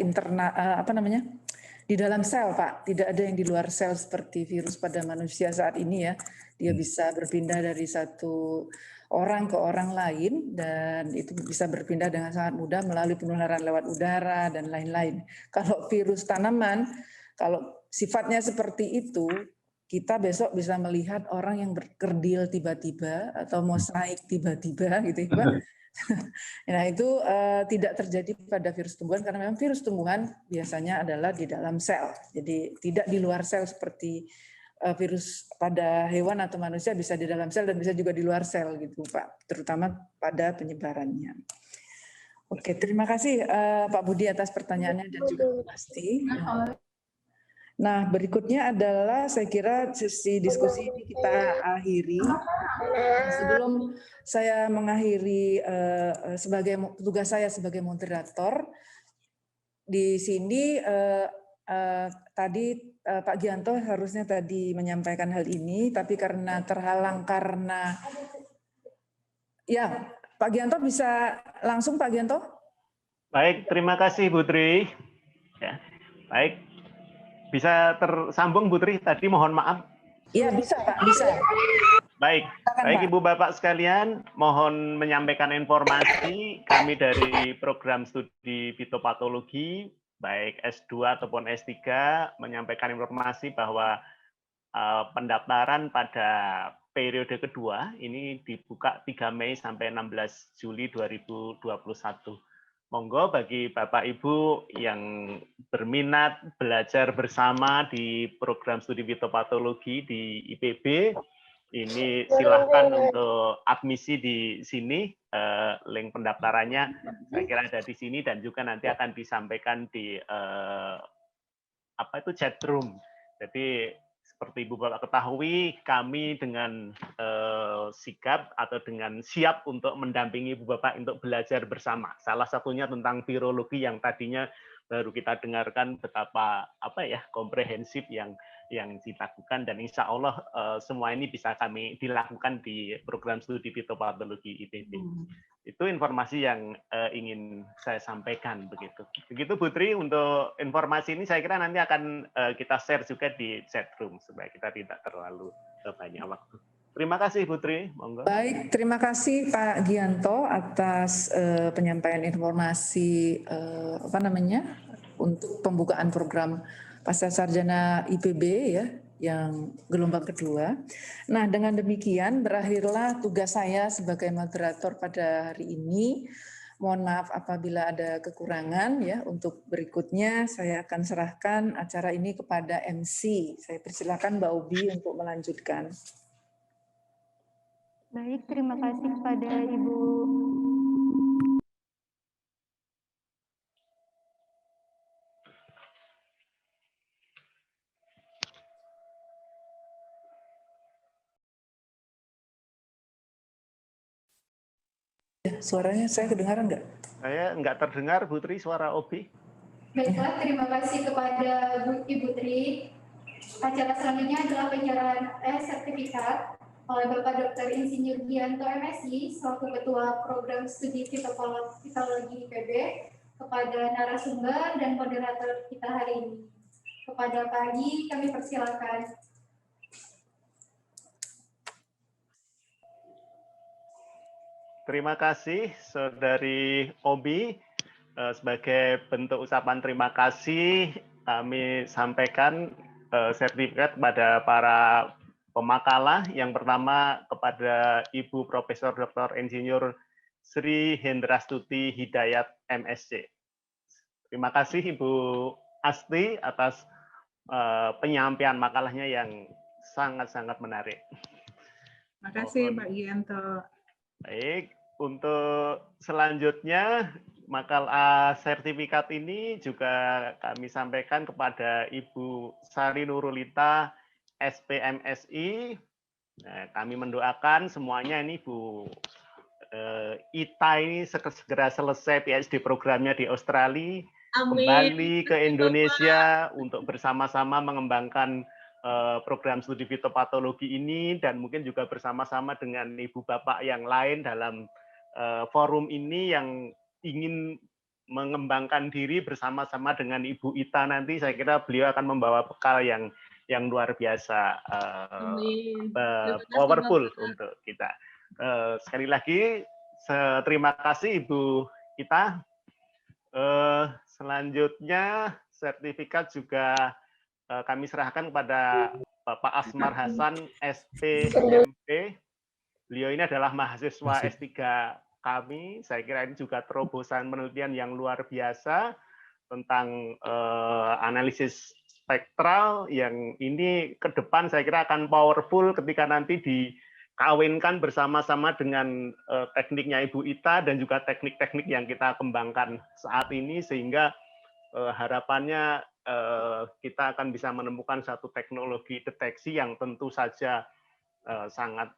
di dalam sel Pak, tidak ada yang di luar sel seperti virus pada manusia saat ini ya. Dia bisa berpindah dari satu orang ke orang lain dan itu bisa berpindah dengan sangat mudah melalui penularan lewat udara dan lain-lain. Kalau virus tanaman, kalau sifatnya seperti itu, kita besok bisa melihat orang yang berkerdil tiba-tiba atau mosaik tiba-tiba gitu ya Pak. Nah itu tidak terjadi pada virus tumbuhan karena memang virus tumbuhan biasanya adalah di dalam sel. Jadi tidak di luar sel seperti virus pada hewan atau manusia bisa di dalam sel dan bisa juga di luar sel gitu Pak. Terutama pada penyebarannya. Oke, terima kasih Pak Budi atas pertanyaannya dan juga pasti. Nah, berikutnya adalah saya kira sesi diskusi ini kita akhiri. Sebelum saya mengakhiri tugas saya sebagai moderator, di sini tadi Pak Gianto harusnya tadi menyampaikan hal ini, tapi karena terhalang ya Pak Gianto bisa langsung Pak Gianto? Baik, terima kasih Bu Tri. Ya, baik. Bisa tersambung Bu Tri tadi, mohon maaf. Iya bisa Pak, bisa. Baik, Ibu Bapak sekalian, mohon menyampaikan informasi kami dari program studi fitopatologi, baik S2 ataupun S3, menyampaikan informasi bahwa pendaftaran pada periode kedua ini dibuka 3 Mei sampai 16 Juli 2021. Monggo bagi Bapak Ibu yang berminat belajar bersama di program studi fitopatologi di IPB, ini silahkan untuk admisi di sini, link pendaftarannya saya kira ada di sini dan juga nanti akan disampaikan di chat room. Jadi seperti Ibu Bapak ketahui, kami dengan sigap atau dengan siap untuk mendampingi Ibu Bapak untuk belajar bersama. Salah satunya tentang virologi yang tadinya baru kita dengarkan betapa komprehensif yang dilakukan dan insya Allah semua ini bisa kami dilakukan di program studi fitopatologi IPB. Itu informasi yang ingin saya sampaikan begitu. Begitu Bu Tri, untuk informasi ini saya kira nanti akan kita share juga di chat room supaya kita tidak terlalu banyak waktu. Terima kasih Bu Tri, monggo. Baik, terima kasih Pak Gianto atas penyampaian informasi untuk pembukaan program Pascasarjana IPB ya yang gelombang kedua. Nah, dengan demikian berakhirlah tugas saya sebagai moderator pada hari ini. Mohon maaf apabila ada kekurangan ya. Untuk berikutnya saya akan serahkan acara ini kepada MC. Saya persilakan Mbak Obi untuk melanjutkan. Baik, terima kasih kepada Ibu. Ya, suaranya saya kedengaran nggak? Saya nggak terdengar, Bu Tri, suara Obi. Baiklah, terima kasih kepada Ibu Tri. Acara selanjutnya adalah penyerahan sertifikat oleh Bapak Dr. Insinyur Gianto MSI selaku Ketua Program Studi Fitologi IPB kepada narasumber dan moderator kita hari ini. Kepada Pak Haji, kami persilakan. Terima kasih, Saudari Obi. Sebagai bentuk ucapan terima kasih, kami sampaikan sertifikat kepada para pemakalah. Yang pertama kepada Ibu Profesor Dr. Insinyur Sri Hendrastuti Hidayat MSc. Terima kasih Ibu Asti atas penyampaian makalahnya yang sangat-sangat menarik. Terima kasih Pak Gianto. Baik, untuk selanjutnya makalah sertifikat ini juga kami sampaikan kepada Ibu Sari Nurulita, SPMSI. Nah, kami mendoakan semuanya ini Bu Ita ini segera selesai PhD programnya di Australia, kembali ke Indonesia untuk bersama-sama mengembangkan program studi fitopatologi ini dan mungkin juga bersama-sama dengan ibu bapak yang lain dalam forum ini yang ingin mengembangkan diri bersama-sama dengan Ibu Ita nanti. Saya kira beliau akan membawa bekal yang luar biasa powerful untuk kita. Sekali lagi terima kasih Ibu Ita. Selanjutnya sertifikat juga kami serahkan kepada Bapak Asmar Hasan, SPMP. Beliau ini adalah mahasiswa S3 kami. Saya kira ini juga terobosan penelitian yang luar biasa tentang analisis spektral yang ini ke depan saya kira akan powerful ketika nanti dikawinkan bersama-sama dengan tekniknya Ibu Ita dan juga teknik-teknik yang kita kembangkan saat ini, sehingga harapannya kita akan bisa menemukan satu teknologi deteksi yang tentu saja sangat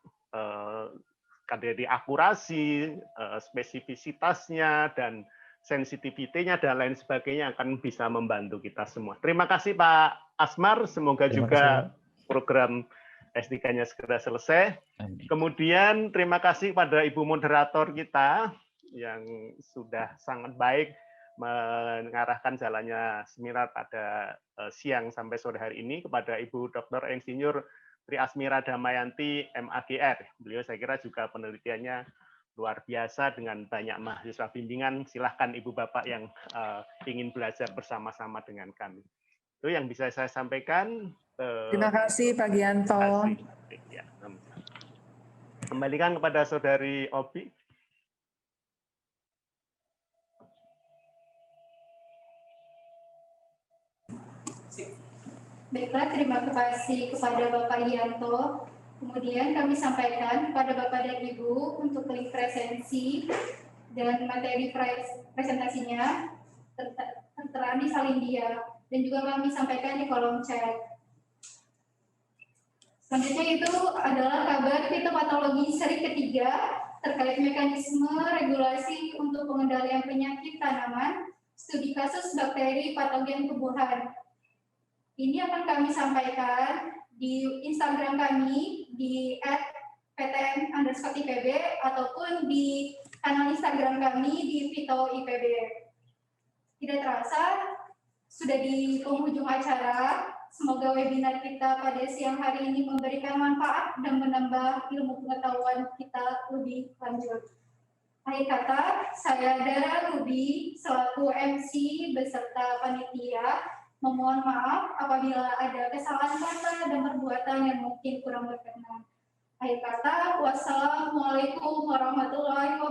dari akurasi, spesifisitasnya, dan sensitivitinya, dan lain sebagainya akan bisa membantu kita semua. Terima kasih Pak Asmar, semoga juga program S3-nya segera selesai. Kemudian terima kasih pada Ibu Moderator kita yang sudah sangat baik mengarahkan jalannya seminar pada siang sampai sore hari ini, kepada Ibu Dr. Insinyur Tri Asmira Damayanti, MAGR. Beliau saya kira juga penelitiannya luar biasa dengan banyak mahasiswa bimbingan. Silahkan Ibu Bapak yang ingin belajar bersama-sama dengan kami. Itu yang bisa saya sampaikan. Terima kasih Pak Gianto. Ya, kembalikan kepada Saudari Obi. Baiklah, terima kasih kepada Bapak Gianto. Kemudian kami sampaikan kepada Bapak dan Ibu untuk link presensi dan materi presentasinya tertera di Salindia, dan juga kami sampaikan di kolom chat. Selanjutnya itu adalah kabar fitopatologi seri ketiga terkait mekanisme regulasi untuk pengendalian penyakit tanaman, studi kasus bakteri patogen tumbuhan. Ini akan kami sampaikan di Instagram kami di @ptm_IPB ataupun di kanal Instagram kami di Fito IPB. Tidak terasa sudah di penghujung acara. Semoga webinar kita pada siang hari ini memberikan manfaat dan menambah ilmu pengetahuan kita lebih lanjut. Akhir kata, saya Dara Ruby selaku MC beserta panitia Memohon maaf apabila ada kesalahan kata dan perbuatan yang mungkin kurang berkenan. Akhir kata, wassalamualaikum warahmatullahi wabarakatuh.